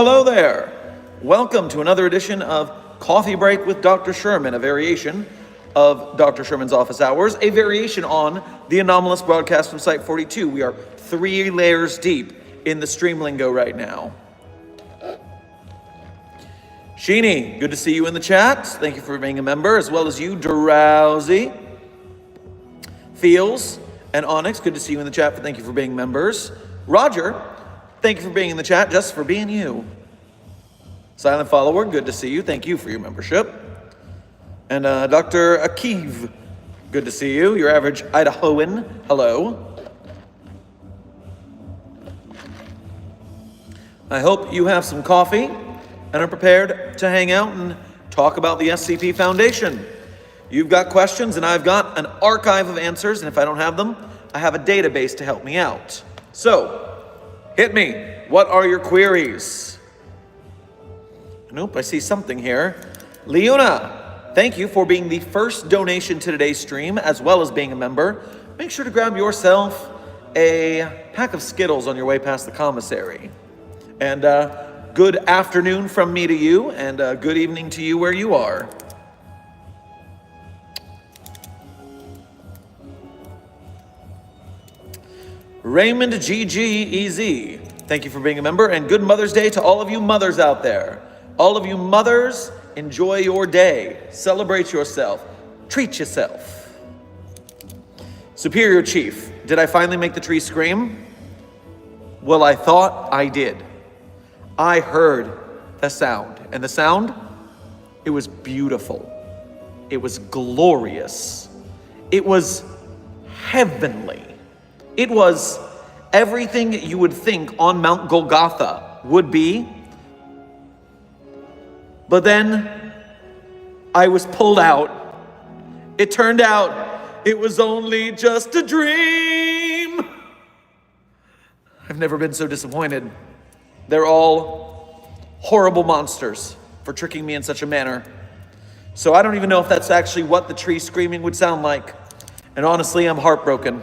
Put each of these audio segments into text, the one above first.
hello there. Welcome to another edition of Coffee Break with Dr. Sherman, a variation of Dr. Sherman's office hours, a variation on the Anomalous broadcast from Site 42. We are 3 layers deep in the stream lingo right now. Sheeny, good to see you in the chat. Thank you for being a member, as well as you, Drowsy. Feels and Onyx, good to see you in the chat. Thank you for being members. Roger, thank you for being in the chat, just for being you. Silent Follower, good to see you. Thank you for your membership. And Dr. Akiv, good to see you. Your average Idahoan, hello. I hope you have some coffee and are prepared to hang out and talk about the SCP Foundation. You've got questions and I've got an archive of answers, and if I don't have them, I have a database to help me out. So, hit me. What are your queries? Nope, I see something here. Leona, thank you for being the first donation to today's stream, as well as being a member. Make sure to grab yourself a pack of Skittles on your way past the commissary. And good afternoon from me to you, and good evening to you where you are. Raymond GGEZ, thank you for being a member, and good Mother's Day to all of you mothers out there. All of you mothers, enjoy your day. Celebrate yourself. Treat yourself. Superior Chief, did I finally make the tree scream? Well, I thought I did. I heard the sound, and the sound, it was beautiful. It was glorious. It was heavenly. It was everything you would think on Mount Golgotha would be. But then I was pulled out. It turned out it was only just a dream. I've never been so disappointed. They're all horrible monsters for tricking me in such a manner. So I don't even know if that's actually what the tree screaming would sound like. And honestly, I'm heartbroken.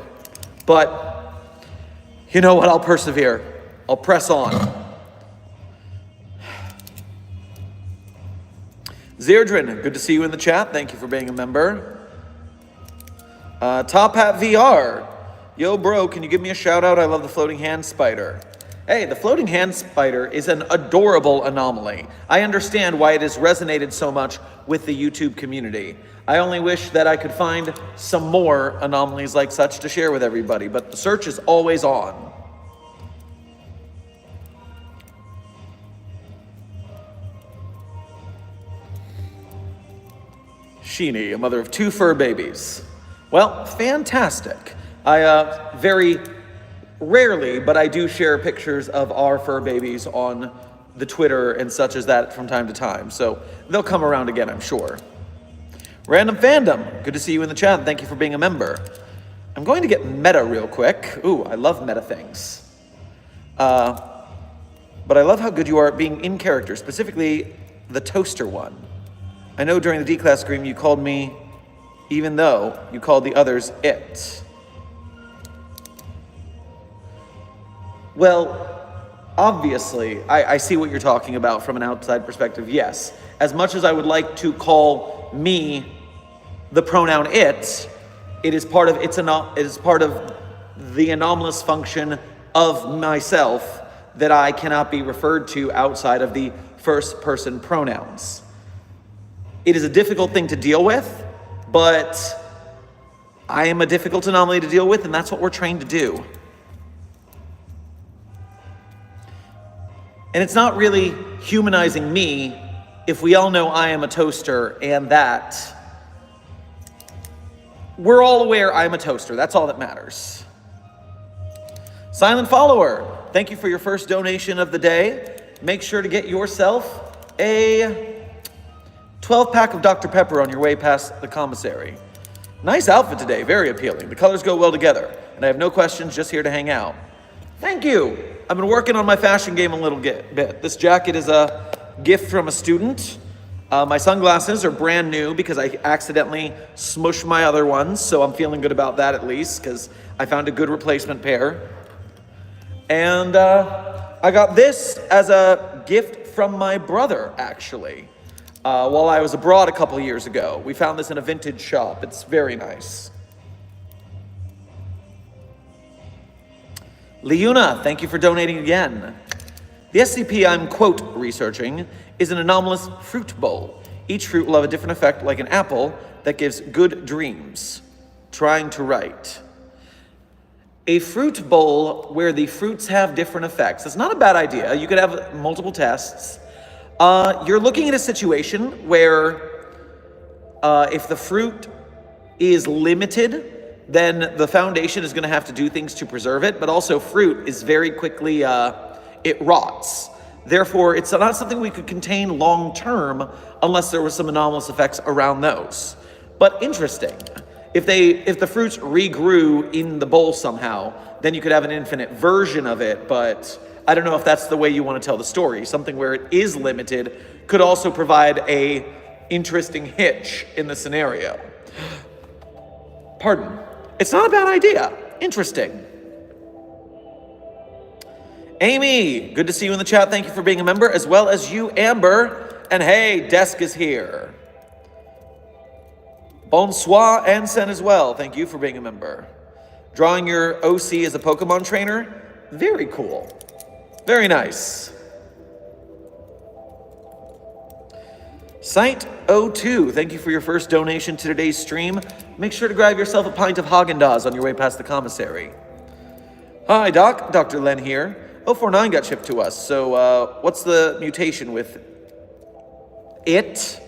But you know what? I'll persevere. I'll press on. Zerdrin, good to see you in the chat. Thank you for being a member. Top Hat VR. Yo, bro, can you give me a shout out? I love the floating hand spider. Hey, the floating hand spider is an adorable anomaly. I understand why it has resonated so much with the YouTube community. I only wish that I could find some more anomalies like such to share with everybody, but the search is always on. Sheeny, a mother of 2 fur babies. Well, fantastic. I very rarely, but I do share pictures of our fur babies on the Twitter and such as that from time to time. So they'll come around again, I'm sure. Random Fandom, good to see you in the chat. Thank you for being a member. I'm going to get meta real quick. Ooh, I love meta things. But I love how good you are at being in character, specifically the toaster one. I know during the D-Class stream you called me, even though you called the others it. Well, obviously, I see what you're talking about from an outside perspective, yes. As much as I would like to call me the pronoun it is part of the anomalous function of myself that I cannot be referred to outside of the first person pronouns. It is a difficult thing to deal with, but I am a difficult anomaly to deal with, and that's what we're trained to do. And it's not really humanizing me if we all know I am a toaster and that we're all aware I'm a toaster. That's all that matters. Silent Follower, thank you for your first donation of the day. Make sure to get yourself a 12-pack of Dr. Pepper on your way past the commissary. Nice outfit today, very appealing. The colors go well together, and I have no questions, just here to hang out. Thank you. I've been working on my fashion game a little bit. This jacket is a gift from a student. My sunglasses are brand new because I accidentally smushed my other ones, so I'm feeling good about that at least because I found a good replacement pair. And I got this as a gift from my brother, actually, while I was abroad a couple years ago. We found this in a vintage shop. It's very nice. Leuna, thank you for donating again. The SCP I'm, quote, researching is an anomalous fruit bowl. Each fruit will have a different effect, like an apple, that gives good dreams. Trying to write. A fruit bowl where the fruits have different effects. It's not a bad idea. You could have multiple tests. You're looking at a situation where if the fruit is limited, then the Foundation is going to have to do things to preserve it, but also fruit is very quickly, it rots. Therefore, it's not something we could contain long-term unless there was some anomalous effects around those. But interesting. If the fruits regrew in the bowl somehow, then you could have an infinite version of it, but I don't know if that's the way you want to tell the story. Something where it is limited could also provide a interesting hitch in the scenario. Pardon. It's not a bad idea. Interesting. Amy, good to see you in the chat. Thank you for being a member, as well as you, Amber. And hey, Desk is here. Bonsoir, Ansen as well. Thank you for being a member. Drawing your OC as a Pokemon trainer. Very cool. Very nice. Site02, thank you for your first donation to today's stream. Make sure to grab yourself a pint of Haagen-Dazs on your way past the commissary. Hi, Doc. Dr. Len here. 049 got shipped to us, so what's the mutation with it?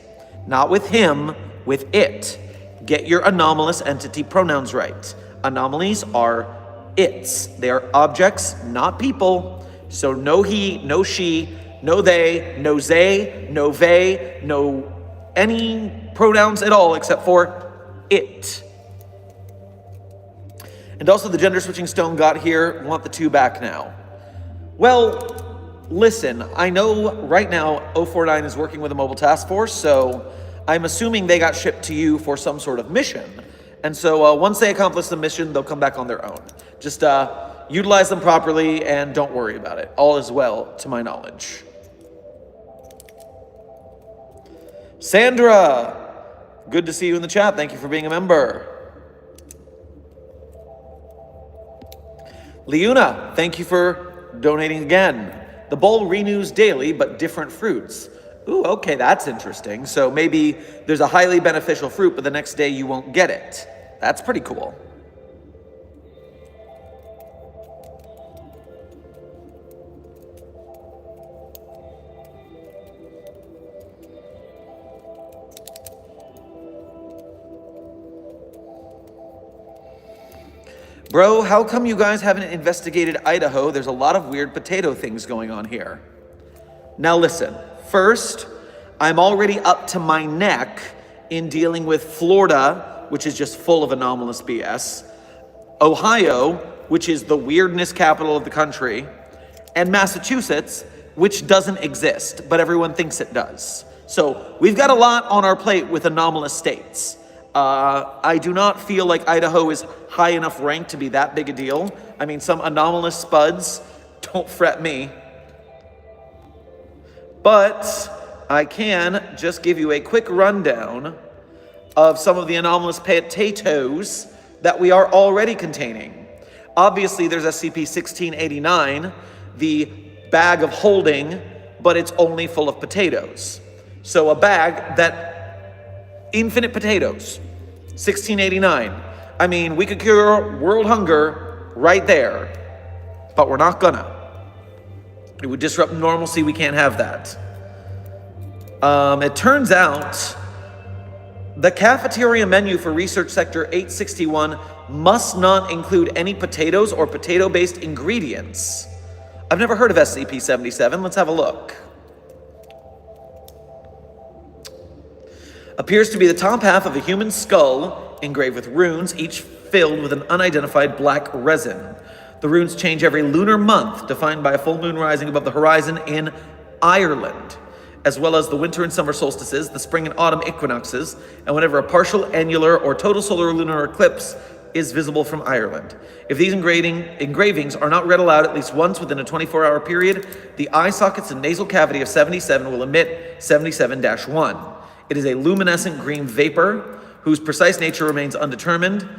Not with him, with it. Get your anomalous entity pronouns right. Anomalies are its. They are objects, not people. So no he, no she, no they, no zay, no they, no any pronouns at all except for it. And also the gender switching stone got here. Want the 2 back now. Well, listen, I know right now 049 is working with a mobile task force, so I'm assuming they got shipped to you for some sort of mission. And so once they accomplish the mission, they'll come back on their own. Just utilize them properly and don't worry about it. All is well, to my knowledge. Sandra, good to see you in the chat. Thank you for being a member. Leuna, thank you for donating again. The bowl renews daily, but different fruits. Ooh, okay, that's interesting. So maybe there's a highly beneficial fruit, but the next day you won't get it. That's pretty cool. Bro, how come you guys haven't investigated Idaho? There's a lot of weird potato things going on here. Now listen, first, I'm already up to my neck in dealing with Florida, which is just full of anomalous BS, Ohio, which is the weirdness capital of the country, and Massachusetts, which doesn't exist, but everyone thinks it does. So we've got a lot on our plate with anomalous states. I do not feel like Idaho is high enough ranked to be that big a deal. I mean, some anomalous spuds, don't fret me. But I can just give you a quick rundown of some of the anomalous potatoes that we are already containing. Obviously, there's SCP-1689, the bag of holding, but it's only full of potatoes. So a bag that infinite potatoes, 1689. I mean, we could cure world hunger right there, but we're not gonna. It would disrupt normalcy. We can't have that. It turns out the cafeteria menu for Research Sector 861 must not include any potatoes or potato-based ingredients. I've never heard of SCP-77. Let's have a look. Appears to be the top half of a human skull engraved with runes, each filled with an unidentified black resin. The runes change every lunar month, defined by a full moon rising above the horizon in Ireland, as well as the winter and summer solstices, the spring and autumn equinoxes, and whenever a partial, annular, or total solar or lunar eclipse is visible from Ireland. If these engravings are not read aloud at least once within a 24-hour period, the eye sockets and nasal cavity of 77 will emit 77-1. It is a luminescent green vapor whose precise nature remains undetermined.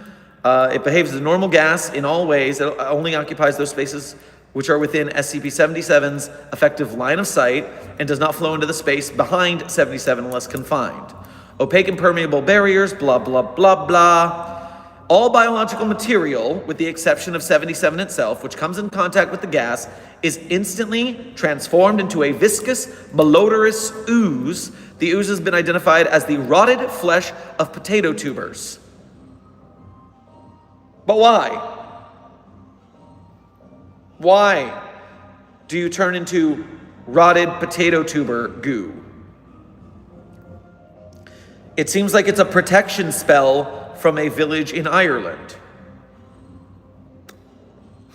It behaves as a normal gas in all ways. It only occupies those spaces which are within SCP-77's effective line of sight and does not flow into the space behind 77 unless confined. Opaque and permeable barriers, blah, blah, blah, blah. All biological material, with the exception of 77 itself, which comes in contact with the gas, is instantly transformed into a viscous, malodorous ooze. The ooze has been identified as the rotted flesh of potato tubers. But why? Why do you turn into rotted potato tuber goo? It seems like it's a protection spell from a village in Ireland.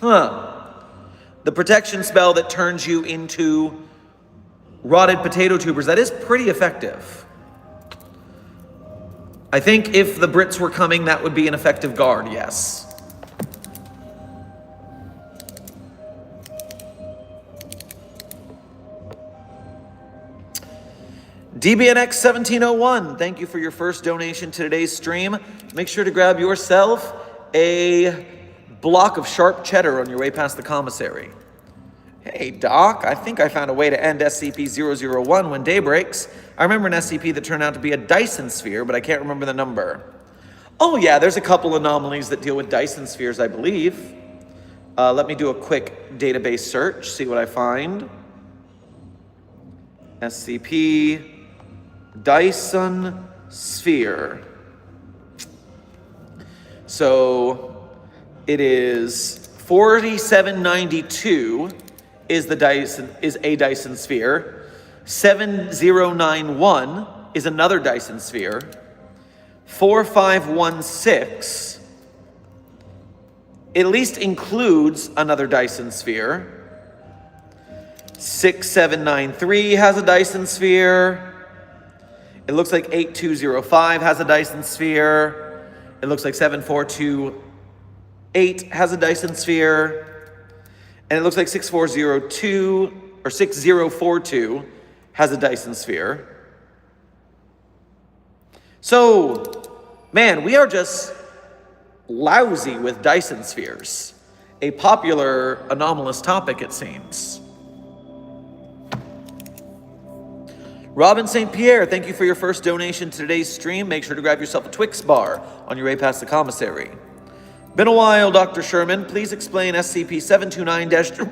The protection spell that turns you into rotted potato tubers, that is pretty effective. I think if the Brits were coming, that would be an effective guard, yes. DBNX 1701, thank you for your first donation to today's stream. Make sure to grab yourself a block of sharp cheddar on your way past the commissary. Hey, Doc, I think I found a way to end SCP-001 when day breaks. I remember an SCP that turned out to be a Dyson sphere, but I can't remember the number. Oh yeah, there's a couple anomalies that deal with Dyson spheres, I believe. Let me do a quick database search, see what I find. SCP Dyson sphere. So it is 4792 is a Dyson sphere. 7091 is another Dyson sphere. 4516 at least includes another Dyson sphere. 6793 has a Dyson sphere. It looks like 8205 has a Dyson sphere. It looks like 7428 has a Dyson sphere. And it looks like 6402 or 6042 has a Dyson sphere. So, man, we are just lousy with Dyson spheres. A popular anomalous topic, it seems. Robin St. Pierre, thank you for your first donation to today's stream. Make sure to grab yourself a Twix bar on your way past the commissary. Been a while, Dr. Sherman. Please explain SCP-729-.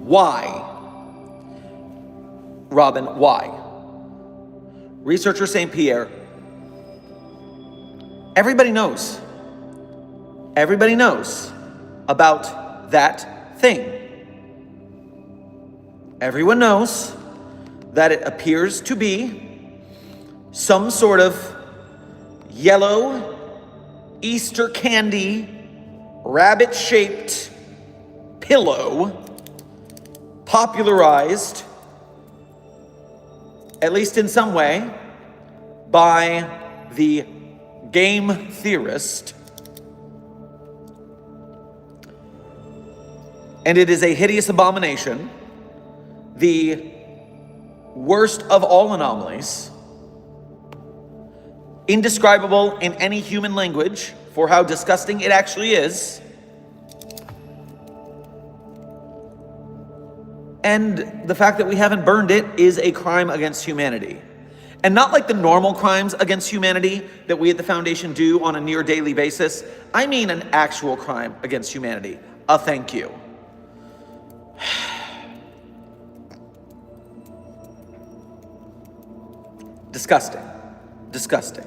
Why? Robin, why? Researcher St. Pierre, everybody knows about that thing. Everyone knows that it appears to be some sort of yellow Easter candy rabbit-shaped pillow popularized, at least in some way, by the game theorist. And it is a hideous abomination, the worst of all anomalies, indescribable in any human language for how disgusting it actually is. And the fact that we haven't burned it is a crime against humanity. And not like the normal crimes against humanity that we at the Foundation do on a near daily basis. I mean an actual crime against humanity. A thank you. Disgusting. Disgusting.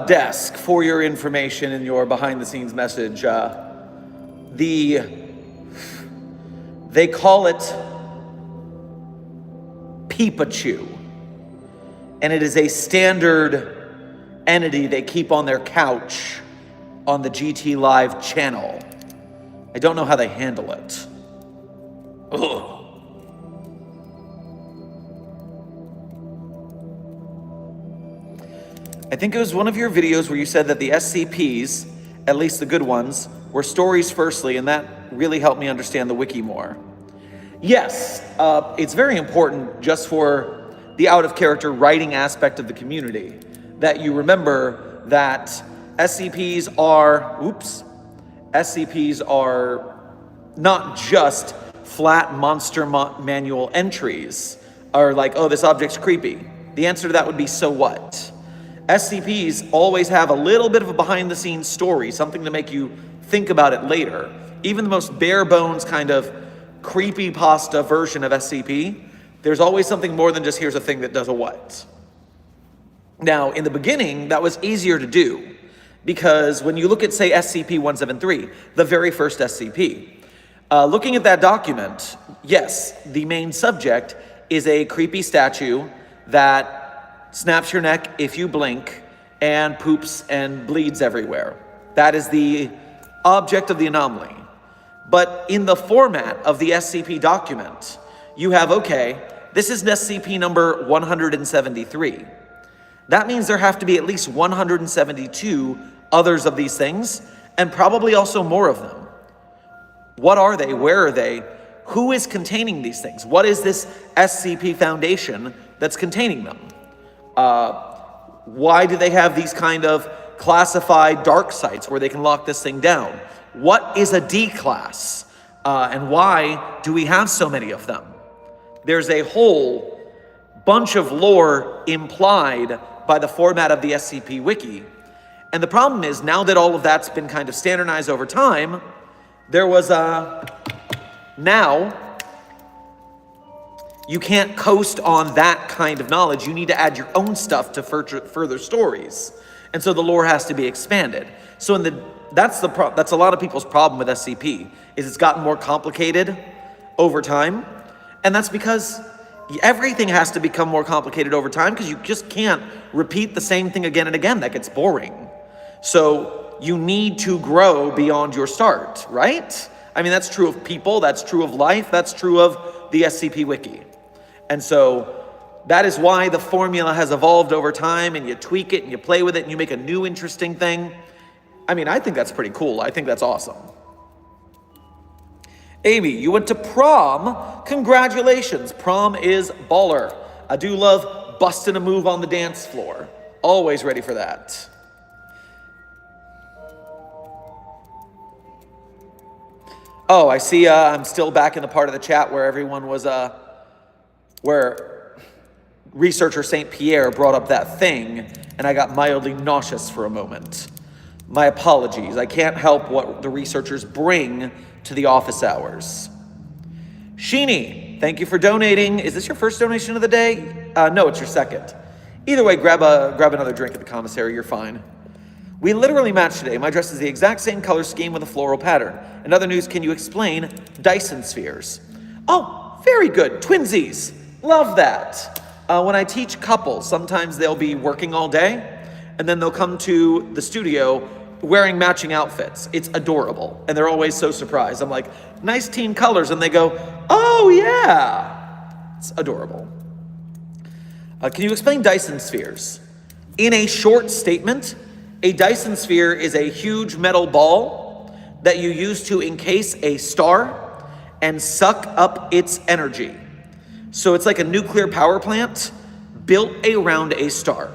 Desk, for your information and your behind-the-scenes message, they call it Pikachu, and it is a standard entity they keep on their couch on the GT Live channel. I don't know how they handle it. Ugh. I think it was one of your videos where you said that the SCPs, at least the good ones, were stories firstly, and that really helped me understand the wiki more. Yes, it's very important just for the out-of-character writing aspect of the community that you remember that SCPs are not just flat monster manual entries, are like, oh, this object's creepy. The answer to that would be, so what? SCPs always have a little bit of a behind-the-scenes story, something to make you think about it later. Even the most bare-bones kind of creepypasta version of SCP, there's always something more than just here's a thing that does a what. Now, in the beginning, that was easier to do, because when you look at, say, SCP-173, the very first SCP, looking at that document, yes, the main subject is a creepy statue that snaps your neck if you blink, and poops and bleeds everywhere. That is the object of the anomaly. But in the format of the SCP document, you have, okay, this is SCP number 173. That means there have to be at least 172 others of these things, and probably also more of them. What are they? Where are they? Who is containing these things? What is this SCP Foundation that's containing them? Why do they have these kind of classified dark sites where they can lock this thing down? What is a D class? And why do we have so many of them? There's a whole bunch of lore implied by the format of the SCP Wiki. And the problem is, now that all of that's been kind of standardized over time, there was now you can't coast on that kind of knowledge. You need to add your own stuff to further stories. And so the lore has to be expanded. So that's a lot of people's problem with SCP, is it's gotten more complicated over time. And that's because everything has to become more complicated over time, because you just can't repeat the same thing again and again. That gets boring. So you need to grow beyond your start, right? I mean, that's true of people, that's true of life, that's true of the SCP Wiki. And so that is why the formula has evolved over time, and you tweak it and you play with it and you make a new interesting thing. I mean, I think that's pretty cool. I think that's awesome. Amy, you went to prom. Congratulations. Prom is baller. I do love busting a move on the dance floor. Always ready for that. Oh, I see I'm still back in the part of the chat where everyone was, where researcher St. Pierre brought up that thing, and I got mildly nauseous for a moment. My apologies. I can't help what the researchers bring to the office hours. Sheeny, thank you for donating. Is this your first donation of the day? No, it's your second. Either way, grab another drink at the commissary. You're fine. We literally matched today. My dress is the exact same color scheme with a floral pattern. In other news, can you explain Dyson spheres? Oh, very good. Twinsies. Love that. When I teach couples, sometimes they'll be working all day, and then they'll come to the studio wearing matching outfits. It's adorable. And they're always so surprised. I'm like, nice team colors. And they go, oh yeah. It's adorable. Can you explain Dyson spheres? In a short statement, a Dyson sphere is a huge metal ball that you use to encase a star and suck up its energy. So it's like a nuclear power plant built around a star.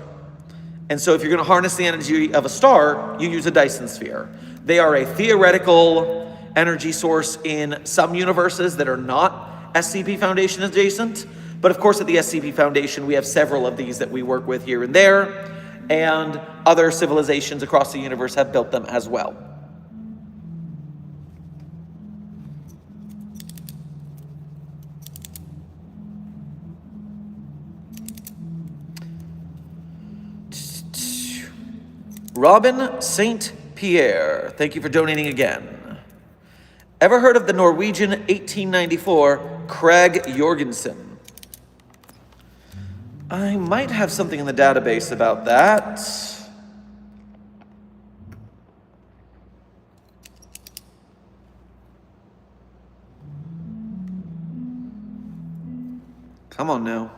And so if you're going to harness the energy of a star, you use a Dyson sphere. They are a theoretical energy source in some universes that are not SCP Foundation adjacent, But of course, at the SCP Foundation, we have several of these that we work with here and there, and other civilizations across the universe have built them as well. Robin St. Pierre, thank you for donating again. Ever heard of the Norwegian 1894 Craig Jorgensen? I might have something in the database about that. Come on now.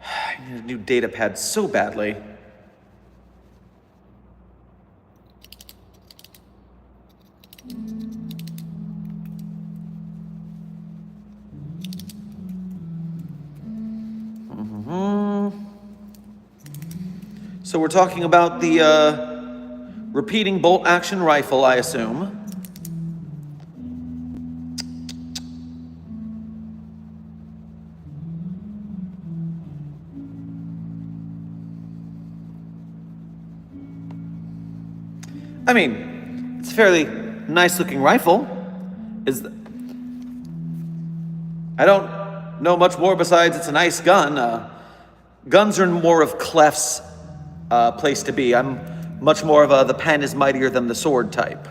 I need a new data pad so badly. So we're talking about the repeating bolt action rifle, I assume. I mean, it's a fairly nice looking rifle. I don't know much more besides it's a nice gun. Guns are more of Clef's place to be. I'm much more of the pen is mightier than the sword type.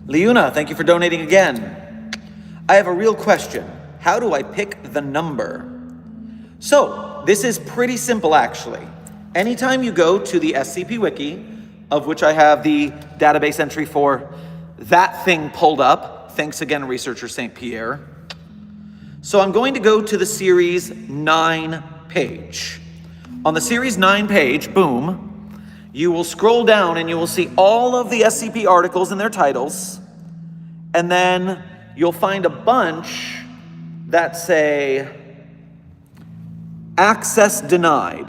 Leuna, thank you for donating again. I have a real question. How do I pick the number? So, this is pretty simple actually. Anytime you go to the SCP Wiki, of which I have the database entry for that thing pulled up, thanks again, Researcher St. Pierre. So I'm going to go to the Series 9 page. On the Series 9 page, boom, you will scroll down and you will see all of the SCP articles and their titles, and then you'll find a bunch that say, access denied.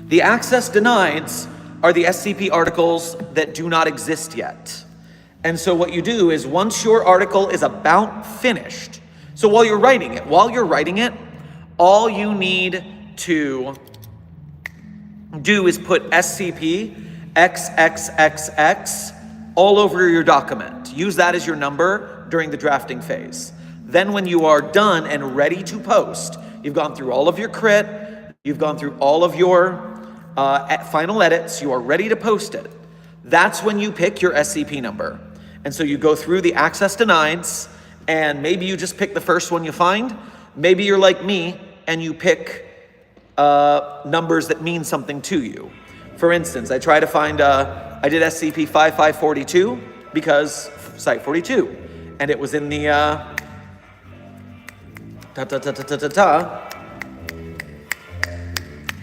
The access denieds are the SCP articles that do not exist yet. And so what you do is once your article is about finished, so while you're writing it, all you need to do is put SCP XXXX all over your document. Use that as your number during the drafting phase. Then when you are done and ready to post, you've gone through all of your crit, you've gone through all of your final edits, you are ready to post it. That's when you pick your SCP number. And so you go through the access denieds, and maybe you just pick the first one you find. Maybe you're like me, and you pick numbers that mean something to you. For instance, I try to find, I did SCP 5542 because Site 42, and it was in the,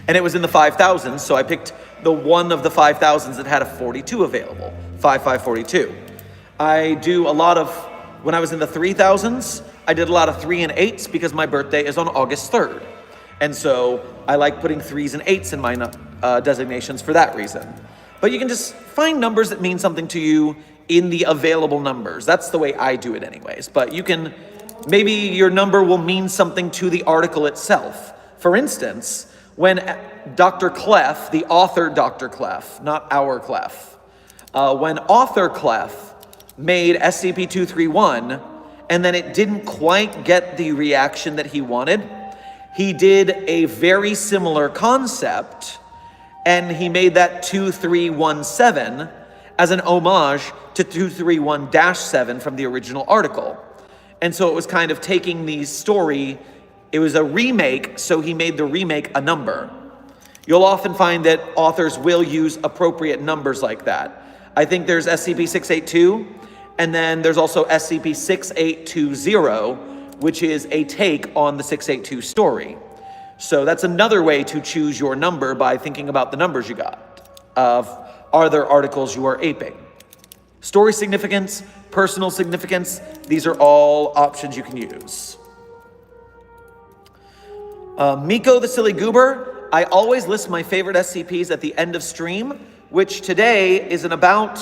and it was in the 5,000s, so I picked the one of the 5,000s that had a 42 available, 5542. I do a lot of, when I was in the 3,000s, I did a lot of 3 and 8s because my birthday is on August 3rd. And so I like putting 3s and 8s in my designations for that reason. But you can just find numbers that mean something to you in the available numbers. That's the way I do it anyways. But you can, maybe your number will mean something to the article itself. For instance, when Dr. Clef, the author Dr. Clef, not our Clef, when author Clef made SCP-231, and then it didn't quite get the reaction that he wanted, he did a very similar concept, and he made that 2317 as an homage to 231-7 from the original article. And so it was kind of taking the story, it was a remake, so he made the remake a number. You'll often find that authors will use appropriate numbers like that. I think there's SCP-682, and then there's also SCP-6820, which is a take on the 682 story. So that's another way to choose your number by thinking about the numbers you got. Are there articles you are aping? Story significance, personal significance, these are all options you can use. Miko the Silly Goober, I always list my favorite SCPs at the end of stream which today is in about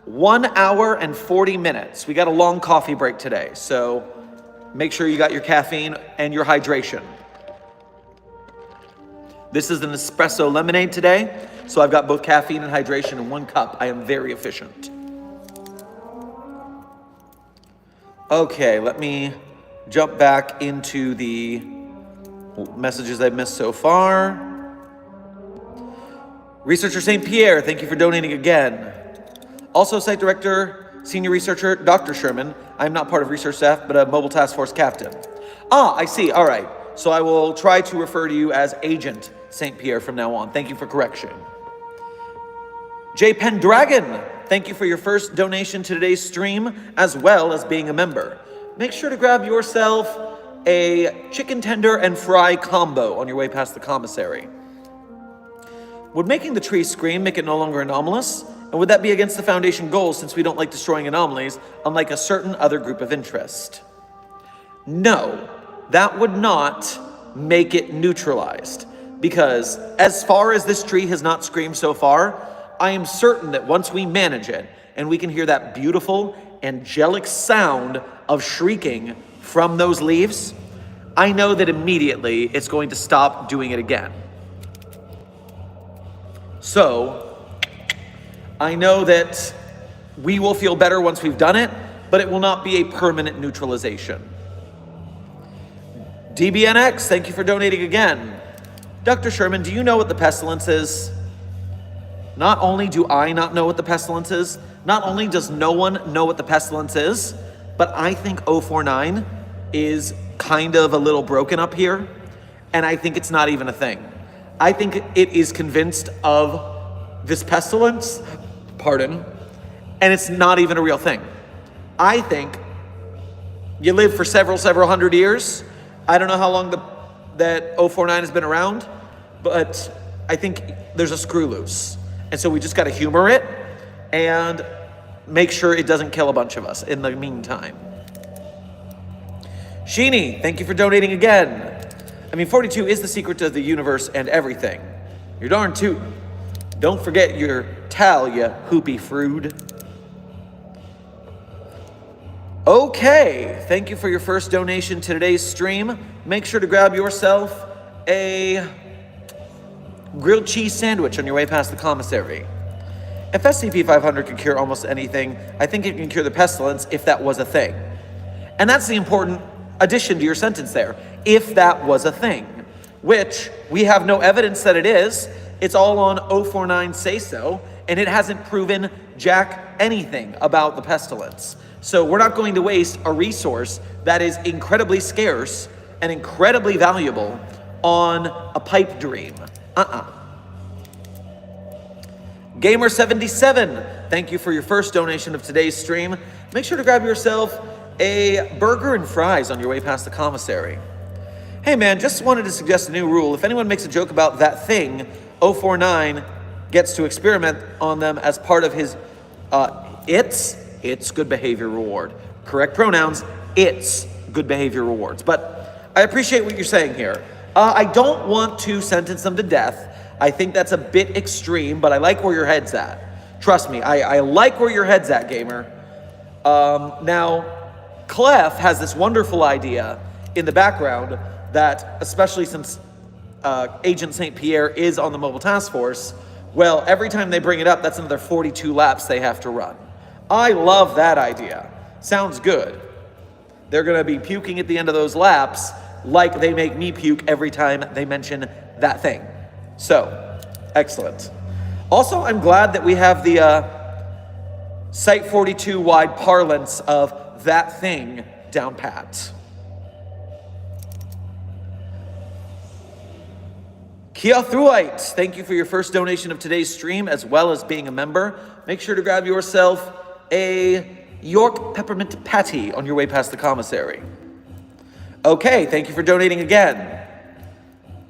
1 hour and 40 minutes. We got a long coffee break today, so make sure you got your caffeine and your hydration. This is an espresso lemonade today, so I've got both caffeine and hydration in 1 cup. I am very efficient. Okay, let me jump back into the messages I've missed so far. Researcher St. Pierre, thank you for donating again. Also, Site Director, Senior Researcher, Dr. Sherman. I'm not part of research staff, but a Mobile Task Force Captain. Ah, I see, all right. So I will try to refer to you as Agent St. Pierre from now on. Thank you for correction. J. Pendragon, thank you for your first donation to today's stream, as well as being a member. Make sure to grab yourself a chicken tender and fry combo on your way past the commissary. Would making the tree scream make it no longer anomalous? And would that be against the Foundation goals since we don't like destroying anomalies, unlike a certain other group of interest? No, that would not make it neutralized. Because as far as this tree has not screamed so far, I am certain that once we manage it and we can hear that beautiful, angelic sound of shrieking from those leaves, I know that immediately it's going to stop doing it again. So, I know that we will feel better once we've done it, but it will not be a permanent neutralization. DBNX, thank you for donating again. Dr. Sherman, do you know what the pestilence is? Not only do I not know what the pestilence is, not only does no one know what the pestilence is, but I think 049 is kind of a little broken up here, and I think it's not even a thing. I think it is convinced of this pestilence, and it's not even a real thing. I think you live for several hundred years. I don't know how long that 049 has been around, but I think there's a screw loose. And so we just got to humor it and make sure it doesn't kill a bunch of us in the meantime. Sheeny, thank you for donating again. 42 is the secret to the universe and everything. You're darn tootin'. Don't forget your towel, you hoopy frood. Okay, thank you for your first donation to today's stream. Make sure to grab yourself a grilled cheese sandwich on your way past the commissary. If SCP-500 can cure almost anything, I think it can cure the pestilence if that was a thing. And that's the important addition to your sentence there. If that was a thing, which we have no evidence that it is. It's all on 049 say so, and it hasn't proven jack anything about the pestilence. So we're not going to waste a resource that is incredibly scarce and incredibly valuable on a pipe dream. Gamer77, thank you for your first donation of today's stream. Make sure to grab yourself a burger and fries on your way past the commissary. Hey man, just wanted to suggest a new rule. If anyone makes a joke about that thing, 049 gets to experiment on them as part of his, it's good behavior reward. Correct pronouns, it's good behavior rewards. But I appreciate what you're saying here. I don't want to sentence them to death. I think that's a bit extreme, but I like where your head's at. Trust me, I like where your head's at, gamer. Now, Clef has this wonderful idea in the background that, especially since Agent St. Pierre is on the Mobile Task Force, well, every time they bring it up, that's another 42 laps they have to run. I love that idea. Sounds good. They're going to be puking at the end of those laps like they make me puke every time they mention that thing. So, excellent. Also, I'm glad that we have the Site 42 wide parlance of that thing down pat. Kiathruite, thank you for your first donation of today's stream, as well as being a member. Make sure to grab yourself a York peppermint patty on your way past the commissary. Okay, thank you for donating again.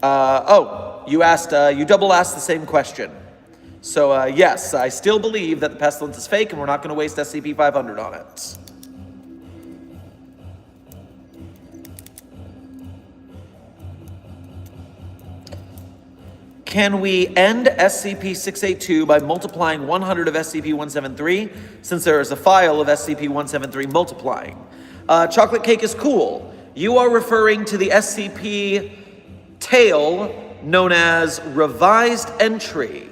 You double asked the same question. So yes, I still believe that the pestilence is fake and we're not going to waste SCP-500 on it. Can we end SCP-682 by multiplying 100 of SCP-173, since there is a file of SCP-173 multiplying? Chocolate cake is cool. You are referring to the SCP tale known as Revised Entry.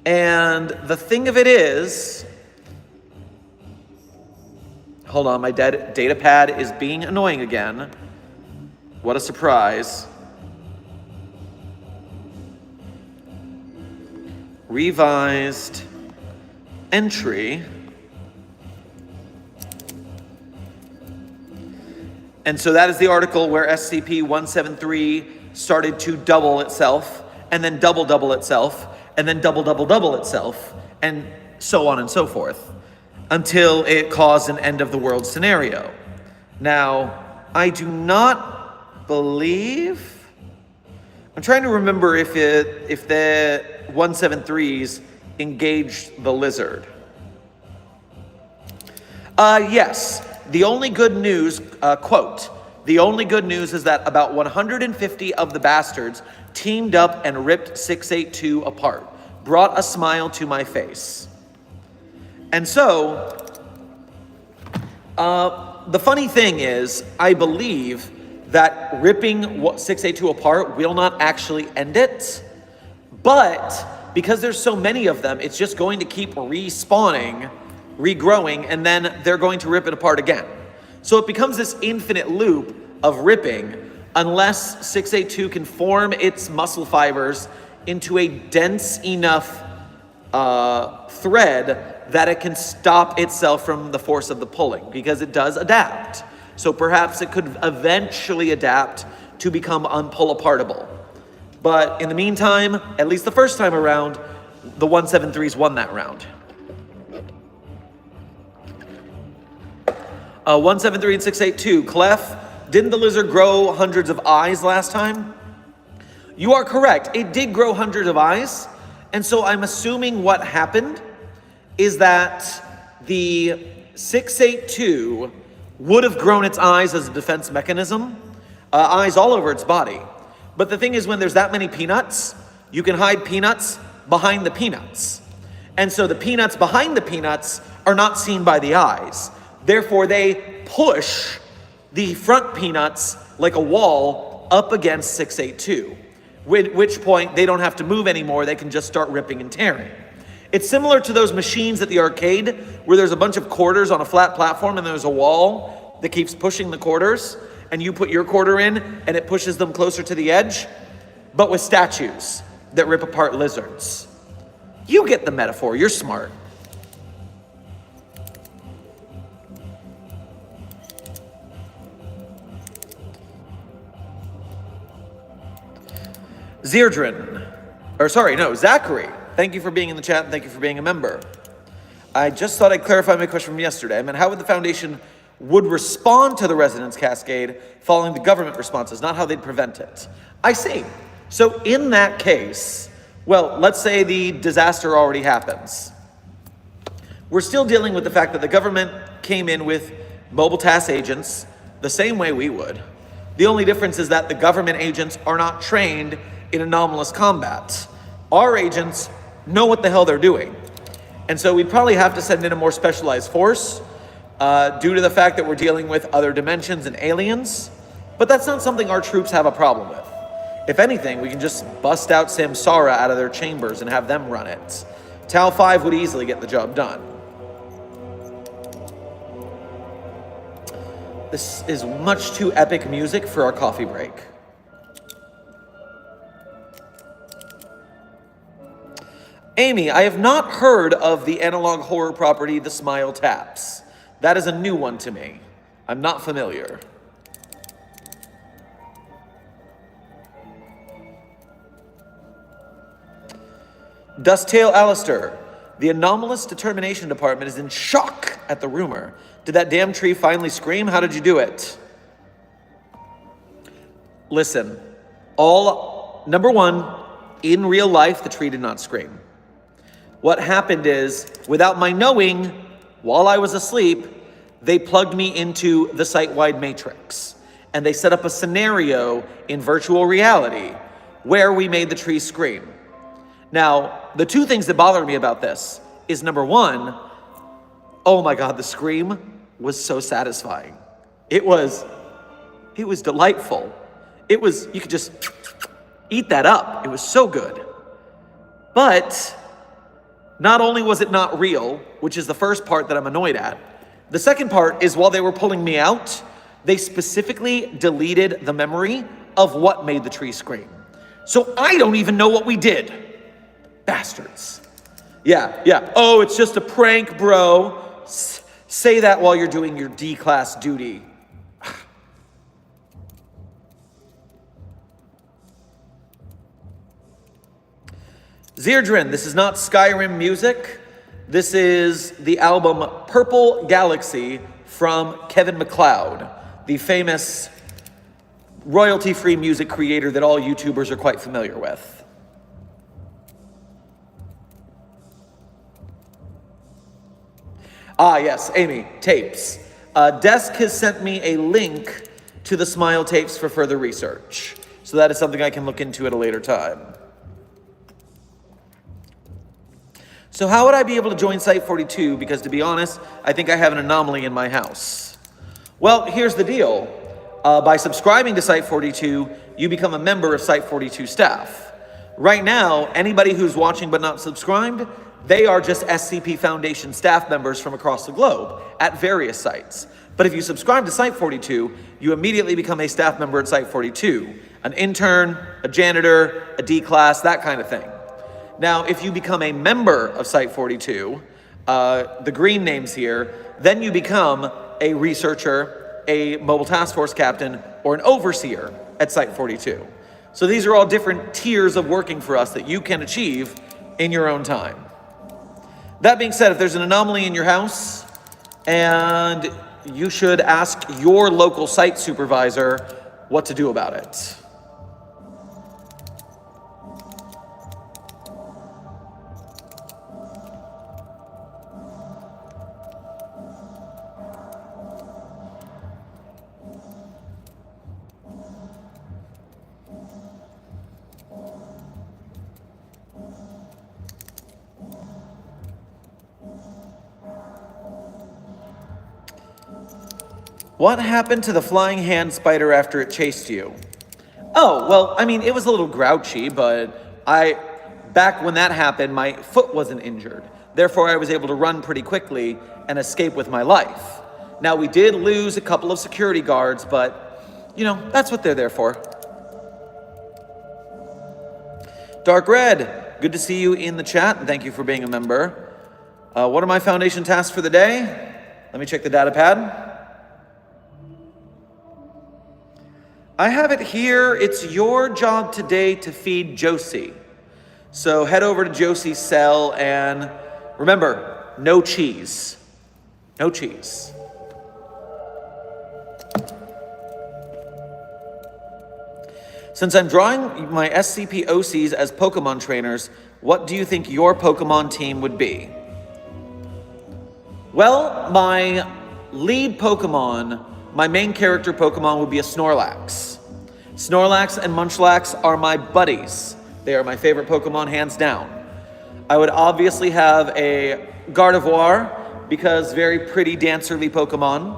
And the thing of it is... Hold on, my data pad is being annoying again. What a surprise. Revised Entry. And so that is the article where SCP-173 started to double itself, and then double itself, and then double itself, and so on and so forth, until it caused an end of the world scenario. Now, I do not believe... I'm trying to remember if the 173s engaged the lizard. Yes. The only good news, quote, the only good news is that about 150 of the bastards teamed up and ripped 682 apart. Brought a smile to my face. And so, the funny thing is, I believe that ripping 682 apart will not actually end it, but because there's so many of them, it's just going to keep respawning, regrowing, and then they're going to rip it apart again. So it becomes this infinite loop of ripping unless 682 can form its muscle fibers into a dense enough thread that it can stop itself from the force of the pulling, because it does adapt. So perhaps it could eventually adapt to become unpull-apartable. But in the meantime, at least the first time around, the 173s won that round. 173 and 682, Clef, didn't the lizard grow hundreds of eyes last time? You are correct, it did grow hundreds of eyes, and so I'm assuming what happened is that the 682 would have grown its eyes as a defense mechanism, eyes all over its body. But the thing is, when there's that many peanuts, you can hide peanuts behind the peanuts. And so the peanuts behind the peanuts are not seen by the eyes. Therefore, they push the front peanuts like a wall up against 682, at which point they don't have to move anymore. They can just start ripping and tearing. It's similar to those machines at the arcade where there's a bunch of quarters on a flat platform and there's a wall that keeps pushing the quarters, and you put your quarter in and it pushes them closer to the edge, but with statues that rip apart lizards. You get the metaphor, you're smart. Zachary. Thank you for being in the chat and thank you for being a member. I just thought I'd clarify my question from yesterday. I meant, how would the Foundation would respond to the resonance cascade following the government responses, not how they'd prevent it. I see. So in that case, well, let's say the disaster already happens. We're still dealing with the fact that the government came in with mobile task agents the same way we would. The only difference is that the government agents are not trained in anomalous combat. Our agents know what the hell they're doing. And so we'd probably have to send in a more specialized force due to the fact that we're dealing with other dimensions and aliens. But that's not something our troops have a problem with. If anything, we can just bust out Samsara out of their chambers and have them run it. Tau 5 would easily get the job done. This is much too epic music for our coffee break. Amy, I have not heard of the analog horror property, The Smile Taps. That is a new one to me. I'm not familiar. Dusttail Alistair, the Anomalous Determination Department is in shock at the rumor. Did that damn tree finally scream? How did you do it? Listen, number one, in real life, the tree did not scream. What happened is, without my knowing, while I was asleep, they plugged me into the site-wide matrix. And they set up a scenario in virtual reality where we made the tree scream. Now, the two things that bother me about this is number one, oh my God, the scream was so satisfying. It was delightful. You could just eat that up. It was so good. But not only was it not real, which is the first part that I'm annoyed at, the second part is while they were pulling me out, they specifically deleted the memory of what made the tree scream. So I don't even know what we did. Bastards. Yeah. Oh, it's just a prank, bro. Say that while you're doing your D-class duty. Zerdrin, this is not Skyrim music. This is the album Purple Galaxy from Kevin MacLeod, the famous royalty-free music creator that all YouTubers are quite familiar with. Ah, yes, Amy, tapes. Desk has sent me a link to the Smile tapes for further research. So that is something I can look into at a later time. So how would I be able to join Site42? Because to be honest, I think I have an anomaly in my house. Well, here's the deal. By subscribing to Site42, you become a member of Site42 staff. Right now, anybody who's watching but not subscribed, they are just SCP Foundation staff members from across the globe at various sites. But if you subscribe to Site42, you immediately become a staff member at Site42, an intern, a janitor, a D-class, that kind of thing. Now, if you become a member of Site42, the green names here, then you become a researcher, a mobile task force captain, or an overseer at Site42. So these are all different tiers of working for us that you can achieve in your own time. That being said, if there's an anomaly in your house, and you should ask your local site supervisor what to do about it. What happened to the flying hand spider after it chased you? Oh, well, I mean, it was a little grouchy, but back when that happened, my foot wasn't injured. Therefore, I was able to run pretty quickly and escape with my life. Now, we did lose a couple of security guards, but, you know, that's what they're there for. Dark Red, good to see you in the chat, and thank you for being a member. What are my Foundation tasks for the day? Let me check the data pad. I have it here. It's your job today to feed Josie. So head over to Josie's cell and remember, no cheese. No cheese. Since I'm drawing my SCP OCs as Pokemon trainers, what do you think your Pokemon team would be? Well, my lead Pokemon, my main character Pokemon would be a Snorlax. Snorlax and Munchlax are my buddies. They are my favorite Pokemon, hands down. I would obviously have a Gardevoir, because very pretty dancerly Pokemon.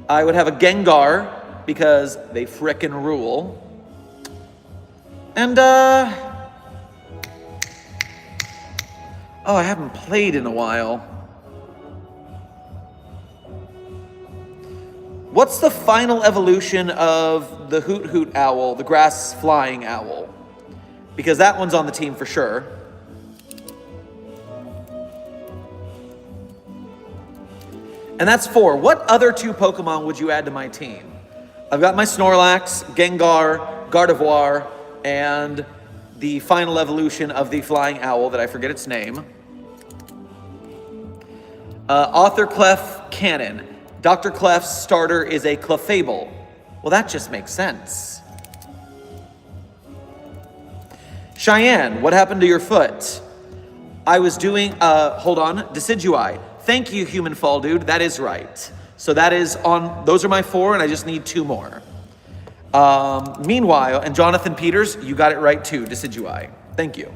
I would have a Gengar, because they frickin' rule. And, oh, I haven't played in a while. What's the final evolution of the Hoot Hoot Owl, the grass flying owl? Because that one's on the team for sure. And that's 4. What other 2 Pokemon would you add to my team? I've got my Snorlax, Gengar, Gardevoir, and the final evolution of the flying owl that I forget its name. Author Clef Cannon. Dr. Clef's starter is a Clefable. Well, that just makes sense. Cheyenne, what happened to your foot? I was doing, hold on, Decidui. Thank you, Human Fall Dude, that is right. So that is on, those are my 4, and I just need 2 more. Meanwhile, and Jonathan Peters, you got it right too, decidui. Thank you.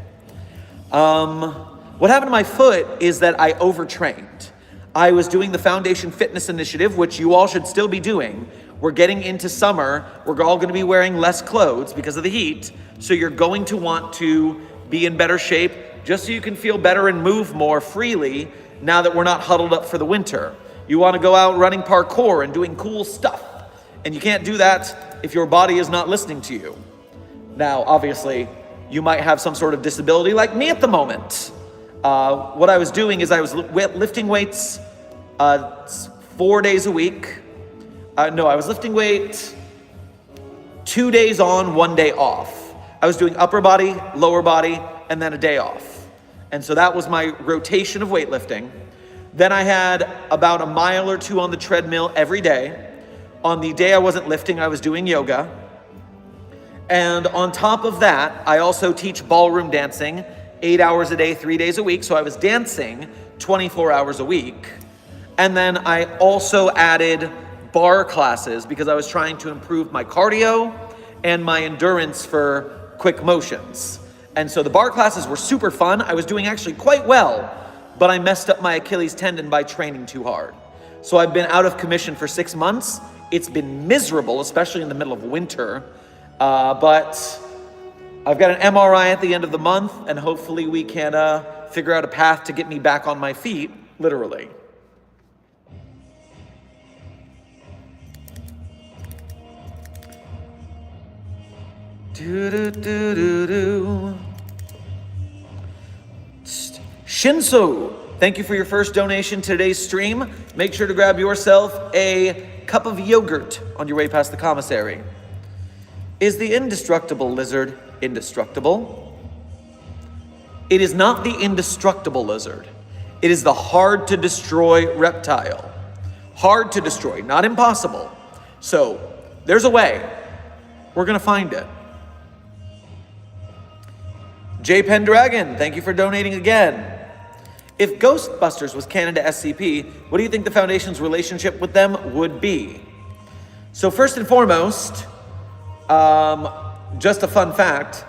What happened to my foot is that I overtrained. I was doing the Foundation Fitness Initiative, which you all should still be doing. We're getting into summer. We're all going to be wearing less clothes because of the heat. So you're going to want to be in better shape just so you can feel better and move more freely now that we're not huddled up for the winter. You want to go out running parkour and doing cool stuff. And you can't do that if your body is not listening to you. Now, obviously, you might have some sort of disability like me at the moment. What I was doing is I was lifting weights 4 days a week. No, I was lifting weight 2 days on, 1 day off. I was doing upper body, lower body, and then a day off. And so that was my rotation of weightlifting. Then I had about a mile or two on the treadmill every day. On the day I wasn't lifting, I was doing yoga. And on top of that, I also teach ballroom dancing 8 hours a day, 3 days a week. So I was dancing 24 hours a week. And then I also added bar classes because I was trying to improve my cardio and my endurance for quick motions. And so the bar classes were super fun. I was doing actually quite well, but I messed up my Achilles tendon by training too hard. So I've been out of commission for 6 months. It's been miserable, especially in the middle of winter. But I've got an MRI at the end of the month, and hopefully we can figure out a path to get me back on my feet, literally. Shinso, thank you for your first donation to today's stream. Make sure to grab yourself a cup of yogurt on your way past the commissary. Is the indestructible lizard indestructible? It is not the indestructible lizard. It is the hard to destroy reptile. Hard to destroy, not impossible. So there's a way. We're gonna find it. J Pendragon, thank you for donating again. If Ghostbusters was canon to SCP, what do you think the Foundation's relationship with them would be? So first and foremost, just a fun fact,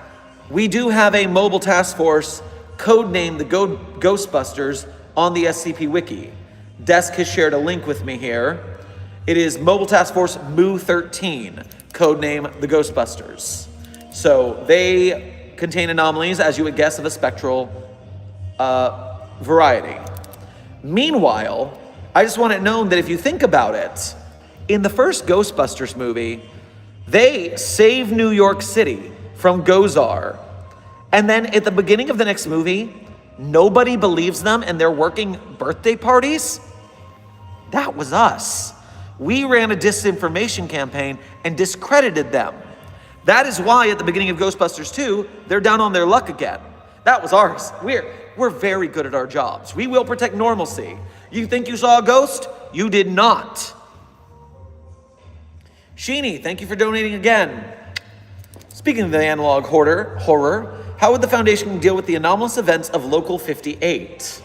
we do have a mobile task force codenamed the Ghostbusters on the SCP Wiki. Desk has shared a link with me here. It is Mobile Task Force Mu-13, codename the Ghostbusters. So they contain anomalies, as you would guess, of a spectral variety. Meanwhile, I just want it known that if you think about it, in the first Ghostbusters movie, they save New York City from Gozar. And then at the beginning of the next movie, nobody believes them and they're working birthday parties. That was us. We ran a disinformation campaign and discredited them. That is why at the beginning of Ghostbusters 2, they're down on their luck again. That was ours. We're very good at our jobs. We will protect normalcy. You think you saw a ghost? You did not. Sheeny, thank you for donating again. Speaking of the analog horror, how would the Foundation deal with the anomalous events of Local 58?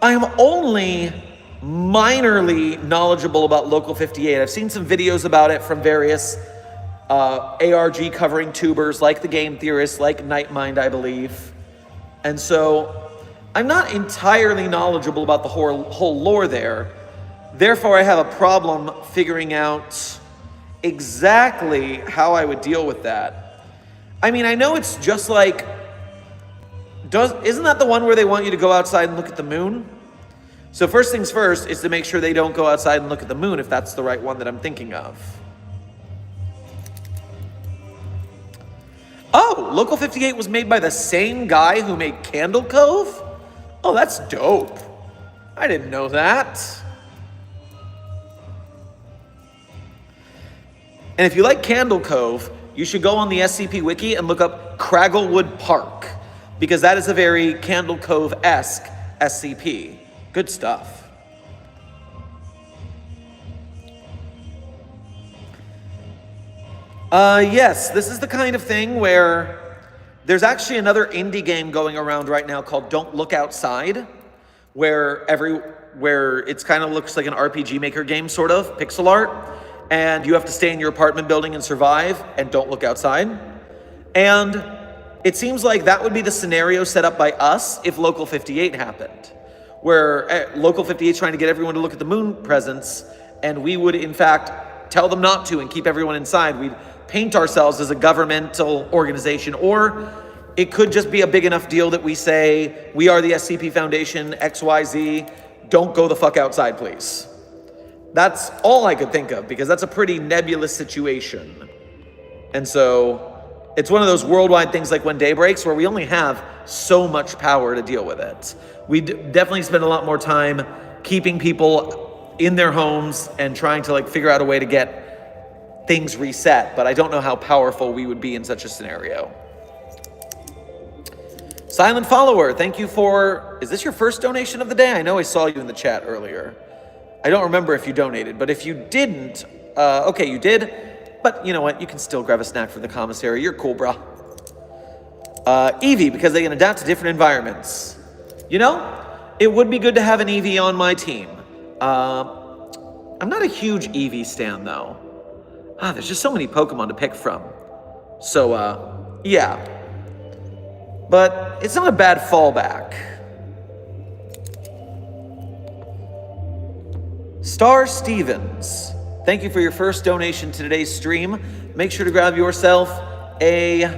I am only minorly knowledgeable about Local 58. I've seen some videos about it from various ARG covering tubers like The Game Theorist, like Nightmind, I believe. And so I'm not entirely knowledgeable about the whole lore there. Therefore, I have a problem figuring out exactly how I would deal with that. I mean, I know it's just like, isn't that the one where they want you to go outside and look at the moon? So first things first is to make sure they don't go outside and look at the moon, if that's the right one that I'm thinking of. Oh, Local 58 was made by the same guy who made Candle Cove? Oh, that's dope. I didn't know that. And if you like Candle Cove, you should go on the SCP Wiki and look up Cragglewood Park, because that is a very Candle Cove-esque SCP. Good stuff. Yes, this is the kind of thing where there's actually another indie game going around right now called Don't Look Outside, where it's kind of looks like an RPG Maker game, sort of, pixel art. and you have to stay in your apartment building and survive and don't look outside. And it seems like that would be the scenario set up by us if Local 58 happened, where Local 58 is trying to get everyone to look at the moon presence, and we would in fact tell them not to and keep everyone inside. We'd paint ourselves as a governmental organization, or it could just be a big enough deal that we say, we are the SCP Foundation, XYZ, don't go the fuck outside, please. That's all I could think of, because that's a pretty nebulous situation. And so it's one of those worldwide things like when day breaks, where we only have so much power to deal with it. We definitely spend a lot more time keeping people in their homes and trying to figure out a way to get things reset, but I don't know how powerful we would be in such a scenario. Silent Follower, thank you for, is this your first donation of the day? I know I saw you in the chat earlier. I don't remember if you donated, but if you didn't, okay, you did. But you know what? You can still grab a snack from the commissary. You're cool, brah. Eevee, because they can adapt to different environments. You know, it would be good to have an Eevee on my team. I'm not a huge Eevee stan, though. There's just so many Pokemon to pick from. So, yeah. But it's not a bad fallback. Star Stevens, thank you for your first donation to today's stream. Make sure to grab yourself an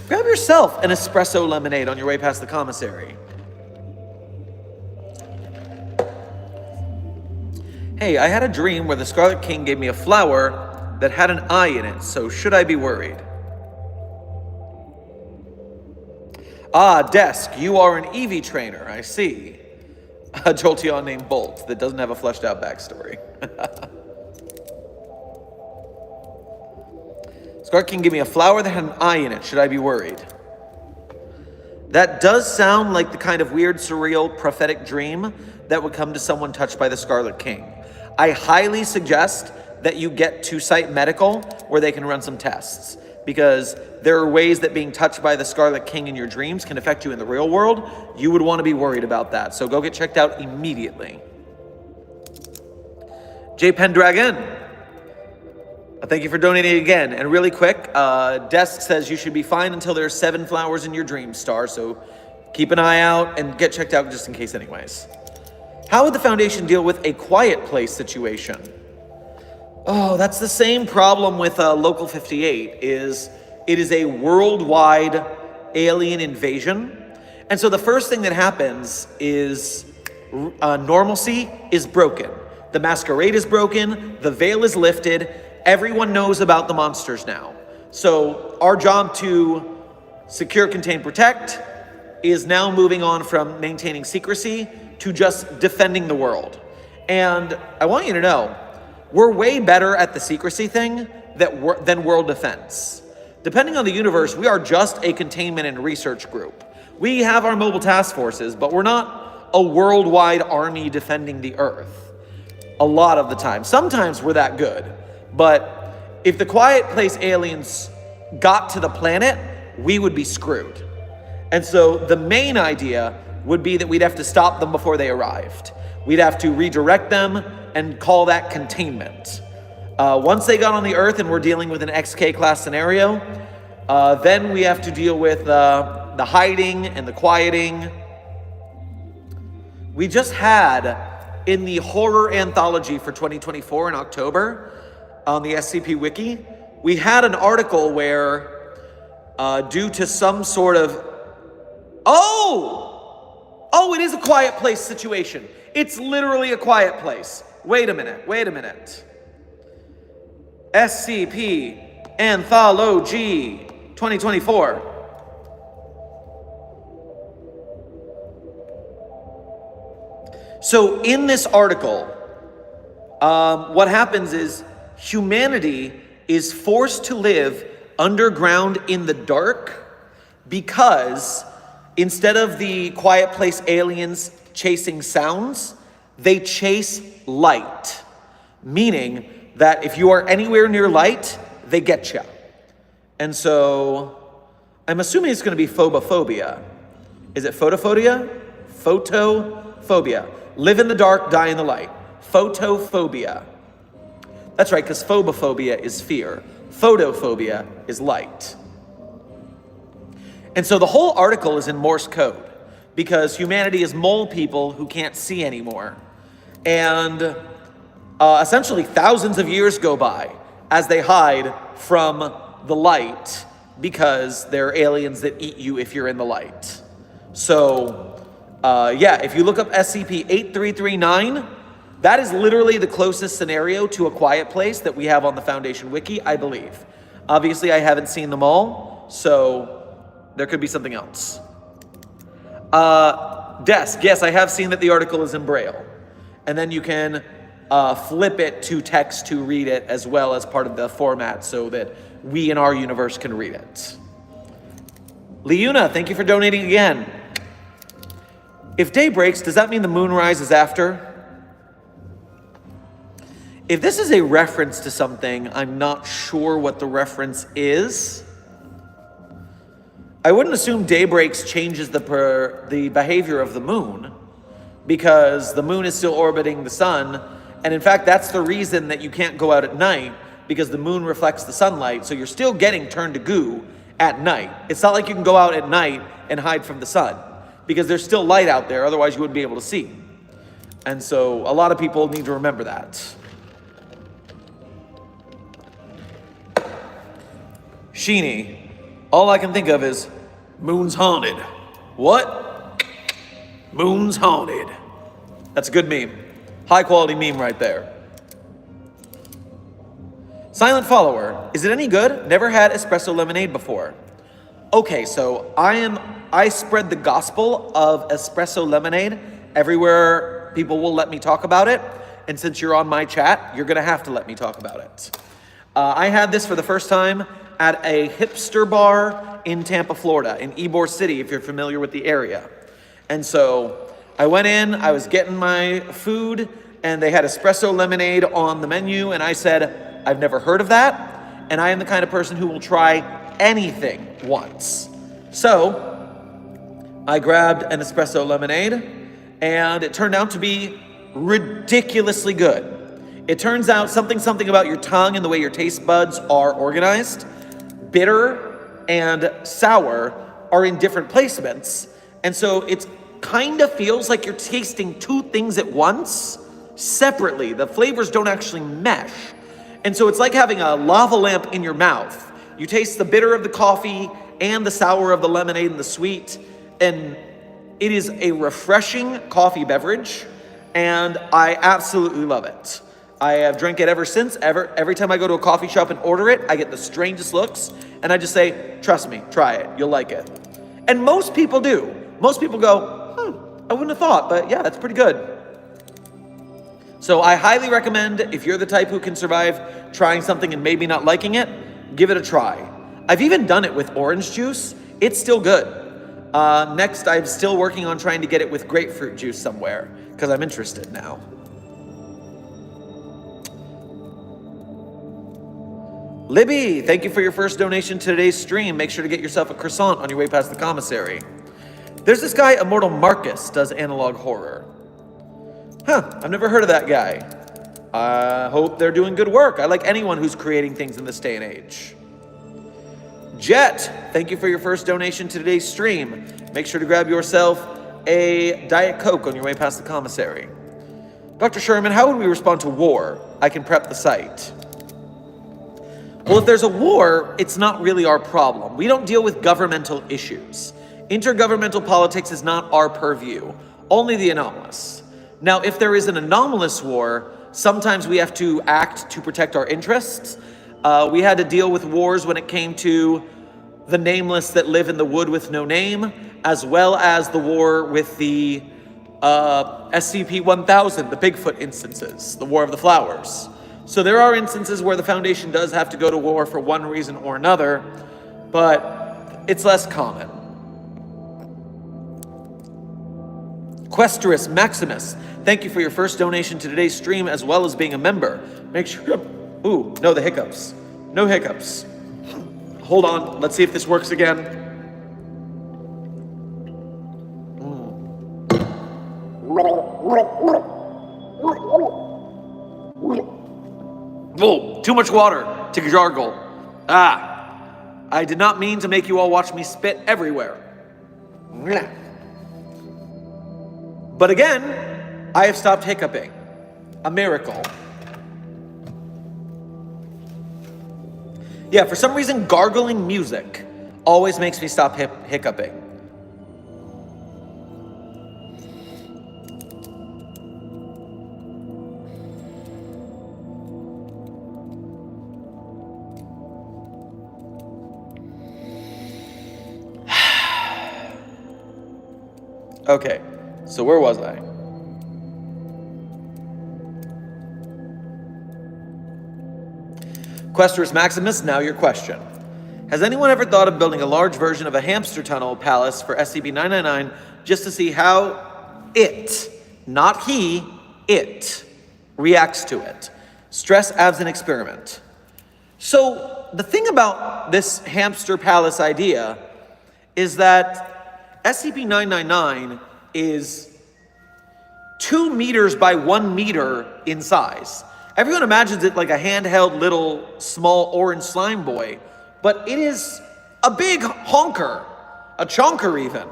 espresso lemonade on your way past the commissary. Hey, I had a dream where the Scarlet King gave me a flower that had an eye in it, so should I be worried? Desk, you are an Eevee trainer, I see. A Jolteon named Bolt that doesn't have a fleshed out backstory. Scarlet King gave me a flower that had an eye in it. Should I be worried? That does sound like the kind of weird, surreal, prophetic dream that would come to someone touched by the Scarlet King. I highly suggest that you get to Site Medical where they can run some tests, because there are ways that being touched by the Scarlet King in your dreams can affect you in the real world. You would want to be worried about that. So go get checked out immediately. J Pendragon, thank you for donating again. And really quick, Desk says you should be fine until there's 7 flowers in your dream, Star. So keep an eye out and get checked out just in case anyways. How would the Foundation deal with a quiet place situation? Oh, that's the same problem with Local 58, it is a worldwide alien invasion. And so the first thing that happens is normalcy is broken. The masquerade is broken, the veil is lifted, everyone knows about the monsters now. So our job to secure, contain, protect is now moving on from maintaining secrecy to just defending the world. And I want you to know, we're way better at the secrecy thing than world defense. Depending on the universe, we are just a containment and research group. We have our mobile task forces, but we're not a worldwide army defending the Earth. A lot of the time. Sometimes we're that good. But if the Quiet Place aliens got to the planet, we would be screwed. And so the main idea would be that we'd have to stop them before they arrived. We'd have to redirect them and call that containment. Once they got on the Earth and we're dealing with an XK class scenario, then we have to deal with the hiding and the quieting. We just had, in the horror anthology for 2024 in October, on the SCP Wiki, we had an article where, due to some sort of... Oh, it is a quiet place situation. It's literally a quiet place. Wait a minute. SCP Anthology 2024. So in this article, what happens is humanity is forced to live underground in the dark because instead of the Quiet Place aliens chasing sounds, they chase light. Meaning that if you are anywhere near light, they get you. And so I'm assuming it's going to be phobophobia. Is it photophobia? Photophobia. Live in the dark, die in the light. Photophobia. That's right, because phobophobia is fear. Photophobia is light. And so the whole article is in Morse code because humanity is mole people who can't see anymore. And essentially thousands of years go by as they hide from the light because they're aliens that eat you if you're in the light. So yeah, if you look up SCP-8339, that is literally the closest scenario to a quiet place that we have on the Foundation Wiki, I believe. Obviously, I haven't seen them all, so there could be something else. Desk, yes, I have seen that the article is in Braille. And then you can flip it to text to read it as well as part of the format so that we in our universe can read it. Leuna, thank you for donating again. If day breaks, does that mean the moon rises after? If this is a reference to something, I'm not sure what the reference is. I wouldn't assume day breaks changes the behavior of the moon because the moon is still orbiting the sun. And in fact, that's the reason that you can't go out at night because the moon reflects the sunlight. So you're still getting turned to goo at night. It's not like you can go out at night and hide from the sun because there's still light out there. Otherwise you wouldn't be able to see. And so a lot of people need to remember that. Sheeny, all I can think of is moon's haunted. What? Moon's haunted. That's a good meme. High quality meme right there. Silent follower, is it any good? Never had espresso lemonade before. Okay, so I spread the gospel of espresso lemonade everywhere people will let me talk about it. And since you're on my chat, you're gonna have to let me talk about it. I had this for the first time at a hipster bar in Tampa, Florida, in Ybor City, if you're familiar with the area. And so I went in, I was getting my food, and they had espresso lemonade on the menu, and I said, I've never heard of that, and I am the kind of person who will try anything once. So I grabbed an espresso lemonade, and it turned out to be ridiculously good. It turns out something about your tongue and the way your taste buds are organized. Bitter and sour are in different placements. And so it kind of feels like you're tasting two things at once, separately. The flavors don't actually mesh. And so it's like having a lava lamp in your mouth. You taste the bitter of the coffee and the sour of the lemonade and the sweet. And it is a refreshing coffee beverage. And I absolutely love it. I have drank it ever since. Every time I go to a coffee shop and order it, I get the strangest looks. And I just say, trust me, try it. You'll like it. And most people do. Most people go, I wouldn't have thought, but yeah, that's pretty good. So I highly recommend, if you're the type who can survive trying something and maybe not liking it, give it a try. I've even done it with orange juice. It's still good. Next, I'm still working on trying to get it with grapefruit juice somewhere because I'm interested now. Libby, thank you for your first donation to today's stream. Make sure to get yourself a croissant on your way past the commissary. There's this guy, Immortal Marcus, does analog horror. I've never heard of that guy. I hope they're doing good work. I like anyone who's creating things in this day and age. Jet, thank you for your first donation to today's stream. Make sure to grab yourself a Diet Coke on your way past the commissary. Dr. Sherman, how would we respond to war? I can prep the site. Well, if there's a war, it's not really our problem. We don't deal with governmental issues. Intergovernmental politics is not our purview, only the anomalous. Now, if there is an anomalous war, sometimes we have to act to protect our interests. We had to deal with wars when it came to the nameless that live in the wood with no name, as well as the war with the SCP-1000, the Bigfoot instances, the War of the Flowers. So there are instances where the Foundation does have to go to war for one reason or another, but it's less common. Questerus Maximus, thank you for your first donation to today's stream as well as being a member. Make sure, no, the hiccups. No hiccups. Hold on, let's see if this works again. Whoa, too much water to gargle. I did not mean to make you all watch me spit everywhere. But again, I have stopped hiccuping. A miracle. Yeah, for some reason, gargling music always makes me stop hiccuping. Okay, so where was I? Questorus Maximus, now your question. Has anyone ever thought of building a large version of a hamster tunnel palace for SCP-999 just to see how it, not he, it, reacts to it? Stress as an experiment. So the thing about this hamster palace idea is that SCP-999 is 2 meters by 1 meter in size. Everyone imagines it like a handheld little small orange slime boy, but it is a big honker, a chonker even.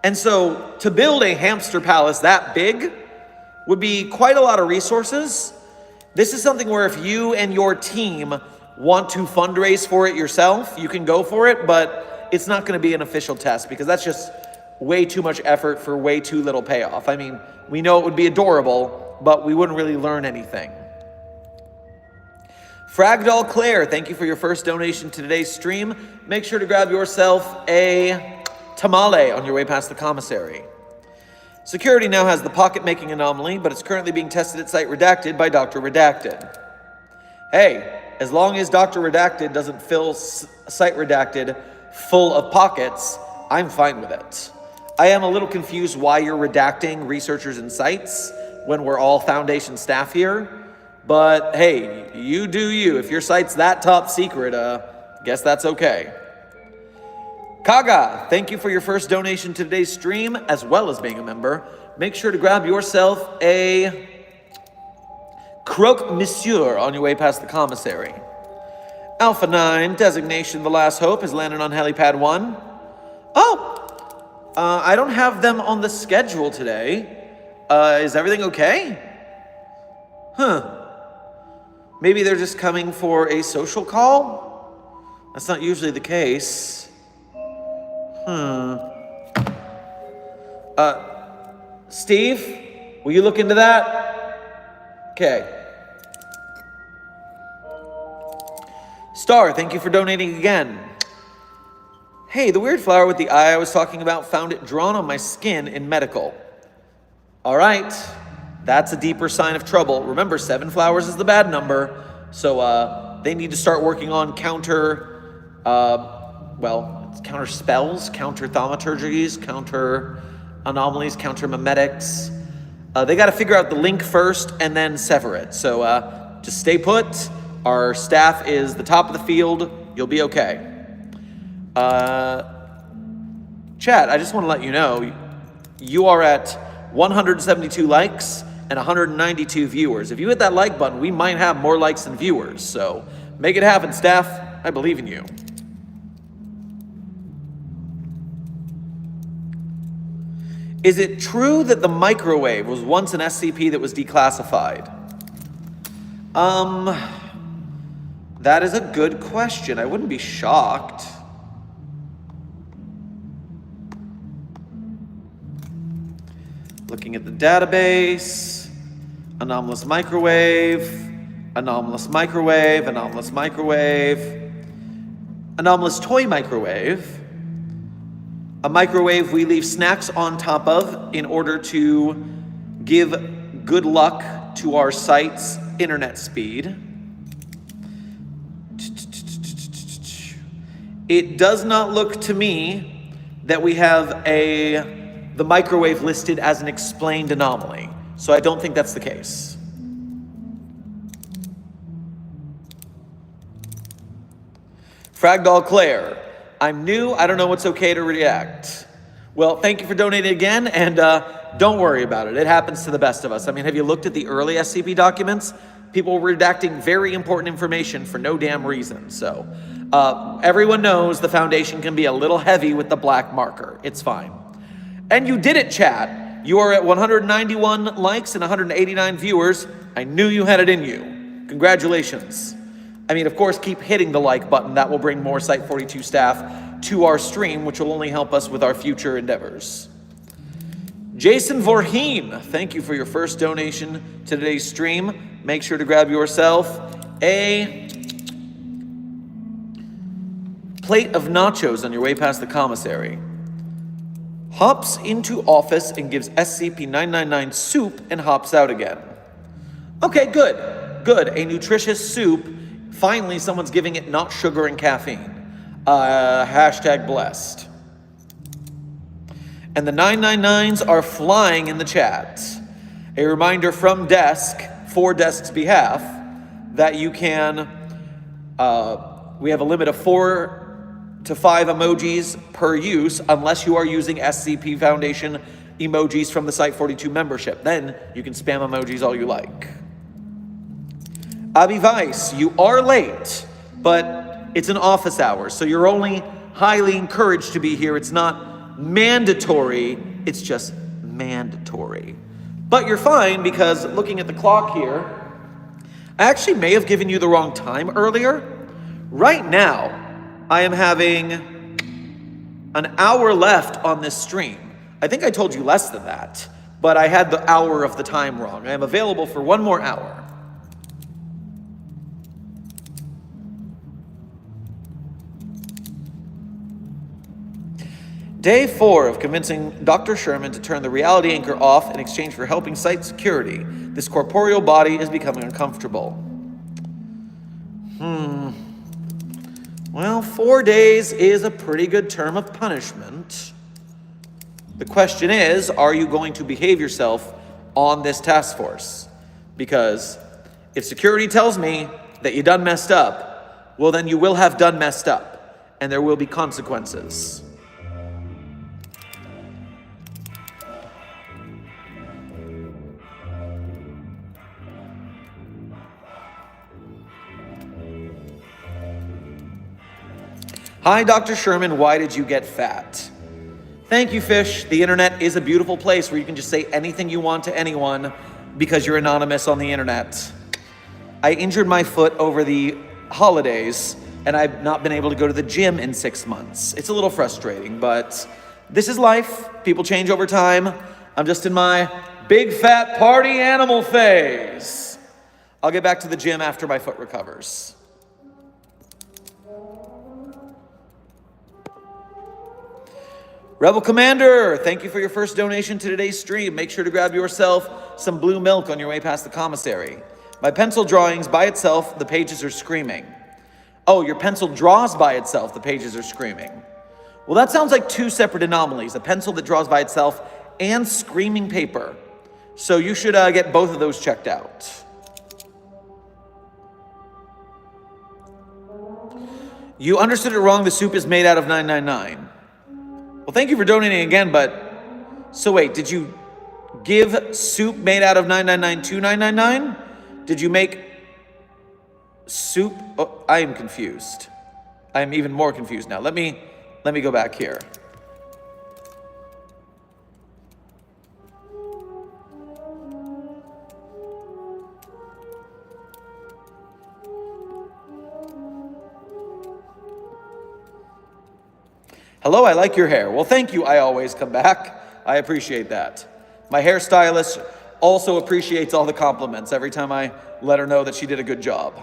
And so to build a hamster palace that big would be quite a lot of resources. This is something where if you and your team want to fundraise for it yourself, you can go for it, but it's not going to be an official test because that's just way too much effort for way too little payoff. I mean, we know it would be adorable, but we wouldn't really learn anything. Fragdoll Claire, thank you for your first donation to today's stream. Make sure to grab yourself a tamale on your way past the commissary. Security now has the pocket-making anomaly, but it's currently being tested at Site Redacted by Dr. Redacted. Hey, as long as Dr. Redacted doesn't fill Site Redacted full of pockets, I'm fine with it. I am a little confused why you're redacting researchers and sites when we're all Foundation staff here. But hey, you do you. If your site's that top secret, guess that's okay. Kaga, thank you for your first donation to today's stream, as well as being a member. Make sure to grab yourself a Croque Monsieur on your way past the commissary. Alpha 9, designation The Last Hope, has landed on Helipad 1. Oh, I don't have them on the schedule today. Is everything okay? Huh. Maybe they're just coming for a social call? That's not usually the case. Steve, will you look into that? Okay. Star, thank you for donating again. Hey, the weird flower with the eye I was talking about found it drawn on my skin in medical. All right. That's a deeper sign of trouble. Remember, 7 flowers is the bad number. So they need to start working on counter spells, counter thaumaturgies, counter anomalies, counter memetics. They got to figure out the link first and then sever it. So just stay put. Our staff is the top of the field. You'll be okay. Chat, I just want to let you know, you are at 172 likes and 192 viewers. If you hit that like button, we might have more likes than viewers. So make it happen, staff. I believe in you. Is it true that the microwave was once an SCP that was declassified? That is a good question. I wouldn't be shocked. Looking at the database, anomalous microwave, anomalous microwave, anomalous microwave, anomalous toy microwave, a microwave we leave snacks on top of in order to give good luck to our site's internet speed. It does not look to me that we have the microwave listed as an explained anomaly. So I don't think that's the case. Fragdoll Claire, I'm new, I don't know what's okay to react. Well, thank you for donating again, and don't worry about it. It happens to the best of us. I mean, have you looked at the early SCP documents? people were redacting very important information for no damn reason. So everyone knows the Foundation can be a little heavy with the black marker. It's fine. And you did it, chat. You are at 191 likes and 189 viewers. I knew you had it in you. Congratulations. I mean, of course, keep hitting the like button. That will bring more Site42 staff to our stream, which will only help us with our future endeavors. Jason Vorheen, thank you for your first donation to today's stream. Make sure to grab yourself a plate of nachos on your way past the commissary. Hops into office and gives SCP-999 soup and hops out again. Okay, good. Good. A nutritious soup. Finally, someone's giving it not sugar and caffeine. Hashtag blessed. And the 999s are flying in the chat. A reminder from Desk, for Desk's behalf, that you can, we have a limit of 4 to 5 emojis per use, unless you are using SCP Foundation emojis from the Site42 membership. Then you can spam emojis all you like. Abby Weiss, you are late, but it's an office hour, so you're only highly encouraged to be here. It's not mandatory, it's just mandatory. But you're fine because looking at the clock here, I actually may have given you the wrong time earlier. Right now, I am having an hour left on this stream. I think I told you less than that, but I had the hour of the time wrong. I am available for 1 more hour. Day 4 of convincing Dr. Sherman to turn the reality anchor off in exchange for helping site security. This corporeal body is becoming uncomfortable. Well, 4 days is a pretty good term of punishment. The question is, are you going to behave yourself on this task force? Because if security tells me that you done messed up, well then you will have done messed up, and there will be consequences. Hi, Dr. Sherman, why did you get fat? Thank you, Fish. The internet is a beautiful place where you can just say anything you want to anyone because you're anonymous on the internet. I injured my foot over the holidays, and I've not been able to go to the gym in 6 months. It's a little frustrating, but this is life. People change over time. I'm just in my big fat party animal phase. I'll get back to the gym after my foot recovers. Rebel Commander, thank you for your first donation to today's stream. Make sure to grab yourself some blue milk on your way past the commissary. My pencil drawings by itself, the pages are screaming. Oh, your pencil draws by itself, the pages are screaming. Well, that sounds like 2 separate anomalies, a pencil that draws by itself and screaming paper. So you should get both of those checked out. You understood it wrong, the soup is made out of 999. Well, thank you for donating again, but... So wait, did you give soup made out of 999 to 999? Did you make soup? Oh, I am confused. I am even more confused now. Let me go back here. Hello, I like your hair. Well, thank you. I always come back. I appreciate that. My hairstylist also appreciates all the compliments every time I let her know that she did a good job.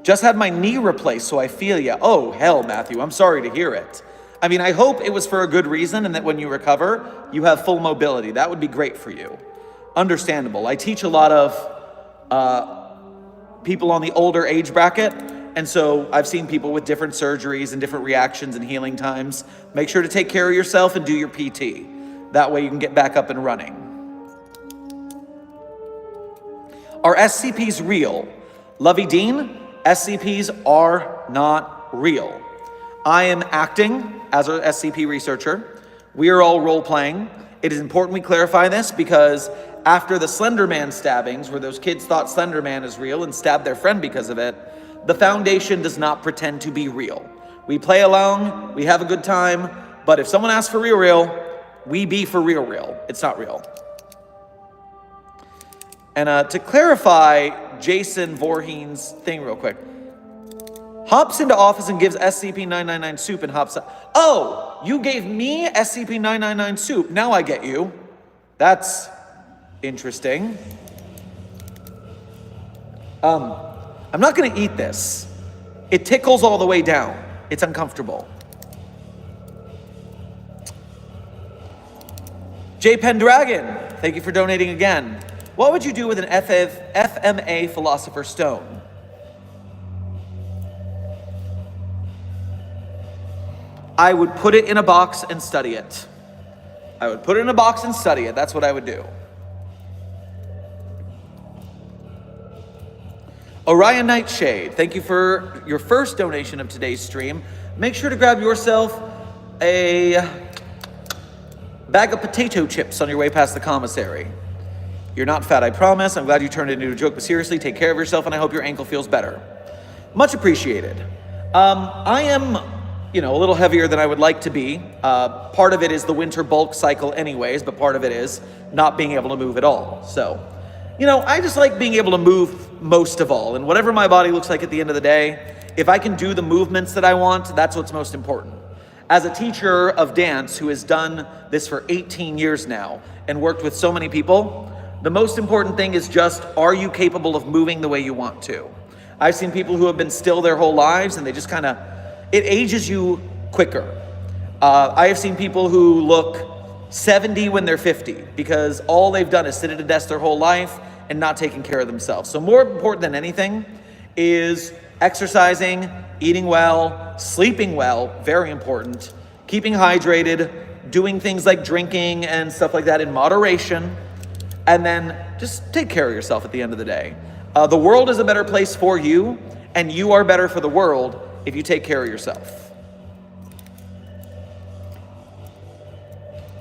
Just had my knee replaced, so I feel ya. Oh, hell, Matthew, I'm sorry to hear it. I mean, I hope it was for a good reason and that when you recover, you have full mobility. That would be great for you. Understandable. I teach a lot of people on the older age bracket, and so I've seen people with different surgeries and different reactions and healing times. Make sure to take care of yourself and do your PT. That way you can get back up and running. Are SCPs real? Lovey Dean, SCPs are not real. I am acting as an SCP researcher. We are all role-playing. It is important we clarify this because after the Slender Man stabbings, where those kids thought Slender Man is real and stabbed their friend because of it, the Foundation does not pretend to be real. We play along, we have a good time, but if someone asks for real, we be for real. It's not real. And to clarify Jason Voorheen's thing real quick, hops into office and gives SCP-999 soup and hops up. Oh, you gave me SCP-999 soup. Now I get you. That's interesting. I'm not gonna eat this. It tickles all the way down. It's uncomfortable. J Pendragon, thank you for donating again. What would you do with an FMA Philosopher's Stone? I would put it in a box and study it. That's what I would do. Orion Nightshade, thank you for your first donation of today's stream. Make sure to grab yourself a bag of potato chips on your way past the commissary. You're not fat, I promise. I'm glad you turned it into a joke, but seriously, take care of yourself, and I hope your ankle feels better. Much appreciated. I am, a little heavier than I would like to be. Part of it is the winter bulk cycle anyways, but part of it is not being able to move at all. So, I just like being able to move most of all, and whatever my body looks like at the end of the day, if I can do the movements that I want, that's what's most important. As a teacher of dance who has done this for 18 years now and worked with so many people, the most important thing is just, are you capable of moving the way you want to? I've seen people who have been still their whole lives and they just it ages you quicker. I have seen people who look 70 when they're 50 because all they've done is sit at a desk their whole life and not taking care of themselves. So more important than anything is exercising, eating well, sleeping well, very important, keeping hydrated, doing things like drinking and stuff like that in moderation, and then just take care of yourself at the end of the day. The world is a better place for you, and you are better for the world if you take care of yourself.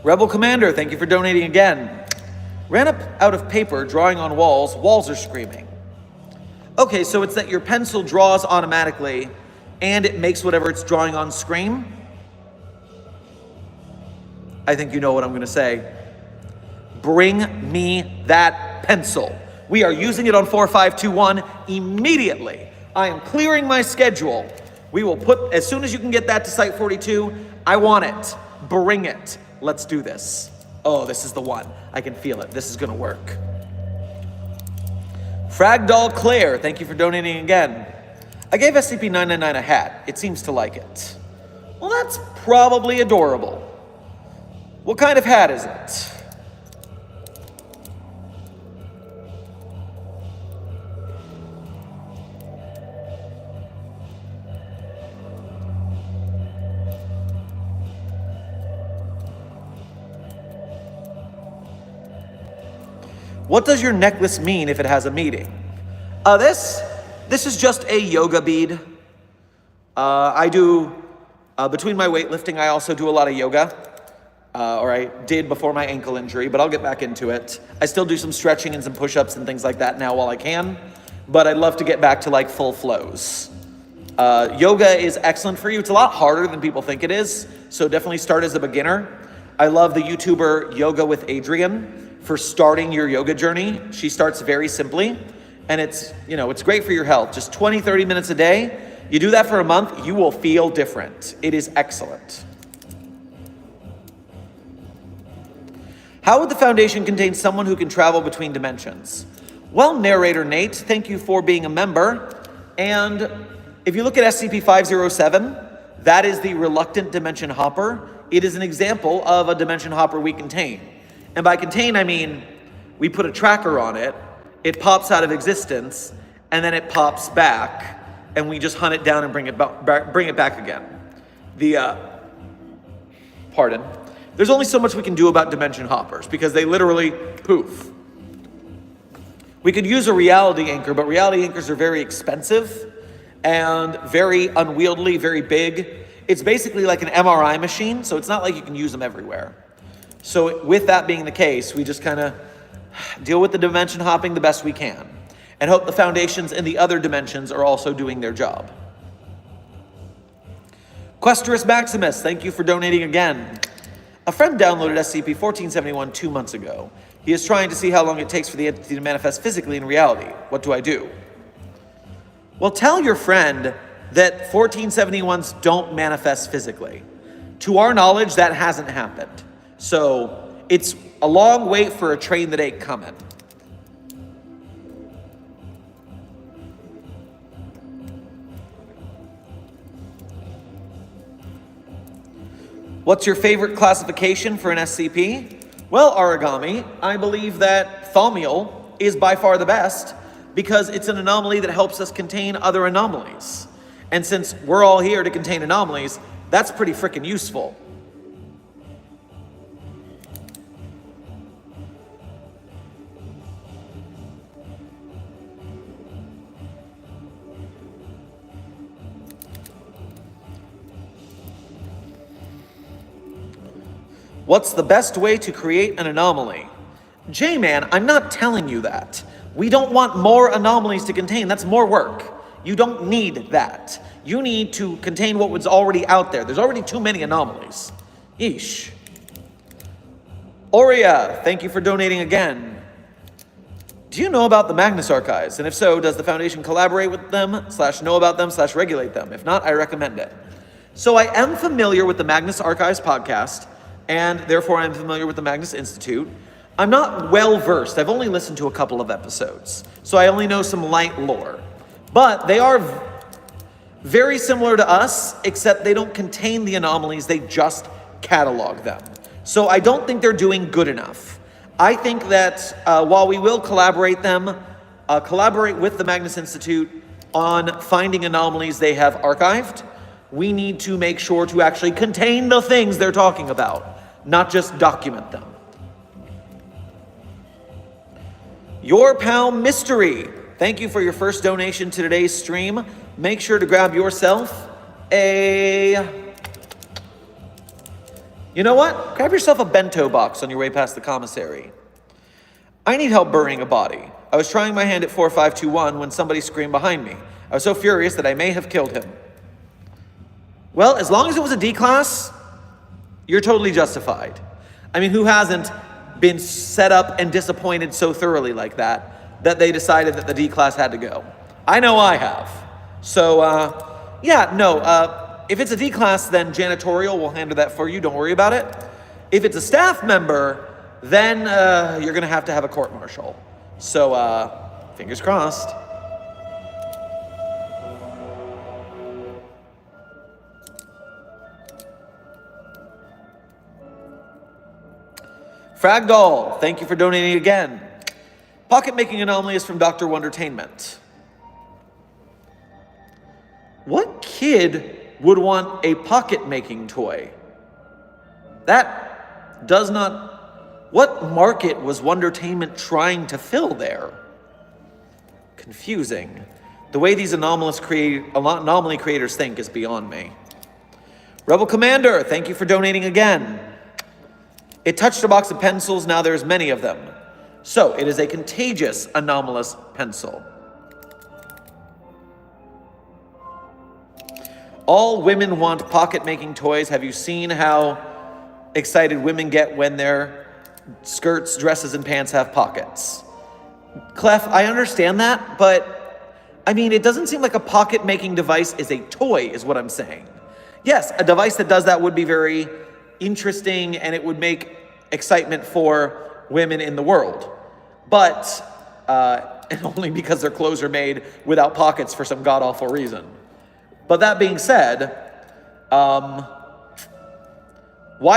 Rebel Commander, thank you for donating again. Ran up out of paper, drawing on walls. Walls are screaming. Okay, so it's that your pencil draws automatically and it makes whatever it's drawing on scream. I think you know what I'm gonna say. Bring me that pencil. We are using it on 4521 immediately. I am clearing my schedule. We will put, as soon as you can get that to Site 42, I want it. Bring it. Let's do this. Oh, this is the one. I can feel it. This is gonna work. Fragdoll Claire, thank you for donating again. I gave SCP-999 a hat. It seems to like it. Well, that's probably adorable. What kind of hat is it? What does your necklace mean if it has a meaning? This is just a yoga bead. I do, between my weightlifting, I also do a lot of yoga. Or I did before my ankle injury, but I'll get back into it. I still do some stretching and some push-ups and things like that now while I can, but I'd love to get back to like full flows. Yoga is excellent for you. It's a lot harder than people think it is, so definitely start as a beginner. I love the YouTuber Yoga with Adrian for starting your yoga journey. She starts very simply, and it's great for your health. Just 20, 30 minutes a day. You do that for a month, you will feel different. It is excellent. How would the Foundation contain someone who can travel between dimensions? Well, narrator Nate, thank you for being a member. And if you look at SCP-507, that is the reluctant dimension hopper. It is an example of a dimension hopper we contain. And by contain, I mean, we put a tracker on it, it pops out of existence, and then it pops back, and we just hunt it down and bring it back again. Pardon. There's only so much we can do about dimension hoppers, because they literally poof. We could use a reality anchor, but reality anchors are very expensive, and very unwieldy, very big. It's basically like an MRI machine, so it's not like you can use them everywhere. So with that being the case, we just kind of deal with the dimension hopping the best we can, and hope the foundations in the other dimensions are also doing their job. Questerus Maximus, thank you for donating again. A friend downloaded SCP-1471 2 months ago. He is trying to see how long it takes for the entity to manifest physically in reality. What do I do? Well, tell your friend that 1471s don't manifest physically. To our knowledge, that hasn't happened. So it's a long wait for a train that ain't coming. What's your favorite classification for an SCP? Well, Origami, I believe that Thaumiel is by far the best because it's an anomaly that helps us contain other anomalies. And since we're all here to contain anomalies, that's pretty freaking useful. What's the best way to create an anomaly? J-Man, I'm not telling you that. We don't want more anomalies to contain. That's more work. You don't need that. You need to contain what was already out there. There's already too many anomalies. Yeesh. Aurea, thank you for donating again. Do you know about the Magnus Archives? And if so, does the Foundation collaborate with them, /know about them, /regulate them? If not, I recommend it. So I am familiar with the Magnus Archives podcast, and therefore I'm familiar with the Magnus Institute. I'm not well-versed. I've only listened to a couple of episodes, so I only know some light lore. But they are very similar to us, except they don't contain the anomalies, they just catalog them. So I don't think they're doing good enough. I think that while we will collaborate with the Magnus Institute on finding anomalies they have archived, we need to make sure to actually contain the things they're talking about, not just document them. Your Pal Mystery, thank you for your first donation to today's stream. Make sure to grab yourself you know what? Grab yourself a bento box on your way past the commissary. I need help burying a body. I was trying my hand at 4521 when somebody screamed behind me. I was so furious that I may have killed him. Well, as long as it was a D-class, you're totally justified. I mean, who hasn't been set up and disappointed so thoroughly like that they decided that the D-class had to go? I know I have. So, if it's a D-class, then janitorial will handle that for you. Don't worry about it. If it's a staff member, then you're going to have a court-martial. So, fingers crossed. Fragdoll, thank you for donating again. Pocket making anomaly is from Dr. Wondertainment. What kid would want a pocket making toy? That does not... What market was Wondertainment trying to fill there? Confusing. The way these anomaly creators think is beyond me. Rebel Commander, thank you for donating again. It touched a box of pencils, now there's many of them. So, it is a contagious anomalous pencil. All women want pocket-making toys. Have you seen how excited women get when their skirts, dresses, and pants have pockets? Clef, I understand that, but I mean, it doesn't seem like a pocket-making device is a toy, is what I'm saying. Yes, a device that does that would be very interesting, and it would make excitement for women in the world. But, and only because their clothes are made without pockets for some god-awful reason. But that being said, why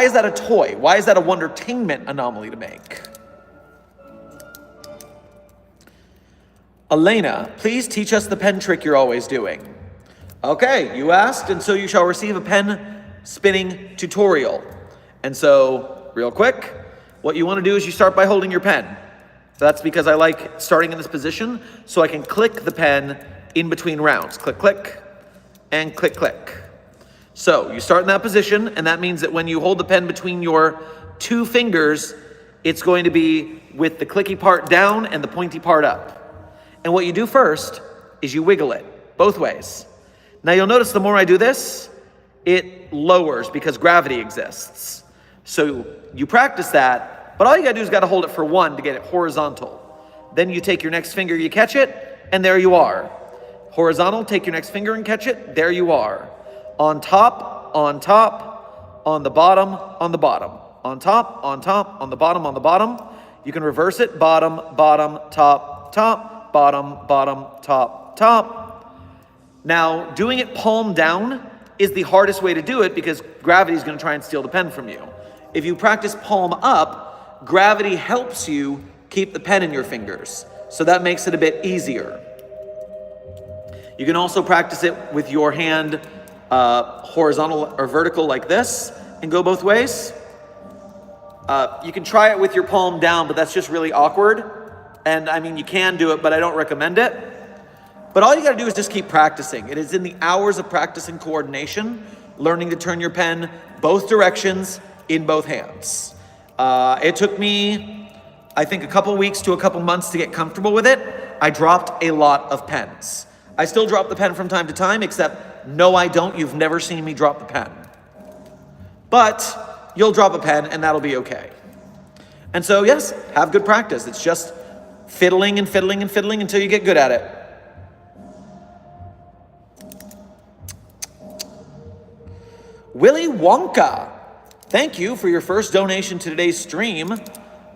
is that a toy? Why is that a Wondertainment anomaly to make? Elena, please teach us the pen trick you're always doing. Okay, you asked, and so you shall receive a pen spinning tutorial. And so, real quick, what you want to do is you start by holding your pen. So that's because I like starting in this position, so I can click the pen in between rounds. Click, click, and click, click. So you start in that position, and that means that when you hold the pen between your two fingers, it's going to be with the clicky part down and the pointy part up. And what you do first is you wiggle it both ways. Now you'll notice the more I do this, it lowers because gravity exists. So you practice that, but all you gotta do is gotta hold it for 1 to get it horizontal. Then you take your next finger, you catch it, and there you are. Horizontal, take your next finger and catch it, there you are. On top, on the bottom, on the bottom. On top, on the bottom, on the bottom. You can reverse it, bottom, bottom, top, top, bottom, bottom, top, top. Now, doing it palm down is the hardest way to do it because gravity is gonna try and steal the pen from you. If you practice palm up, gravity helps you keep the pen in your fingers. So that makes it a bit easier. You can also practice it with your hand horizontal or vertical like this and go both ways. You can try it with your palm down, but that's just really awkward. And I mean, you can do it, but I don't recommend it. But all you gotta do is just keep practicing. It is in the hours of practice and coordination, learning to turn your pen both directions in both hands. It took me, I think, a couple weeks to a couple months to get comfortable with it. I dropped a lot of pens. I still drop the pen from time to time, except no, I don't. You've never seen me drop the pen. But you'll drop a pen and that'll be okay. And so, yes, have good practice. It's just fiddling and fiddling and fiddling until you get good at it. Willy Wonka, thank you for your first donation to today's stream.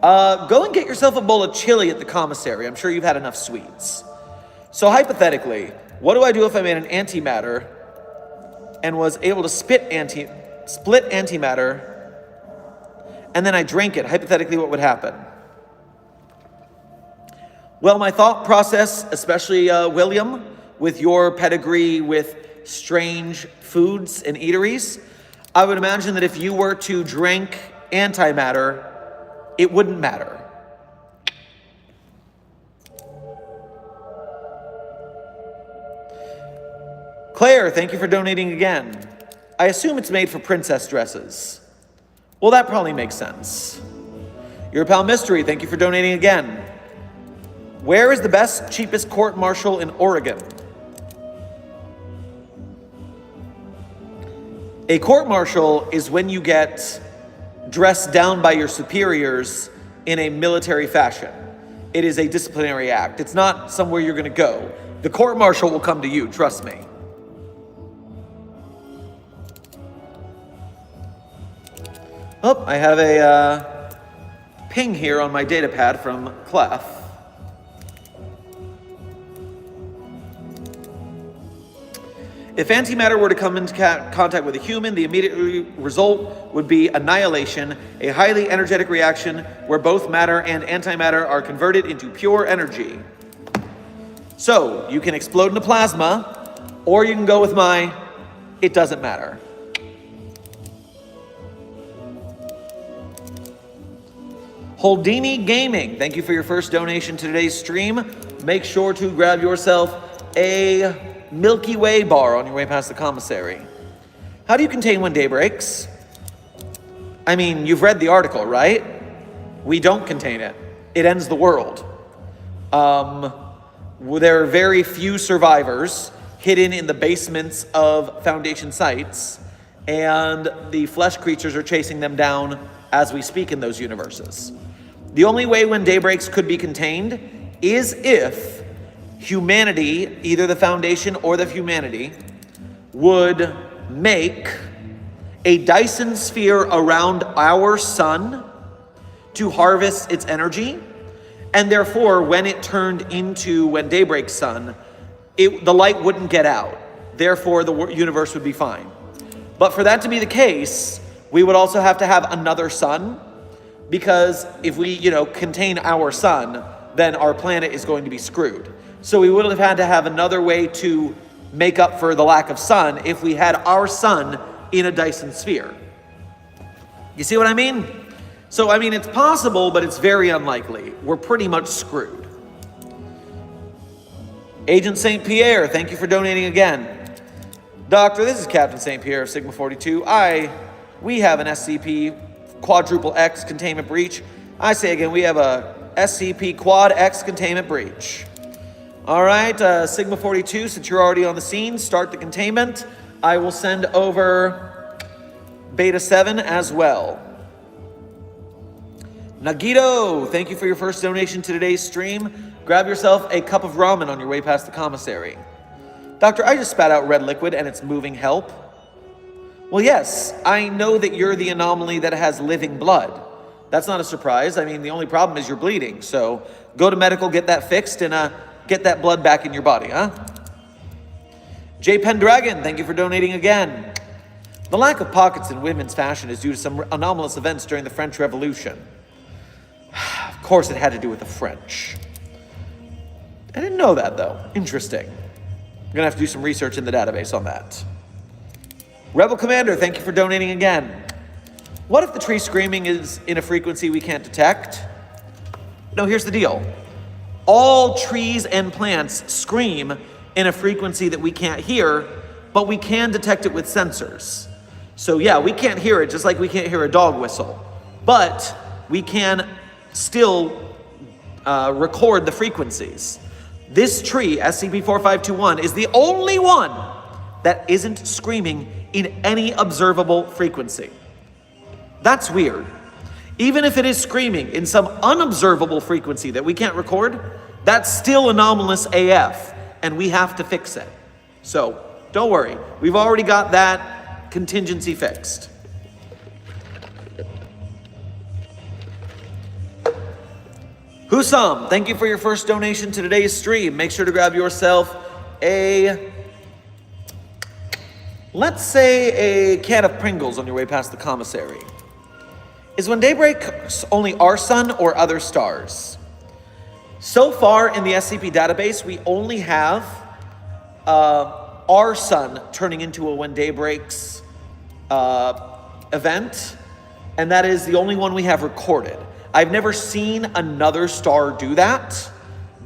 Go and get yourself a bowl of chili at the commissary. I'm sure you've had enough sweets. So hypothetically, what do I do if I made an antimatter and was able to split antimatter and then I drank it? Hypothetically, what would happen? Well, my thought process, especially William, with your pedigree with strange foods and eateries, I would imagine that if you were to drink antimatter, it wouldn't matter. Claire, thank you for donating again. I assume it's made for princess dresses. Well, that probably makes sense. Your pal Mystery, thank you for donating again. Where is the best, cheapest court-martial in Oregon? A court-martial is when you get dressed down by your superiors in a military fashion. It is a disciplinary act. It's not somewhere you're gonna go. The court-martial will come to you, trust me. Oh, I have a ping here on my data pad from Clef. If antimatter were to come into contact with a human, the immediate result would be annihilation, a highly energetic reaction where both matter and antimatter are converted into pure energy. So, you can explode into plasma, or you can go with my, it doesn't matter. Holdini Gaming, thank you for your first donation to today's stream. Make sure to grab yourself a Milky Way bar on your way past the commissary. How do you contain when day breaks? I mean, you've read the article, right? We don't contain it. It ends the world. There are very few survivors hidden in the basements of Foundation sites, and the flesh creatures are chasing them down as we speak in those universes. The only way when day breaks could be contained is if humanity, either the Foundation or the humanity, would make a Dyson sphere around our sun to harvest its energy, and therefore when it turned into when daybreak sun, the light wouldn't get out. Therefore the universe would be fine. But for that to be the case, we would also have to have another sun, because if we, contain our sun, then our planet is going to be screwed. So we would have had to have another way to make up for the lack of sun if we had our sun in a Dyson sphere. You see what I mean? So, it's possible, but it's very unlikely. We're pretty much screwed. Agent St. Pierre, thank you for donating again. Doctor, this is Captain St. Pierre of Sigma 42. We have an SCP quadruple X containment breach. I say again, we have a SCP Quad X containment breach. All right, Sigma 42, since you're already on the scene, start the containment. I will send over Beta 7 as well. Nagito, thank you for your first donation to today's stream. Grab yourself a cup of ramen on your way past the commissary. Doctor, I just spat out red liquid and it's moving help. Well, yes, I know that you're the anomaly that has living blood. That's not a surprise. I mean, the only problem is you're bleeding. So go to medical, get that fixed, and get that blood back in your body, huh? J Pendragon, thank you for donating again. The lack of pockets in women's fashion is due to some anomalous events during the French Revolution. Of course it had to do with the French. I didn't know that, though. Interesting. I'm gonna have to do some research in the database on that. Rebel Commander, thank you for donating again. What if the tree screaming is in a frequency we can't detect? No, here's the deal. All trees and plants scream in a frequency that we can't hear, but we can detect it with sensors. So yeah, we can't hear it just like we can't hear a dog whistle, but we can still record the frequencies. This tree, SCP-4521, is the only one that isn't screaming in any observable frequency. That's weird. Even if it is screaming in some unobservable frequency that we can't record, that's still anomalous AF, and we have to fix it. So, don't worry. We've already got that contingency fixed. Husam, thank you for your first donation to today's stream. Make sure to grab yourself a, let's say, a can of Pringles on your way past the commissary. Is when daybreak only our sun or other stars? So far in the SCP database, we only have our sun turning into a when daybreaks event, and that is the only one we have recorded. I've never seen another star do that,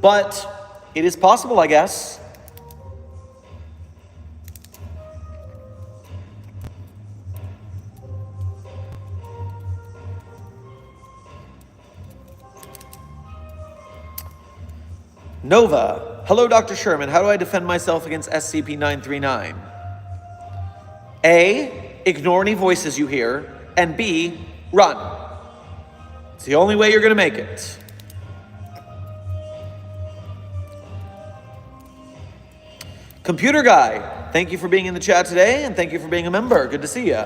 but it is possible, I guess. Nova, hello Dr. Sherman, how do I defend myself against SCP-939? A, ignore any voices you hear, and B, run. It's the only way you're gonna make it. Computer Guy, thank you for being in the chat today, and thank you for being a member. Good to see you.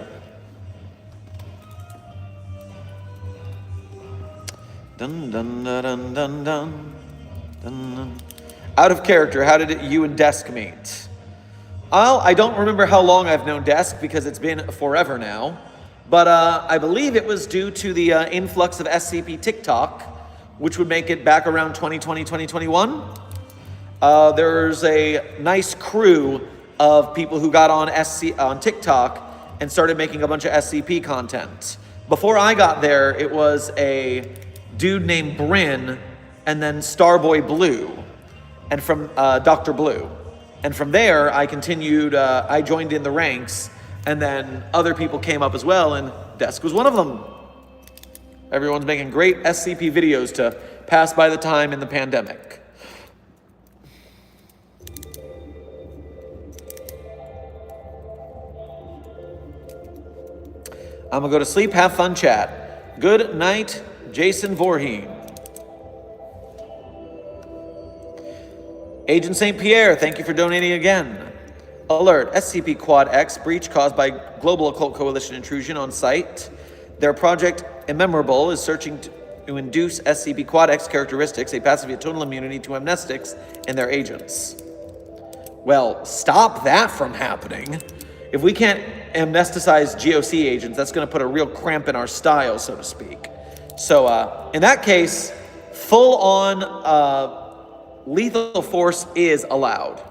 Dun dun dun dun dun dun. Out of character, how did you and Desk meet? I don't remember how long I've known Desk because it's been forever now, but I believe it was due to the influx of SCP TikTok, which would make it back around 2020, 2021. There's a nice crew of people who got on TikTok and started making a bunch of SCP content. Before I got there, it was a dude named Bryn, and then Starboy Blue, and from Dr. Blue. And from there, I continued, I joined in the ranks, and then other people came up as well, and Desk was one of them. Everyone's making great SCP videos to pass by the time in the pandemic. I'm gonna go to sleep, have fun, chat. Good night, Jason Voorheen. Agent St. Pierre, thank you for donating again. Alert, SCP Quad X breach caused by Global Occult Coalition intrusion on site. Their project Immemorable is searching to induce SCP Quad X characteristics, a passive yet total immunity to amnestics and their agents. Well, stop that from happening. If we can't amnesticize GOC agents, that's gonna put a real cramp in our style, so to speak. So in that case, full on lethal force is allowed.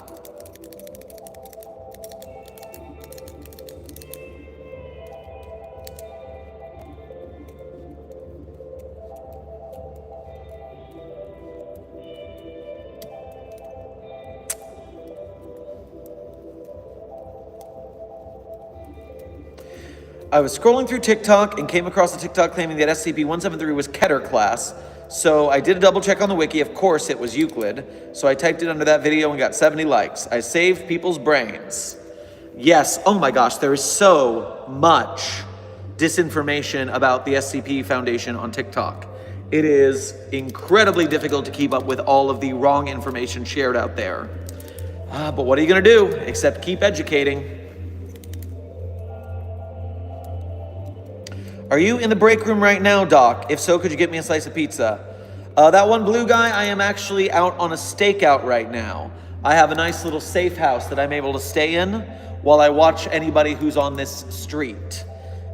I was scrolling through TikTok and came across a TikTok claiming that SCP-173 was Keter class. So I did a double check on the wiki. Of course, it was Euclid. So I typed it under that video and got 70 likes. I saved people's brains. Yes, oh my gosh, there is so much disinformation about the SCP Foundation on TikTok. It is incredibly difficult to keep up with all of the wrong information shared out there. But what are you gonna do except keep educating? Are you in the break room right now, Doc? If so, could you get me a slice of pizza? That one blue guy, I am actually out on a stakeout right now. I have a nice little safe house that I'm able to stay in while I watch anybody who's on this street.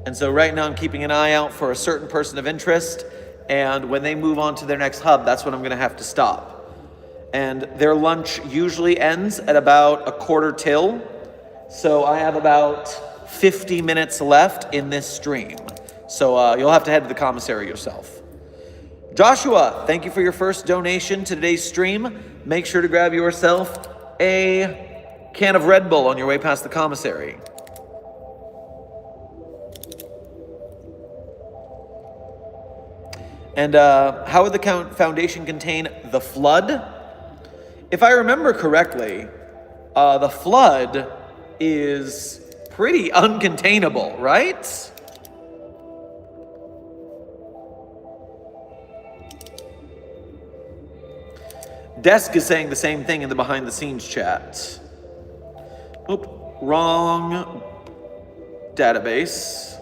And so right now I'm keeping an eye out for a certain person of interest, and when they move on to their next hub, that's when I'm gonna have to stop. And their lunch usually ends at about 1:15, so I have about 50 minutes left in this stream. So you'll have to head to the commissary yourself. Joshua, thank you for your first donation to today's stream. Make sure to grab yourself a can of Red Bull on your way past the commissary. And how would the Foundation contain the Flood? If I remember correctly, the Flood is pretty uncontainable, right? Desk is saying the same thing in the behind the scenes chat. Oop, wrong database.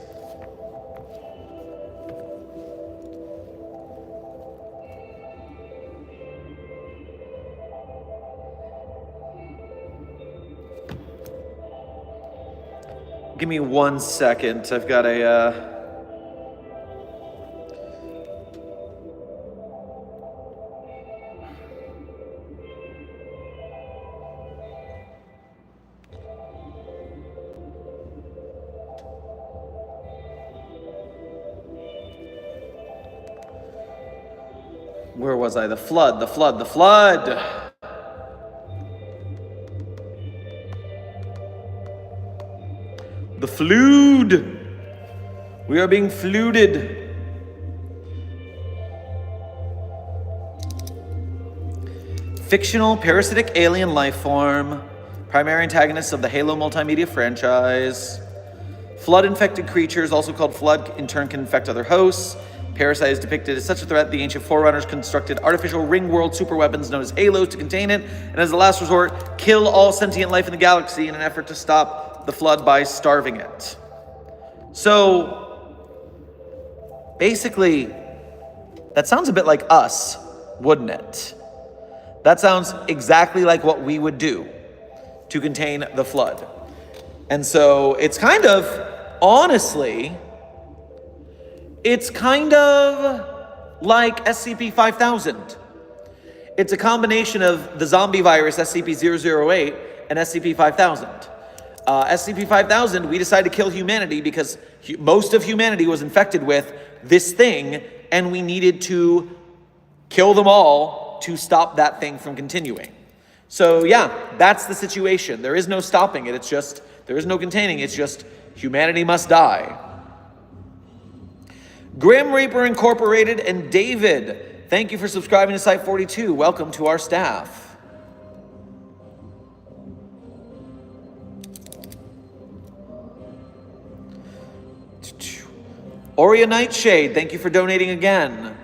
Give me 1 second. I've got a where was I? The Flood, the Flood, the Flood. The Flood. We are being flooded. Fictional parasitic alien life form. Primary antagonists of the Halo multimedia franchise. Flood-infected creatures, also called Flood, in turn can infect other hosts. Parasite is depicted as such a threat. The ancient Forerunners constructed artificial ring world superweapons known as Halos to contain it, and as a last resort, kill all sentient life in the galaxy in an effort to stop the Flood by starving it. So, basically, that sounds a bit like us, wouldn't it? That sounds exactly like what we would do to contain the Flood. And so, it's kind of, honestly, it's kind of like SCP-5000. It's a combination of the zombie virus SCP-008 and SCP-5000. SCP-5000, we decided to kill humanity because most of humanity was infected with this thing, and we needed to kill them all to stop that thing from continuing. So yeah, that's the situation. There is no stopping it. It's just, there is no containing. It's just humanity must die. Grim Reaper Incorporated and David, thank you for subscribing to Site 42. Welcome to our staff. Oria Nightshade, thank you for donating again.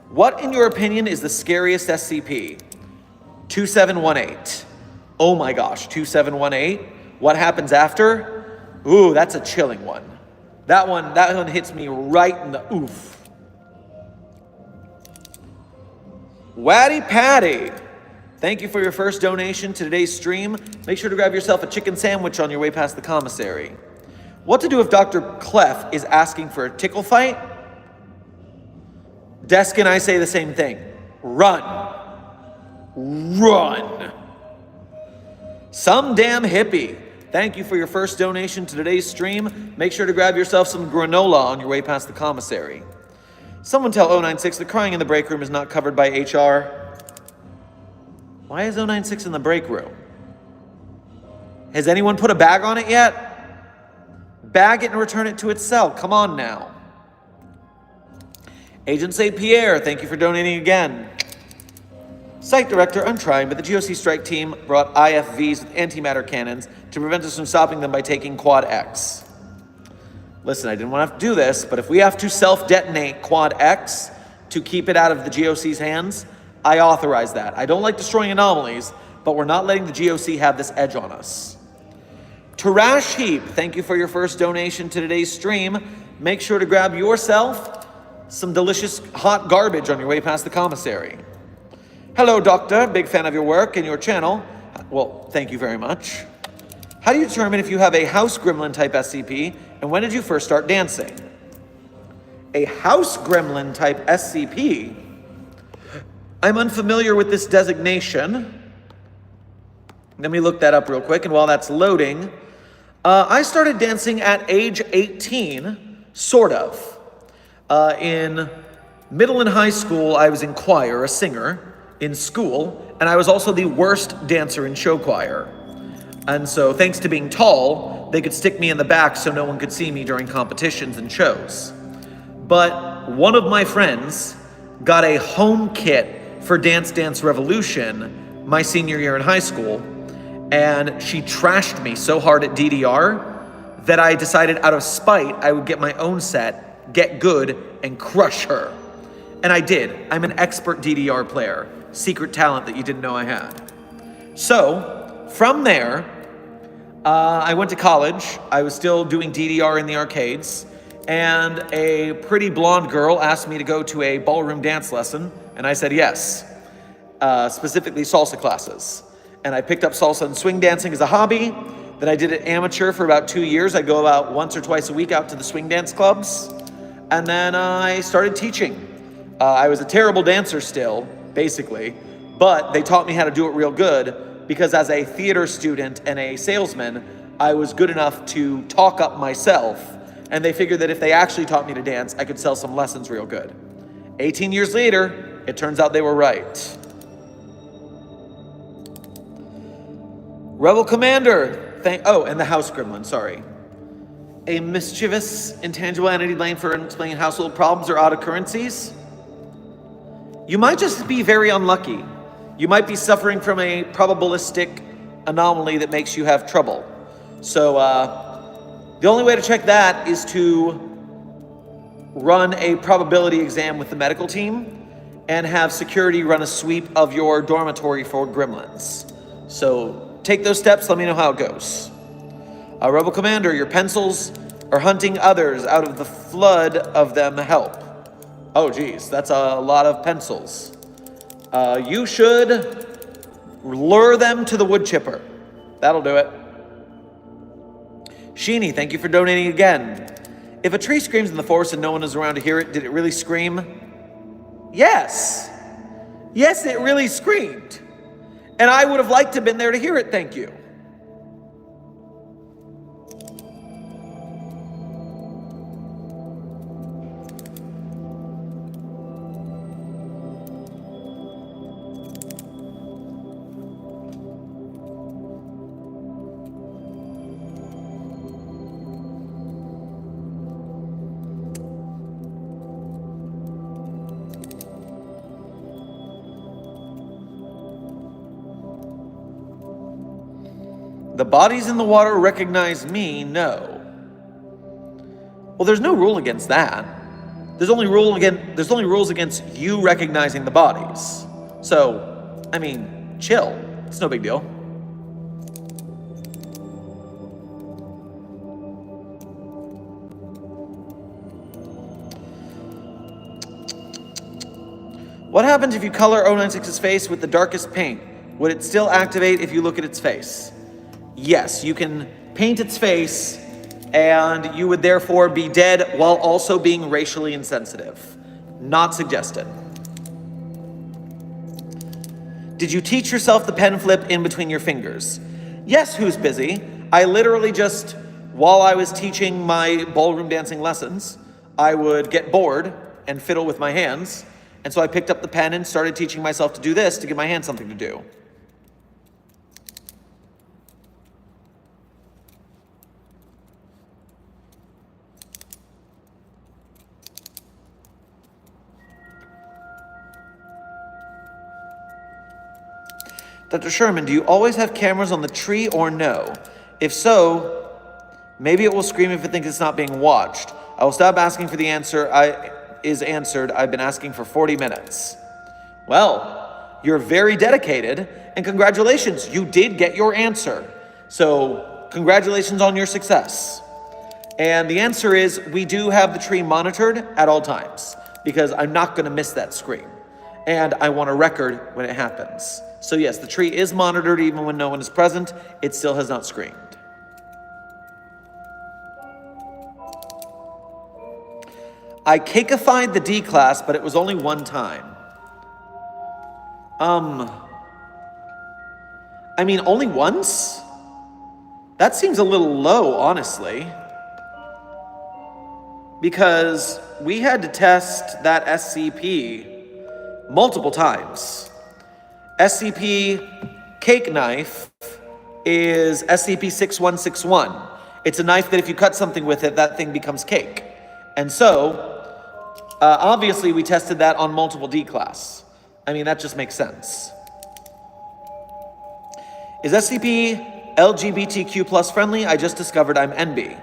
What, in your opinion, is the scariest SCP? 2718. Oh my gosh, 2718? What happens after? Ooh, that's a chilling one. That one hits me right in the oof. Waddy Patty, thank you for your first donation to today's stream. Make sure to grab yourself a chicken sandwich on your way past the commissary. What to do if Dr. Clef is asking for a tickle fight? Desk and I say the same thing. Run. Run. Some damn hippie. Thank you for your first donation to today's stream. Make sure to grab yourself some granola on your way past the commissary. Someone tell 096 the crying in the break room is not covered by HR. Why is 096 in the break room? Has anyone put a bag on it yet? Bag it and return it to its cell. Come on now. Agent St. Pierre, thank you for donating again. Site Director, I'm trying, but the GOC strike team brought IFVs with antimatter cannons to prevent us from stopping them by taking Quad X. Listen, I didn't want to have to do this, but if we have to self-detonate Quad X to keep it out of the GOC's hands, I authorize that. I don't like destroying anomalies, but we're not letting the GOC have this edge on us. Tarash Heap, thank you for your first donation to today's stream. Make sure to grab yourself some delicious hot garbage on your way past the commissary. Hello, Doctor. Big fan of your work and your channel. Well, thank you very much. How do you determine if you have a house gremlin type SCP, and when did you first start dancing? A house gremlin type SCP? I'm unfamiliar with this designation. Let me look that up real quick, and while that's loading, I started dancing at age 18, sort of. In middle and high school, I was in choir, a singer in school, and I was also the worst dancer in show choir. And so thanks to being tall, they could stick me in the back so no one could see me during competitions and shows. But one of my friends got a home kit for Dance Dance Revolution my senior year in high school, and she trashed me so hard at DDR that I decided out of spite I would get my own set, get good, and crush her. And I did. I'm an expert DDR player. Secret talent that you didn't know I had. So, from there, I went to college. I was still doing DDR in the arcades, and a pretty blonde girl asked me to go to a ballroom dance lesson, and I said yes, specifically salsa classes. And I picked up salsa and swing dancing as a hobby. Then I did it amateur for about 2 years. I'd go about once or twice a week out to the swing dance clubs, and then I started teaching. I was a terrible dancer still, basically, but they taught me how to do it real good because as a theater student and a salesman, I was good enough to talk up myself, and they figured that if they actually taught me to dance, I could sell some lessons real good. 18 years later, it turns out they were right. Rebel Commander, and the House Gremlin, sorry. A mischievous, intangible entity blamed for unexplained household problems or odd occurrences? You might just be very unlucky. You might be suffering from a probabilistic anomaly that makes you have trouble. So the only way to check that is to run a probability exam with the medical team and have security run a sweep of your dormitory for gremlins. So take those steps, let me know how it goes. Rebel Commander, your pencils are hunting others. Out of the flood of them, help. Oh geez, that's a lot of pencils. You should lure them to the wood chipper. That'll do it. Sheeny, thank you for donating again. If a tree screams in the forest and no one is around to hear it, did it really scream? Yes. Yes, it really screamed. And I would have liked to have been there to hear it, thank you. The bodies in the water recognize me, no. Well, there's no rule against that. There's only rules against you recognizing the bodies. So, I mean, chill. It's no big deal. What happens if you color 096's face with the darkest paint? Would it still activate if you look at its face? Yes, you can paint its face, and you would therefore be dead while also being racially insensitive. Not suggested. Did you teach yourself the pen flip in between your fingers? Yes, who's busy? I literally just, while I was teaching my ballroom dancing lessons, I would get bored and fiddle with my hands, and so I picked up the pen and started teaching myself to do this to give my hands something to do. Dr. Sherman, do you always have cameras on the tree or no? If so, maybe it will scream if it thinks it's not being watched. I will stop asking for the answer is answered. I've been asking for 40 minutes. Well, you're very dedicated, and congratulations, you did get your answer. So, congratulations on your success. And the answer is, we do have the tree monitored at all times, because I'm not going to miss that scream. And I want a record when it happens. So yes, the tree is monitored even when no one is present. It still has not screamed. I cakeified the D class, but it was only one time. I mean, only once? That seems a little low, honestly. Because we had to test that SCP multiple times. SCP Cake Knife is SCP-6161. It's a knife that if you cut something with it, that thing becomes cake. And so, obviously we tested that on multiple D class. I mean, that just makes sense. Is SCP LGBTQ plus friendly? I just discovered I'm NB.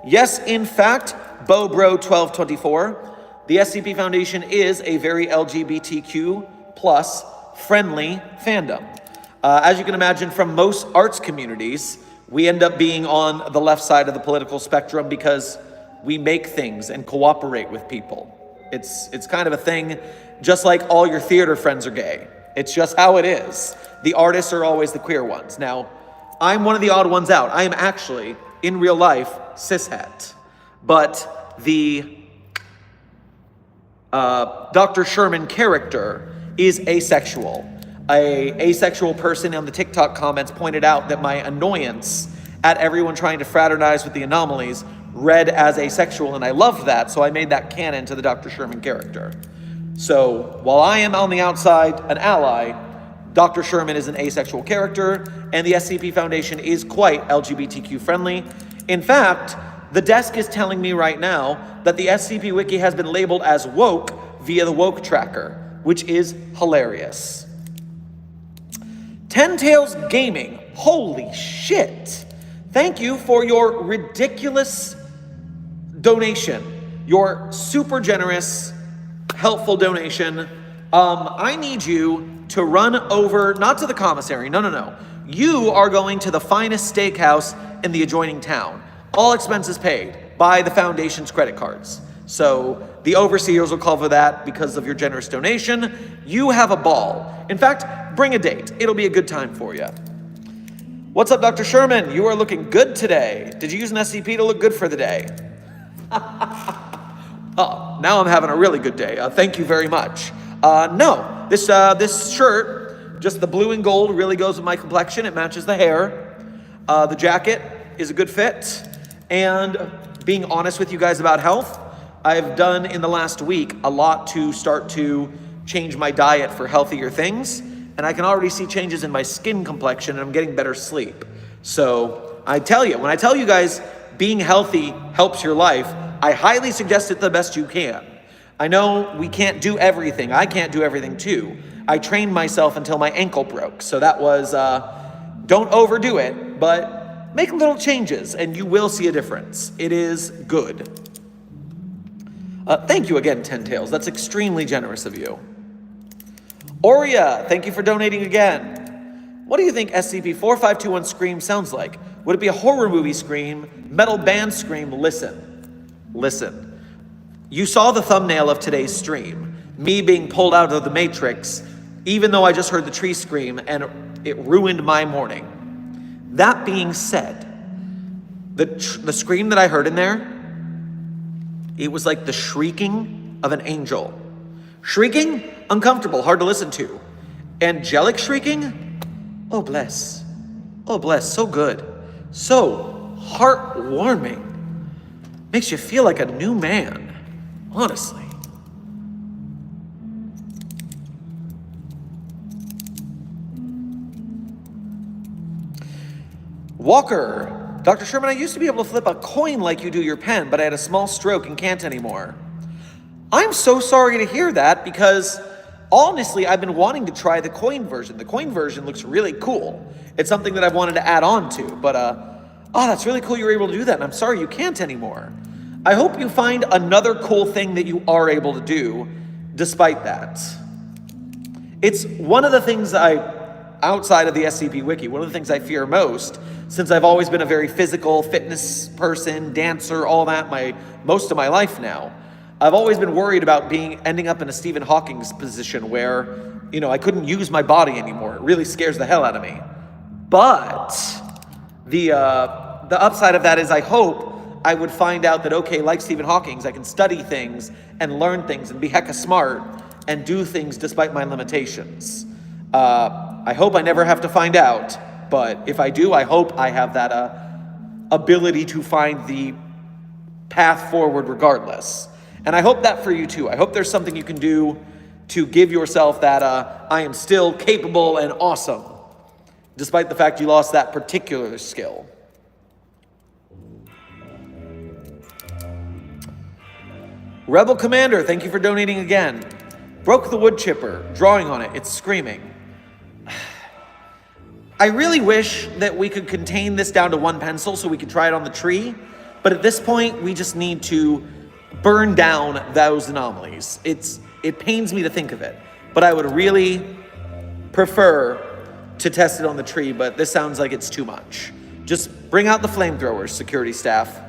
Yes, in fact, BoBro1224, the SCP Foundation is a very LGBTQ plus friendly fandom. As you can imagine, from most arts communities, we end up being on the left side of the political spectrum because we make things and cooperate with people. It's kind of a thing, just like all your theater friends are gay. It's just how it is. The artists are always the queer ones. Now, I'm one of the odd ones out. I am actually, in real life, cishet. But the Dr. Sherman character is asexual. An asexual person on the TikTok comments pointed out that my annoyance at everyone trying to fraternize with the Anomalies read as asexual, and I loved that, so I made that canon to the Dr. Sherman character. So, while I am on the outside an ally, Dr. Sherman is an asexual character, and the SCP Foundation is quite LGBTQ friendly. In fact, the desk is telling me right now that the SCP Wiki has been labeled as woke via the woke tracker, which is hilarious. Ten Tails Gaming, holy shit. Thank you for your ridiculous donation, your super generous, helpful donation. I need you to run over, not to the commissary, no. You are going to the finest steakhouse in the adjoining town. All expenses paid by the Foundation's credit cards. So the overseers will cover that because of your generous donation. You have a ball. In fact, bring a date. It'll be a good time for you. What's up, Dr. Sherman? You are looking good today. Did you use an SCP to look good for the day? Oh, now I'm having a really good day. Thank you very much. No, this shirt, just the blue and gold, really goes with my complexion. It matches the hair. The jacket is a good fit. And being honest with you guys about health, I've done in the last week a lot to start to change my diet for healthier things. And I can already see changes in my skin complexion, and I'm getting better sleep. So I tell you, when I tell you guys being healthy helps your life, I highly suggest it the best you can. I know we can't do everything. I can't do everything too. I trained myself until my ankle broke. So that was, don't overdo it, but make little changes and you will see a difference. It is good. Thank you again, Ten Tails. That's extremely generous of you. Aurea, thank you for donating again. What do you think SCP-4521 Scream sounds like? Would it be a horror movie scream, metal band scream? Listen. You saw the thumbnail of today's stream, me being pulled out of the Matrix, even though I just heard the tree scream and it ruined my morning. That being said, the scream that I heard in there, it was like the shrieking of an angel. Shrieking, uncomfortable, hard to listen to. Angelic shrieking, oh bless, so good, so heartwarming. Makes you feel like a new man, honestly. Walker, Dr. Sherman, I used to be able to flip a coin like you do your pen, but I had a small stroke and can't anymore. I'm so sorry to hear that because honestly, I've been wanting to try the coin version. The coin version looks really cool. It's something that I've wanted to add on to, but oh, that's really cool you were able to do that, and I'm sorry you can't anymore. I hope you find another cool thing that you are able to do despite that. It's one of the things outside of the SCP Wiki, one of the things I fear most, since I've always been a very physical fitness person, dancer, all that, most of my life now. I've always been worried about ending up in a Stephen Hawking's position where, I couldn't use my body anymore. It really scares the hell out of me. But the upside of that is I hope I would find out that, okay, like Stephen Hawking's, I can study things and learn things and be hecka smart and do things despite my limitations. I hope I never have to find out, but if I do, I hope I have that ability to find the path forward regardless. And I hope that for you too. I hope there's something you can do to give yourself that I am still capable and awesome, despite the fact you lost that particular skill. Rebel Commander, thank you for donating again. Broke the wood chipper, drawing on it, it's screaming. I really wish that we could contain this down to one pencil so we could try it on the tree, but at this point, we just need to burn down those anomalies. It pains me to think of it, but I would really prefer to test it on the tree, but this sounds like it's too much. Just bring out the flamethrowers, security staff.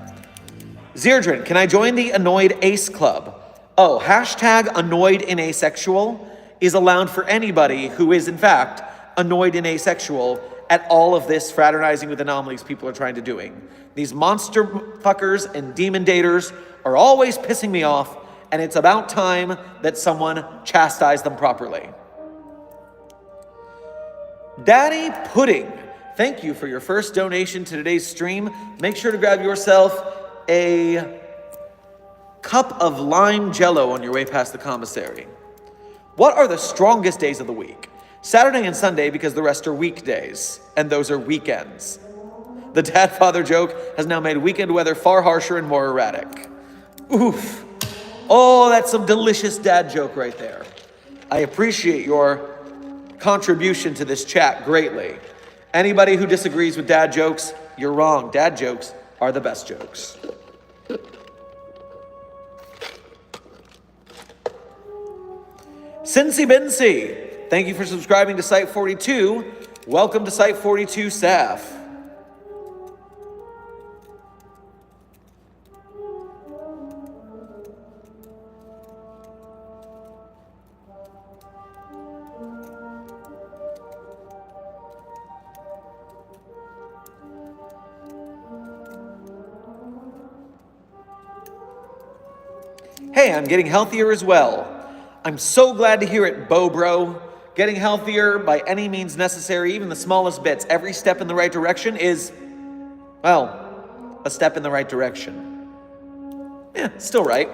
Zerdrin, can I join the Annoyed Ace Club? Oh, hashtag annoyed and asexual is allowed for anybody who is, in fact, annoyed and asexual at all of this fraternizing with anomalies people are trying to doing. These monster fuckers and demon daters are always pissing me off, and it's about time that someone chastise them properly. Daddy Pudding, thank you for your first donation to today's stream. Make sure to grab yourself a cup of lime jello on your way past the commissary. What are the strongest days of the week? Saturday and Sunday, because the rest are weekdays, and those are weekends. The dad-father joke has now made weekend weather far harsher and more erratic. Oof. Oh, that's some delicious dad joke right there. I appreciate your contribution to this chat greatly. Anybody who disagrees with dad jokes, you're wrong. Dad jokes are the best jokes. Cincy Binsey, thank you for subscribing to Site 42. Welcome to Site 42 staff. Hey, I'm getting healthier as well. I'm so glad to hear it, Bro. Getting healthier by any means necessary, even the smallest bits. Every step in the right direction is, well, a step in the right direction. Yeah, still right.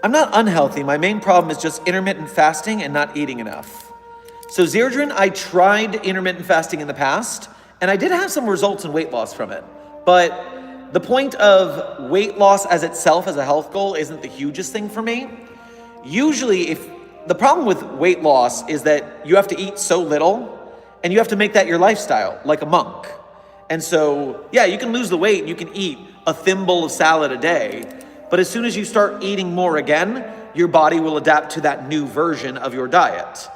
I'm not unhealthy. My main problem is just intermittent fasting and not eating enough. So Zerdrin, I tried intermittent fasting in the past, and I did have some results in weight loss from it. But the point of weight loss as itself as a health goal isn't the hugest thing for me. Usually, the problem with weight loss is that you have to eat so little, and you have to make that your lifestyle, like a monk. And so, yeah, you can lose the weight, and you can eat a thimble of salad a day, but as soon as you start eating more again, your body will adapt to that new version of your diet.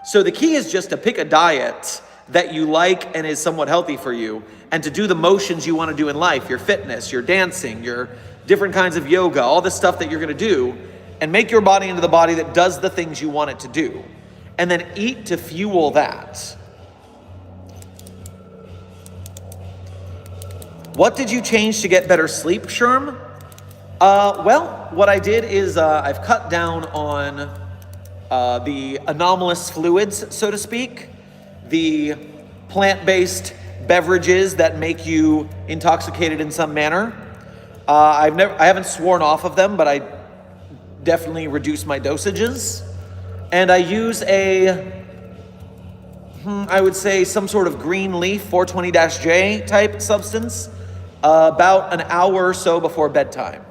So the key is just to pick a diet that you like and is somewhat healthy for you, and to do the motions you want to do in life, your fitness, your dancing, your different kinds of yoga, all the stuff that you're going to do, and make your body into the body that does the things you want it to do. And then eat to fuel that. What did you change to get better sleep, Sherm? Well, what I did is I've cut down on the anomalous fluids, so to speak, the plant-based beverages that make you intoxicated in some manner. I haven't sworn off of them, but I definitely reduce my dosages. And I use a I would say some sort of green leaf 420-J type substance, about an hour or so before bedtime.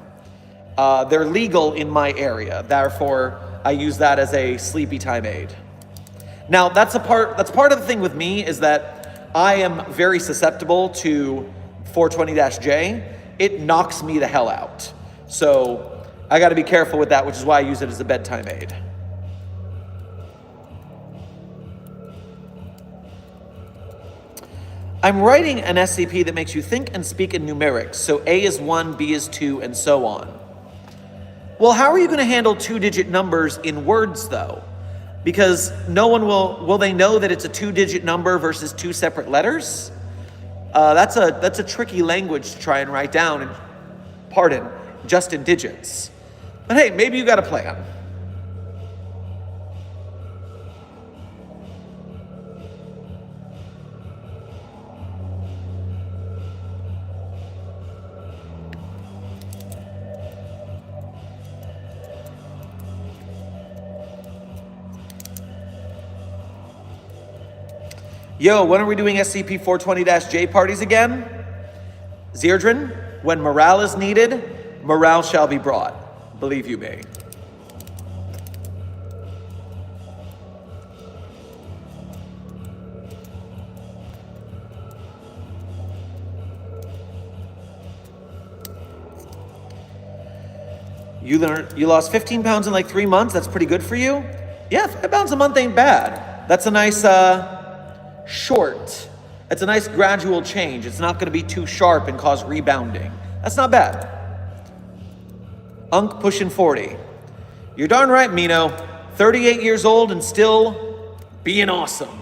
They're legal in my area, therefore I use that as a sleepy time aid. Now that's part of the thing with me, is that I am very susceptible to 420-J. It knocks me the hell out. So I got to be careful with that, which is why I use it as a bedtime aid. I'm writing an SCP that makes you think and speak in numerics, so A is 1, B is 2, and so on. Well, how are you going to handle 2-digit numbers in words, though? Because no one will they know that it's a 2-digit number versus 2 separate letters? That's a tricky language to try and write down, and just in digits. But hey, maybe you got a plan. Yo, when are we doing SCP 420-J parties again? Zerdrin, when morale is needed, morale shall be brought. Believe you me. You lost 15 pounds in like 3 months? That's pretty good for you? Yeah, 5 pounds a month ain't bad. That's a nice, it's a nice gradual change. It's not going to be too sharp and cause rebounding. That's not bad. Unk pushing 40. You're darn right, Mino. 38 years old and still being awesome.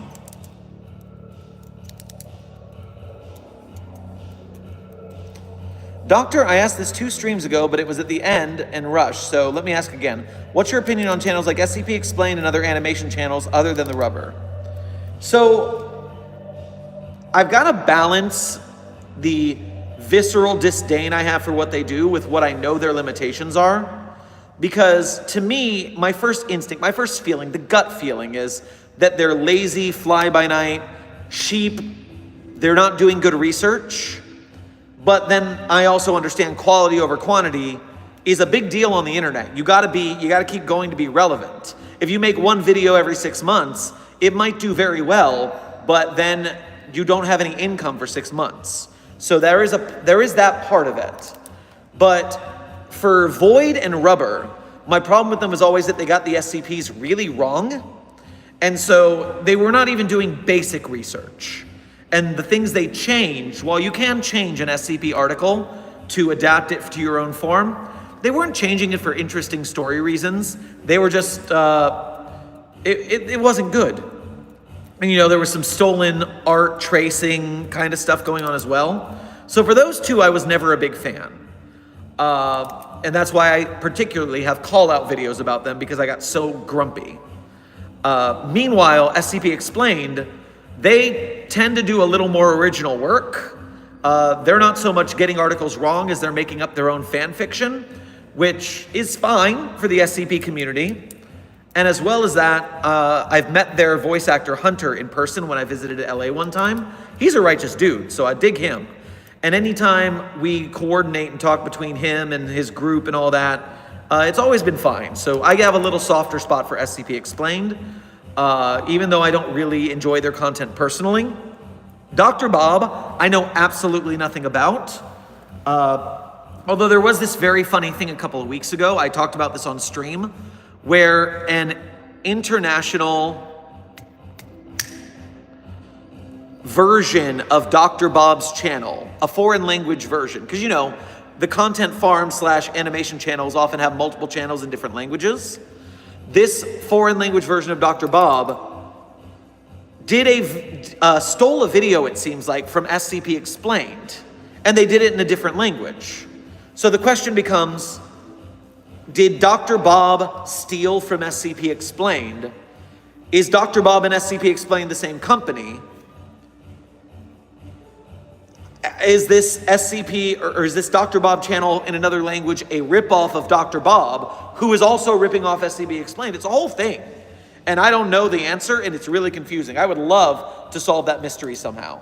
Doctor, I asked this 2 streams ago, but it was at the end and rushed, so let me ask again. What's your opinion on channels like SCP Explained and other animation channels other than the rubber? So, I've got to balance the visceral disdain I have for what they do with what I know their limitations are. Because to me, my first instinct, my first feeling, the gut feeling is that they're lazy, fly-by-night, sheep, they're not doing good research. But then I also understand quality over quantity is a big deal on the internet. You gotta keep going to be relevant. If you make one video every 6 months, it might do very well, but then you don't have any income for 6 months. So there is that part of it. But for Void and Rubber, my problem with them was always that they got the SCPs really wrong. And so they were not even doing basic research. And the things they changed, while you can change an SCP article to adapt it to your own form, they weren't changing it for interesting story reasons. They were just, it wasn't good. And there was some stolen art tracing kind of stuff going on as well. So for those 2, I was never a big fan. And that's why I particularly have call-out videos about them, because I got so grumpy. Meanwhile, SCP Explained, they tend to do a little more original work. They're not so much getting articles wrong as they're making up their own fan fiction, which is fine for the SCP community. And as well as that, I've met their voice actor Hunter in person when I visited LA one time. He's a righteous dude, so I dig him. And anytime we coordinate and talk between him and his group and all that, it's always been fine. So I have a little softer spot for SCP Explained, even though I don't really enjoy their content personally. Dr. Bob, I know absolutely nothing about. Although there was this very funny thing a couple of weeks ago, I talked about this on stream, where an international version of Dr. Bob's channel, a foreign language version, because the content farm / animation channels often have multiple channels in different languages. This foreign language version of Dr. Bob stole a video, it seems like, from SCP Explained, and they did it in a different language. So the question becomes, did Dr. Bob steal from SCP Explained? Is Dr. Bob and SCP Explained the same company? Is this SCP, or is this Dr. Bob channel in another language a ripoff of Dr. Bob, who is also ripping off SCP Explained? It's a whole thing. And I don't know the answer, and it's really confusing. I would love to solve that mystery somehow.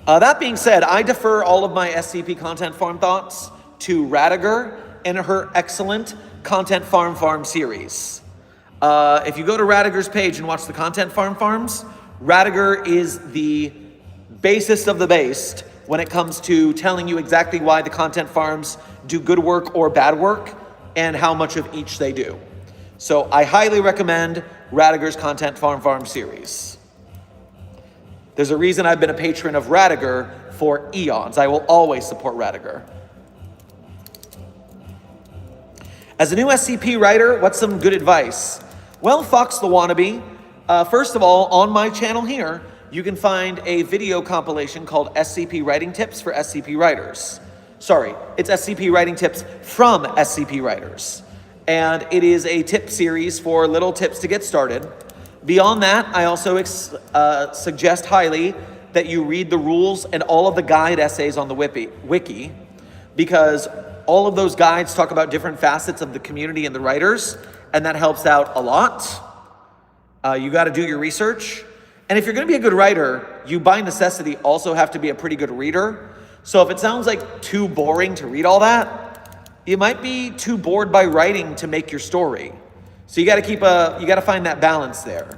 That being said, I defer all of my SCP Content Farm thoughts to Radiger and her excellent Content Farm series. If you go to Radiger's page and watch the Content Farms, Radiger is the basest of the based when it comes to telling you exactly why the Content Farms do good work or bad work and how much of each they do. So I highly recommend Radiger's Content Farm series. There's a reason I've been a patron of Radiger for eons. I will always support Radiger. As a new SCP writer, what's some good advice? Well, Fox the Wannabe, first of all, on my channel here, you can find a video compilation called SCP Writing Tips for SCP Writers. Sorry, it's SCP Writing Tips from SCP Writers. And it is a tip series for little tips to get started. Beyond that, I also suggest highly that you read the rules and all of the guide essays on the wiki, because all of those guides talk about different facets of the community and the writers, and that helps out a lot. You got to do your research. And if you're going to be a good writer, you by necessity also have to be a pretty good reader. So if it sounds like too boring to read all that, you might be too bored by writing to make your story. So you got to find that balance there.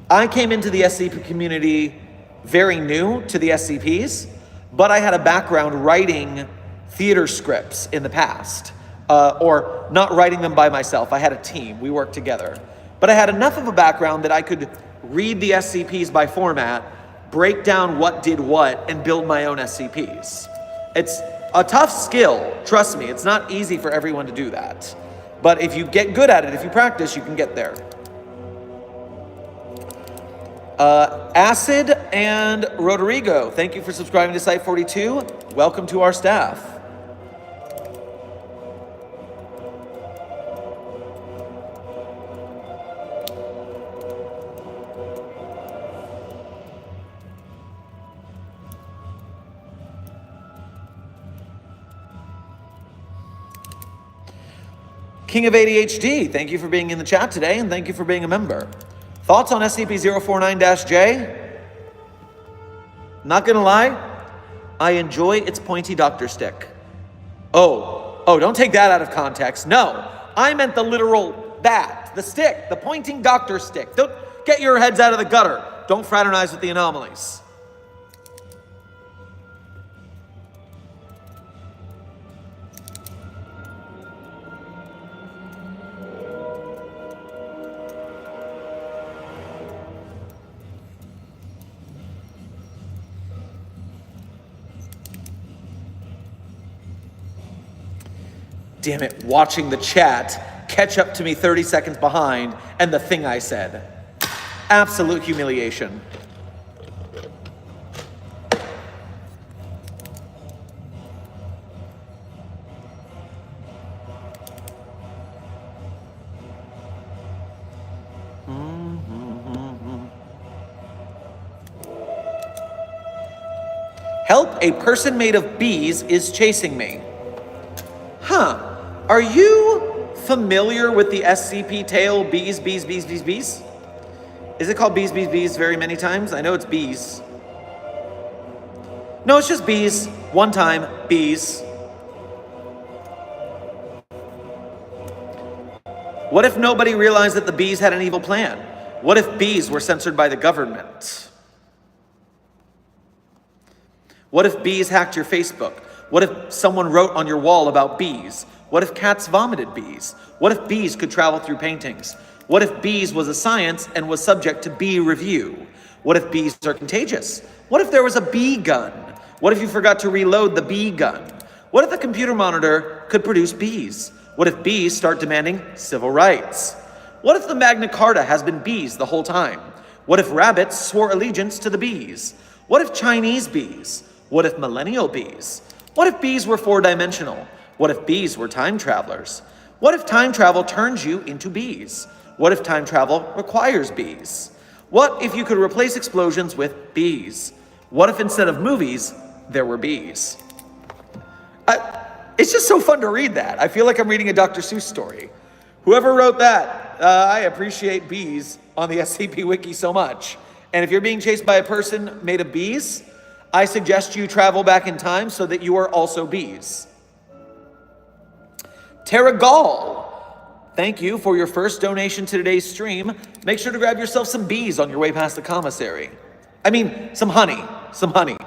I came into the SCP community very new to the SCPs, but I had a background writing theater scripts in the past, or not writing them by myself. I had a team, we worked together. But I had enough of a background that I could read the SCPs by format, break down what did what, and build my own SCPs. It's a tough skill, trust me, it's not easy for everyone to do that. But if you get good at it, if you practice, you can get there. Acid and Rodrigo, thank you for subscribing to Site 42. Welcome to our staff. King of ADHD, thank you for being in the chat today, and thank you for being a member. Thoughts on SCP-049-J? Not gonna lie, I enjoy its pointy doctor stick. Oh, don't take that out of context. No, I meant the literal bat, the stick, the pointing doctor stick. Don't get your heads out of the gutter. Don't fraternize with the anomalies. Damn it, watching the chat catch up to me 30 seconds behind and the thing I said. Absolute humiliation. Help, a person made of bees is chasing me. Huh. Are you familiar with the SCP tale Bees? Is it called Bees very many times? I know it's bees. No, it's just bees. One time, bees. What if nobody realized that the bees had an evil plan? What if bees were censored by the government? What if bees hacked your Facebook? What if someone wrote on your wall about bees? What if cats vomited bees? What if bees could travel through paintings? What if bees was a science and was subject to bee review? What if bees are contagious? What if there was a bee gun? What if you forgot to reload the bee gun? What if the computer monitor could produce bees? What if bees start demanding civil rights? What if the Magna Carta has been bees the whole time? What if rabbits swore allegiance to the bees? What if Chinese bees? What if millennial bees? What if bees were four-dimensional? What if bees were time travelers? What if time travel turns you into bees? What if time travel requires bees? What if you could replace explosions with bees? What if instead of movies, there were bees? It's just so fun to read that. I feel like I'm reading a Dr. Seuss story. Whoever wrote that, I appreciate bees on the SCP Wiki so much. And if you're being chased by a person made of bees, I suggest you travel back in time so that you are also bees. Terragal, thank you for your first donation to today's stream. Make sure to grab yourself some bees on your way past the commissary. I mean, some honey. Some honey.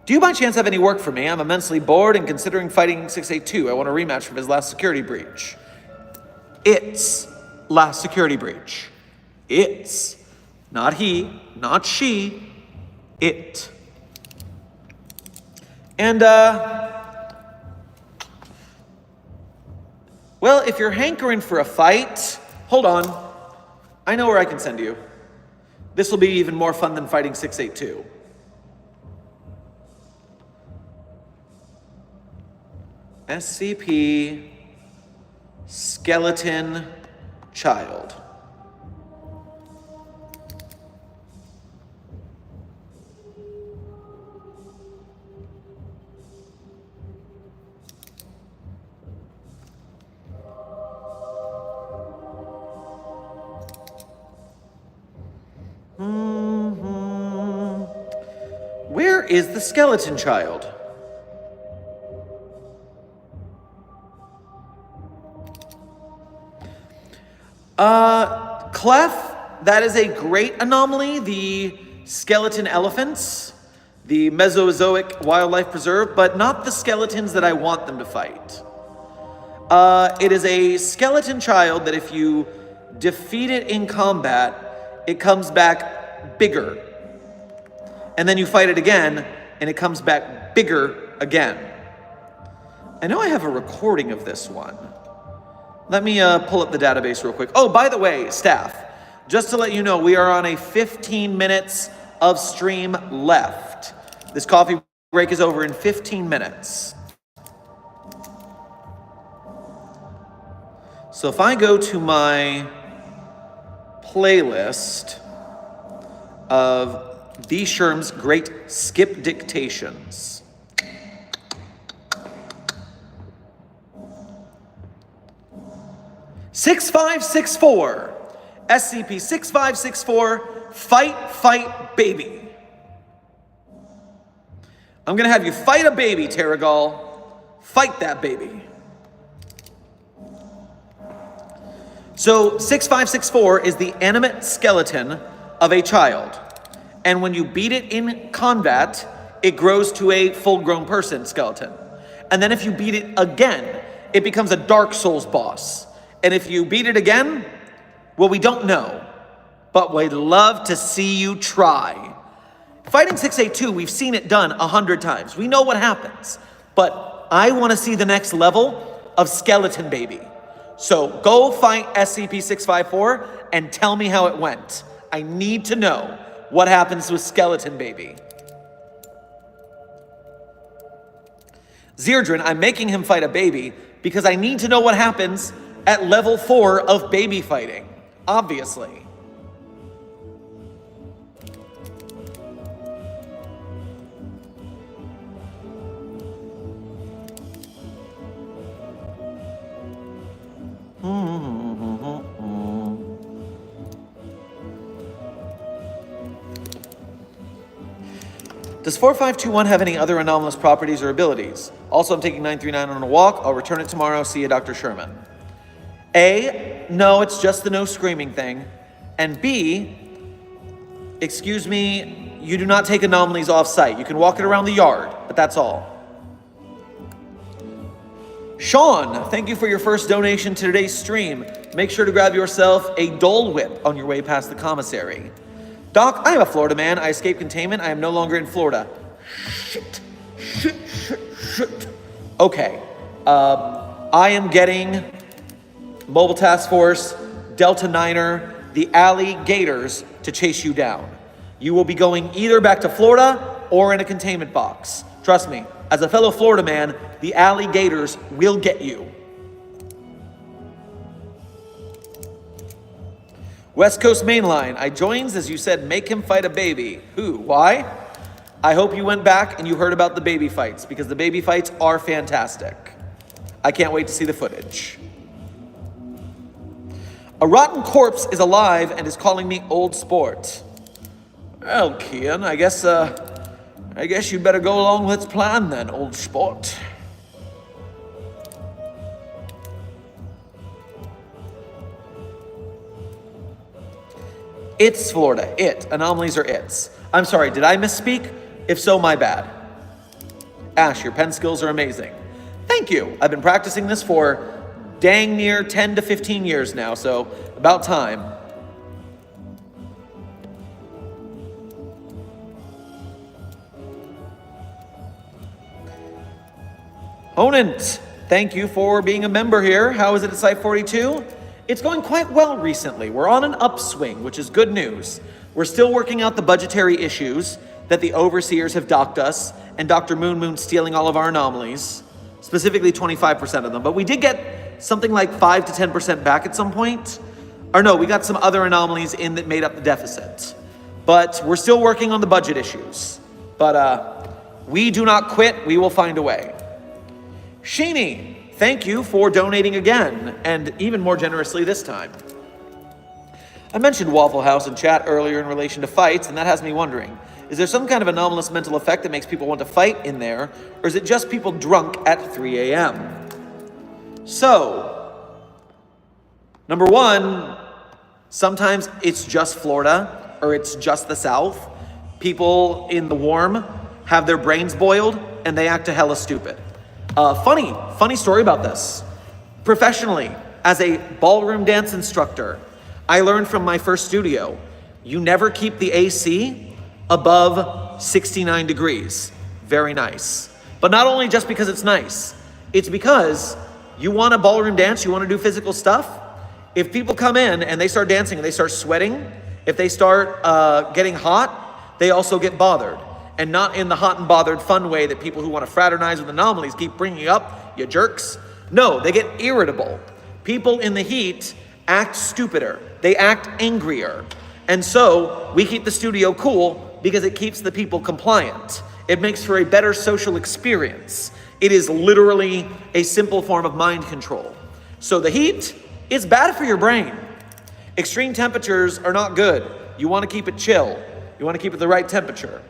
Do you by chance have any work for me? I'm immensely bored and considering fighting 682. I want a rematch from his last security breach. It's last security breach. It's. Not he, not she, it. And, well, if you're hankering for a fight, hold on. I know where I can send you. This will be even more fun than fighting 682. SCP Skeleton Child. Where is the skeleton child? Clef, that is a great anomaly. The skeleton elephants, the Mesozoic wildlife preserve, but not the skeletons that I want them to fight. It is a skeleton child that if you defeat it in combat, it comes back bigger. And then you fight it again, and it comes back bigger again. I know I have a recording of this one. Let me pull up the database real quick. Oh, by the way, staff, just to let you know, we are on a 15 minutes of stream left. This coffee break is over in 15 minutes. So if I go to my playlist of D. Sherm's Great Skip Dictations. SCP-6564, SCP-6564, fight, baby. I'm gonna have you fight a baby, Terragal. Fight that baby. So 6564 is the animate skeleton of a child. And when you beat it in combat, it grows to a full-grown person skeleton. And then if you beat it again, it becomes a Dark Souls boss. And if you beat it again, well, we don't know. But we'd love to see you try. Fighting 682, we've seen it done 100 times. We know what happens. But I want to see the next level of Skeleton Baby. So go fight SCP-654 and tell me how it went. I need to know what happens with Skeleton Baby. Zerdrin, I'm making him fight a baby because I need to know what happens at level 4 of baby fighting, obviously. Does 4521 have any other anomalous properties or abilities? Also, I'm taking 939 on a walk. I'll return it tomorrow. See you, Dr. Sherman. A, no, it's just the no screaming thing. And B, excuse me, you do not take anomalies off-site. You can walk it around the yard, but that's all. Sean, thank you for your first donation to today's stream. Make sure to grab yourself a Dole Whip on your way past the commissary. Doc, I am a Florida man. I escaped containment. I am no longer in Florida. Shit. Okay. I am getting Mobile Task Force, Delta Niner, the alligators to chase you down. You will be going either back to Florida or in a containment box. Trust me, as a fellow Florida man, the alligators will get you. West Coast Mainline, I joins as you said, make him fight a baby. Who? Why? I hope you went back and you heard about the baby fights because the baby fights are fantastic. I can't wait to see the footage. A rotten corpse is alive and is calling me old sport. Well, Kian, I guess you'd better go along with its plan then, old sport. It's Florida. Anomalies are its. I'm sorry, did I misspeak? If so, my bad. Ash, your pen skills are amazing. Thank you. I've been practicing this for dang near 10 to 15 years now, so about time. Honant, thank you for being a member here. How is it at Site 42? It's going quite well recently. We're on an upswing, which is good news. We're still working out the budgetary issues that the overseers have docked us, and Dr. Moon stealing all of our anomalies, specifically 25% of them. But we did get something like 5 to 10% back at some point. Or no, we got some other anomalies in that made up the deficit. But we're still working on the budget issues. But we do not quit. We will find a way. Sheeny, thank you for donating again, and even more generously this time. I mentioned Waffle House in chat earlier in relation to fights, and that has me wondering, is there some kind of anomalous mental effect that makes people want to fight in there, or is it just people drunk at 3 a.m.? So, number one, sometimes it's just Florida, or it's just the South. People in the warm have their brains boiled, and they act a hella stupid. Funny story about this. Professionally, as a ballroom dance instructor, I learned from my first studio, you never keep the AC above 69 degrees. Very nice. But not only just because it's nice, it's because you want a ballroom dance, you want to do physical stuff. If people come in and they start dancing and they start sweating, if they start getting hot, they also get bothered. And not in the hot and bothered fun way that people who want to fraternize with anomalies keep bringing up, you jerks. No, they get irritable. People in the heat act stupider. They act angrier. And so we keep the studio cool because it keeps the people compliant. It makes for a better social experience. It is literally a simple form of mind control. So the heat is bad for your brain. Extreme temperatures are not good. You want to keep it chill. You want to keep it the right temperature.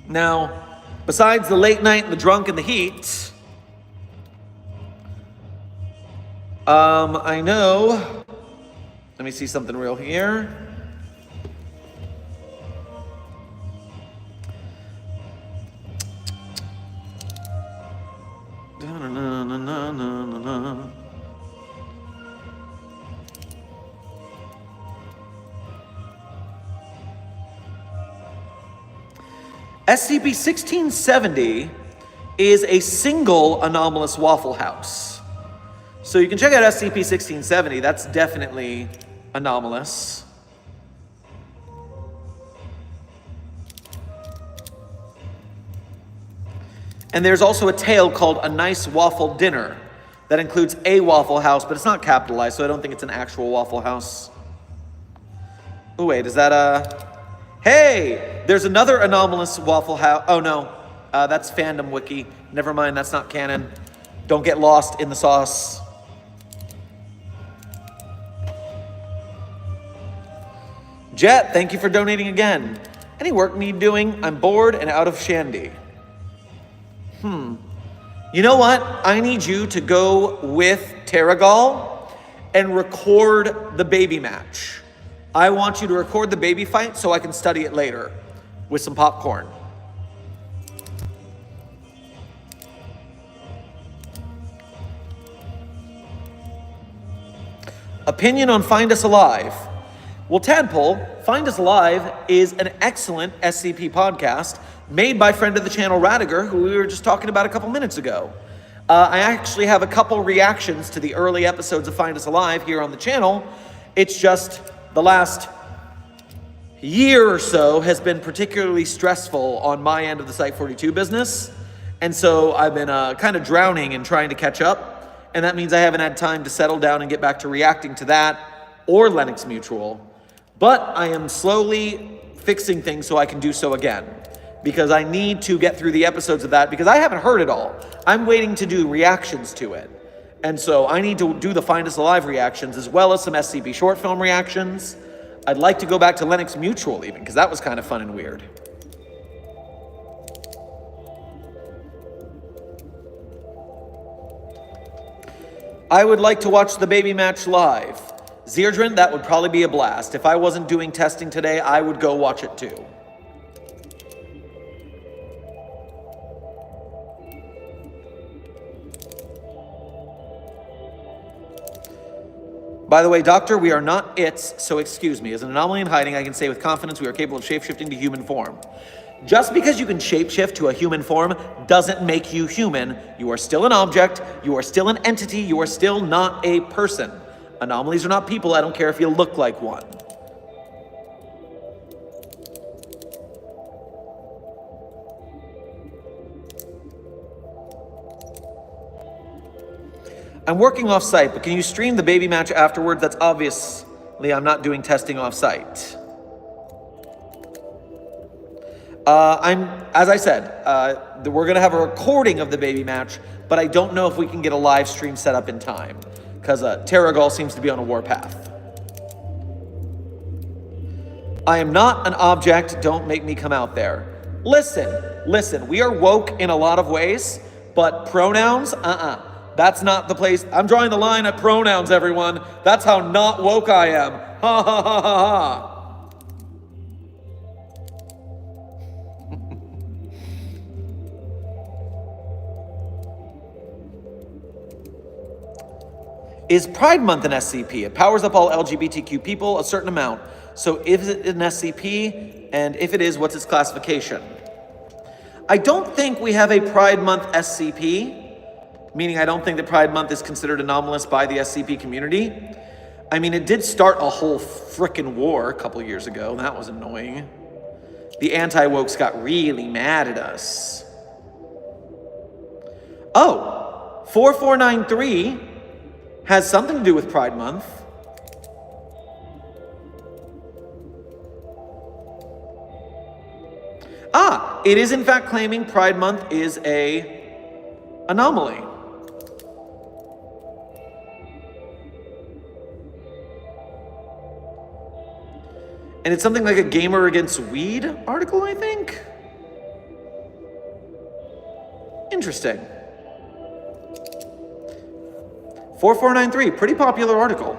Now, besides the late night and the drunk and the heat, I know, let me see something real here. SCP-1670 is a single anomalous Waffle House. So you can check out SCP-1670. That's definitely anomalous. And there's also a tale called A Nice Waffle Dinner that includes a Waffle House, but it's not capitalized, so I don't think it's an actual Waffle House. Oh, wait, is that Hey, there's another anomalous Waffle House. Oh, no, that's Fandom Wiki. Never mind, that's not canon. Don't get lost in the sauce. Jet, thank you for donating again. Any work need doing? I'm bored and out of shandy. You know what? I need you to go with Terragal and record the baby match. I want you to record the baby fight so I can study it later with some popcorn. Opinion on Find Us Alive. Well, Tadpole, Find Us Alive is an excellent SCP podcast made by friend of the channel Radiger, who we were just talking about a couple minutes ago. I actually have a couple reactions to the early episodes of Find Us Alive here on the channel. It's just the last year or so has been particularly stressful on my end of the Site 42 business. And so I've been kind of drowning in trying to catch up. And that means I haven't had time to settle down and get back to reacting to that or Lennox Mutual. But I am slowly fixing things so I can do so again, because I need to get through the episodes of that because I haven't heard it all. I'm waiting to do reactions to it. And so I need to do the Find Us Alive reactions as well as some SCP short film reactions. I'd like to go back to Lennox Mutual even, because that was kind of fun and weird. I would like to watch the baby match live. Zerdrin, that would probably be a blast. If I wasn't doing testing today, I would go watch it too. By the way, Doctor, we are not its, so excuse me. As an anomaly in hiding, I can say with confidence we are capable of shapeshifting to human form. Just because you can shapeshift to a human form doesn't make you human. You are still an object, you are still an entity, you are still not a person. Anomalies are not people, I don't care if you look like one. I'm working off-site, but can you stream the baby match afterwards? That's obviously I'm not doing testing off-site. As I said, we're going to have a recording of the baby match, but I don't know if we can get a live stream set up in time, because Terragol seems to be on a warpath. I am not an object, don't make me come out there. Listen, we are woke in a lot of ways, but pronouns, That's not the place. I'm drawing the line at pronouns, everyone. That's how not woke I am. Ha ha ha ha ha. Is Pride Month an SCP? It powers up all LGBTQ people a certain amount. So is it an SCP? And if it is, what's its classification? I don't think we have a Pride Month SCP. Meaning I don't think that Pride Month is considered anomalous by the SCP community. I mean, it did start a whole frickin' war a couple years ago. That was annoying. The anti-wokes got really mad at us. Oh, 4493 has something to do with Pride Month. It is in fact claiming Pride Month is a anomaly. And it's something like a gamer against weed article, I think? Interesting. 4493, pretty popular article.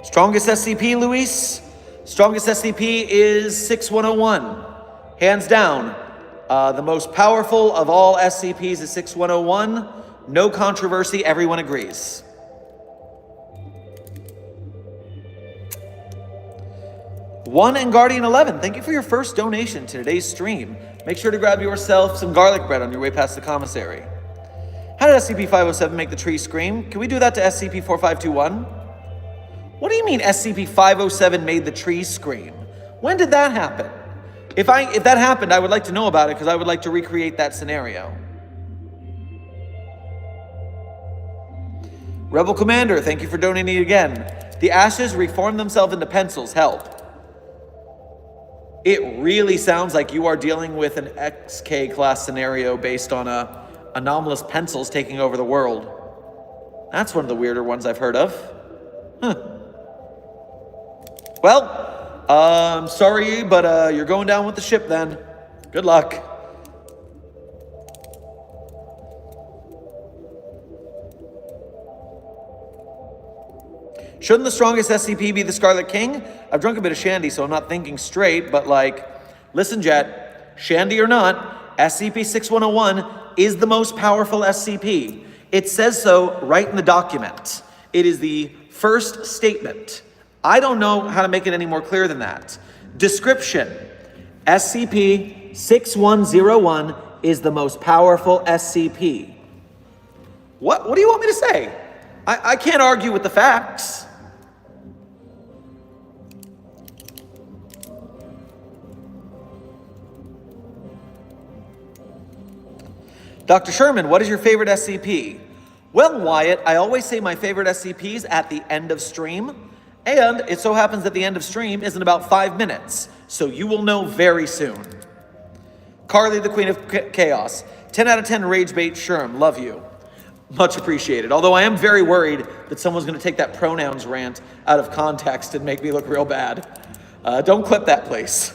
Strongest SCP, Luis? Strongest SCP is 6101. Hands down. The most powerful of all SCPs is 6101. No controversy, everyone agrees. One and Guardian 11, thank you for your first donation to today's stream. Make sure to grab yourself some garlic bread on your way past the commissary. How did SCP-507 make the tree scream? Can we do that to SCP-4521? What do you mean SCP-507 made the trees scream? When did that happen? If that happened, I would like to know about it because I would like to recreate that scenario. Rebel Commander, thank you for donating again. The ashes reform themselves into pencils. Help. It really sounds like you are dealing with an XK class scenario based on anomalous pencils taking over the world. That's one of the weirder ones I've heard of. Huh. Well, I'm sorry, but you're going down with the ship then. Good luck. Shouldn't the strongest SCP be the Scarlet King? I've drunk a bit of Shandy, so I'm not thinking straight, but listen, Jet, Shandy or not, SCP-6101 is the most powerful SCP. It says so right in the document. It is the first statement. I don't know how to make it any more clear than that. Description. SCP-6101 is the most powerful SCP. What do you want me to say? I can't argue with the facts. Dr. Sherman, what is your favorite SCP? Well, Wyatt, I always say my favorite SCPs at the end of stream, and it so happens that the end of stream is in about 5 minutes, so you will know very soon. Carly, the Queen of Chaos. 10 out of 10 rage bait Sherm. Love you. Much appreciated. Although I am very worried that someone's going to take that pronouns rant out of context and make me look real bad. Don't clip that, please.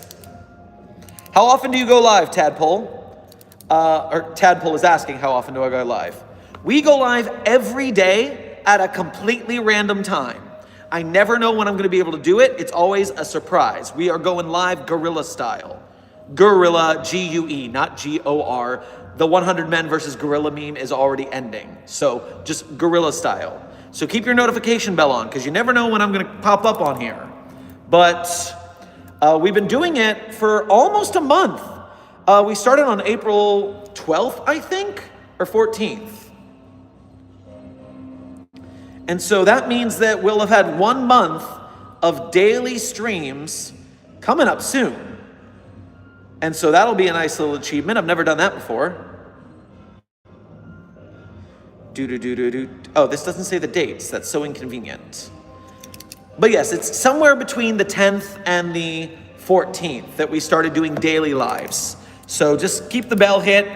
How often do you go live, Tadpole? Or Tadpole is asking, how often do I go live? We go live every day at a completely random time. I never know when I'm going to be able to do it. It's always a surprise. We are going live guerrilla style. Guerrilla, G-U-E, not G-O-R. The 100 men versus gorilla meme is already ending. So just guerrilla style. So keep your notification bell on because you never know when I'm going to pop up on here. But we've been doing it for almost a month. We started on April 12th, I think, or 14th. And so that means that we'll have had 1 month of daily streams coming up soon. And so that'll be a nice little achievement. I've never done that before. Oh, this doesn't say the dates. That's so inconvenient. But yes, it's somewhere between the 10th and the 14th that we started doing daily lives. So just keep the bell hit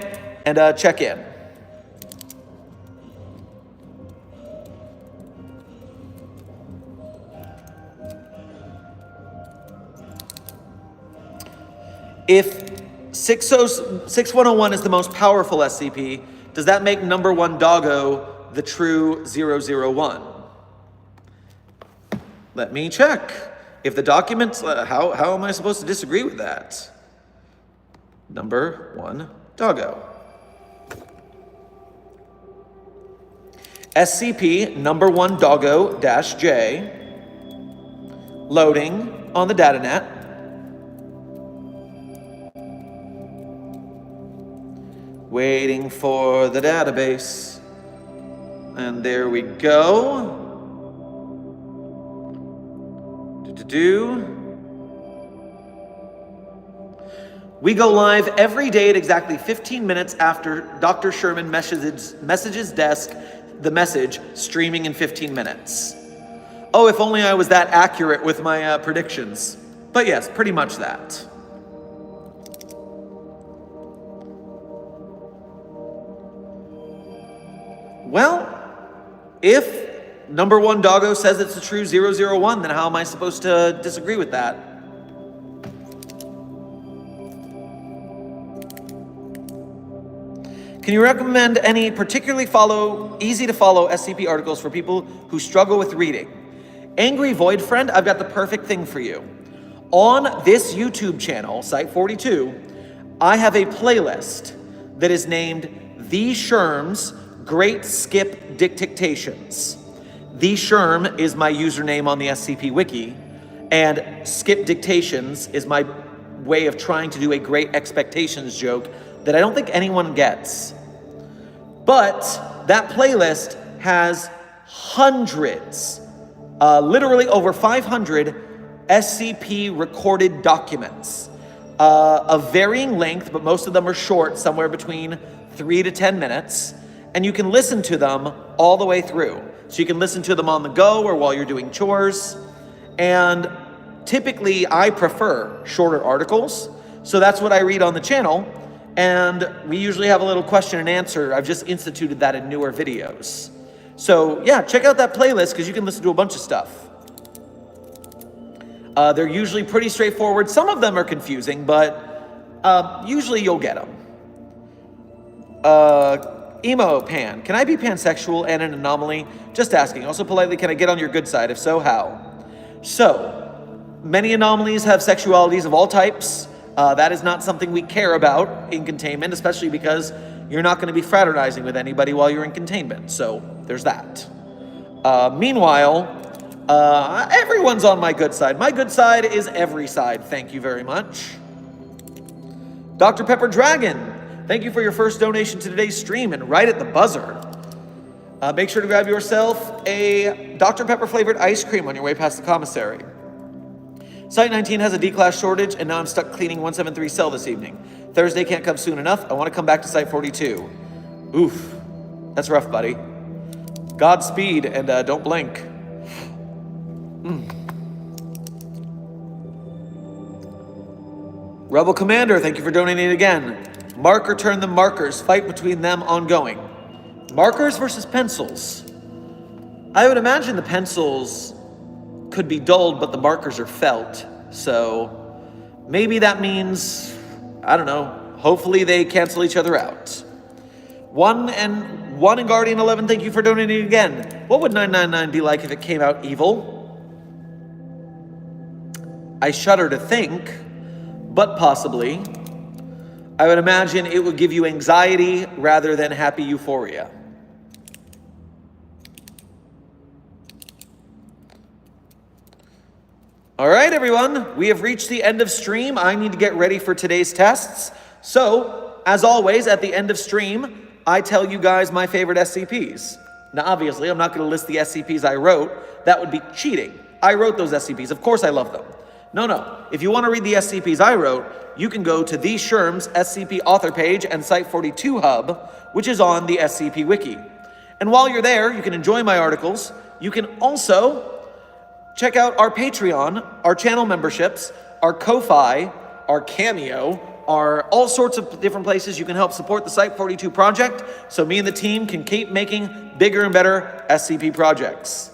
and check in. If 6101 is the most powerful SCP, does that make number 1 doggo the true 001? Let me check. If the documents, how am I supposed to disagree with that? Number 1 doggo. SCP number 1 doggo -J. Loading on the datanet. Waiting for the database. And there we go. We go live every day at exactly 15 minutes after Dr. Sherman messages desk the message, streaming in 15 minutes. Oh, if only I was that accurate with my predictions. But yes, pretty much that. Well, if number 1 doggo says it's a true 001, then how am I supposed to disagree with that? Can you recommend any particularly easy to follow SCP articles for people who struggle with reading? Angry Void Friend, I've got the perfect thing for you. On this YouTube channel, Site 42, I have a playlist that is named The Sherm's Great Skip Dictations. The Sherm is my username on the SCP Wiki, and Skip Dictations is my way of trying to do a Great Expectations joke that I don't think anyone gets. But that playlist has hundreds, literally over 500 SCP recorded documents of varying length, but most of them are short, somewhere between 3 to 10 minutes. And you can listen to them all the way through. So you can listen to them on the go or while you're doing chores. And typically I prefer shorter articles. So that's what I read on the channel. And we usually have a little question and answer. I've just instituted that in newer videos. So yeah, check out that playlist because you can listen to a bunch of stuff. They're usually pretty straightforward. Some of them are confusing, but usually you'll get them. Emo Pan, can I be pansexual and an anomaly? Just asking. Also politely, can I get on your good side? If so, how? So, many anomalies have sexualities of all types. That is not something we care about in containment, especially because you're not going to be fraternizing with anybody while you're in containment. So, there's that. Meanwhile, everyone's on my good side. My good side is every side. Thank you very much. Dr. Pepper Dragon, thank you for your first donation to today's stream and right at the buzzer. Make sure to grab yourself a Dr. Pepper flavored ice cream on your way past the commissary. Site 19 has a D-class shortage and now I'm stuck cleaning 173 cell this evening. Thursday can't come soon enough. I want to come back to Site 42. Oof, that's rough, buddy. Godspeed, and don't blink. Rebel Commander, thank you for donating again. Marker turn the markers, fight between them ongoing. Markers versus pencils. I would imagine the pencils could be dulled, but the markers are felt. So maybe that means, I don't know, hopefully they cancel each other out. One and Guardian 11, thank you for donating again. What would 999 be like if it came out evil? I shudder to think, but possibly. I would imagine it would give you anxiety rather than happy euphoria. All right, everyone, we have reached the end of stream. I need to get ready for today's tests. So, as always, at the end of stream, I tell you guys my favorite SCPs. Now, obviously, I'm not going to list the SCPs I wrote. That would be cheating. I wrote those SCPs. Of course I love them. No. If you want to read the SCPs I wrote, you can go to the Sherm's SCP author page and Site 42 Hub, which is on the SCP Wiki. And while you're there, you can enjoy my articles. You can also check out our Patreon, our channel memberships, our Ko-Fi, our Cameo, our all sorts of different places you can help support the Site 42 project so me and the team can keep making bigger and better SCP projects.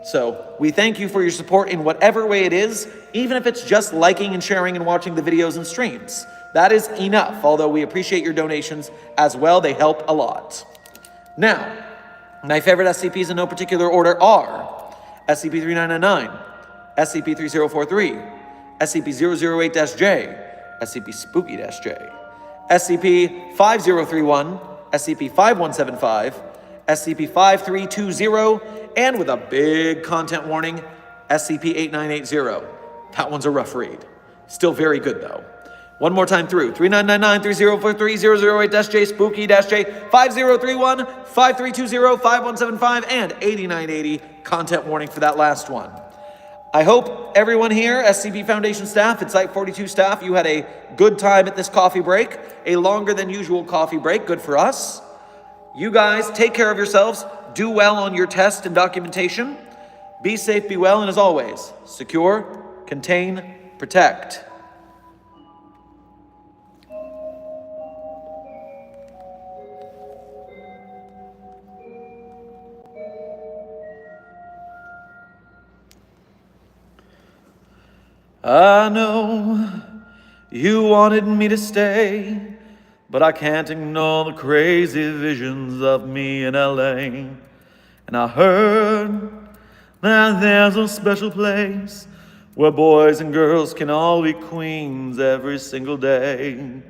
So we thank you for your support in whatever way it is, even if it's just liking and sharing and watching the videos and streams. That is enough, although we appreciate your donations as well. They help a lot. Now, my favorite SCPs in no particular order are SCP-3999, SCP-3043, SCP-008-J, SCP-Spooky-J, SCP-5031, SCP-5175, SCP-5320, and with a big content warning, SCP-8980. That one's a rough read. Still very good, though. One more time through. 3999, 3043, 008-J, Spooky-J, 5031, 5320, 5175, and 8980. Content warning for that last one. I hope everyone here, SCP Foundation staff and Site 42 staff, you had a good time at this coffee break. A longer than usual coffee break. Good for us. You guys, take care of yourselves. Do well on your test and documentation. Be safe, be well, and as always, secure, contain, protect. I know you wanted me to stay, but I can't ignore the crazy visions of me in LA. And I heard that there's a special place where boys and girls can all be queens every single day.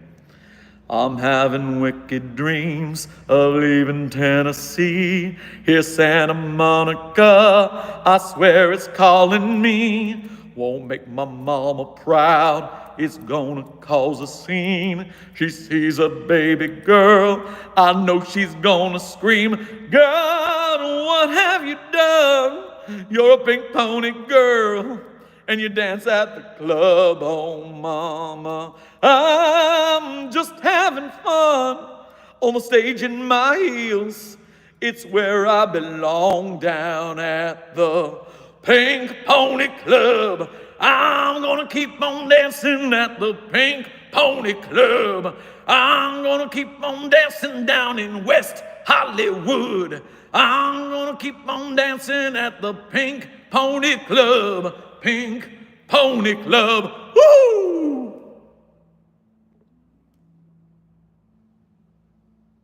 I'm having wicked dreams of leaving Tennessee. Here's Santa Monica, I swear it's calling me. Won't make my mama proud, it's gonna cause a scene. She sees a baby girl, I know she's gonna scream. God, what have you done? You're a pink pony girl, and you dance at the club, oh mama. I'm just having fun on the stage in my heels. It's where I belong, down at the Pink Pony Club. I'm gonna keep on dancing at the Pink Pony Club. I'm gonna keep on dancing down in West Hollywood. I'm gonna keep on dancing at the Pink Pony Club. Pink Pony Club.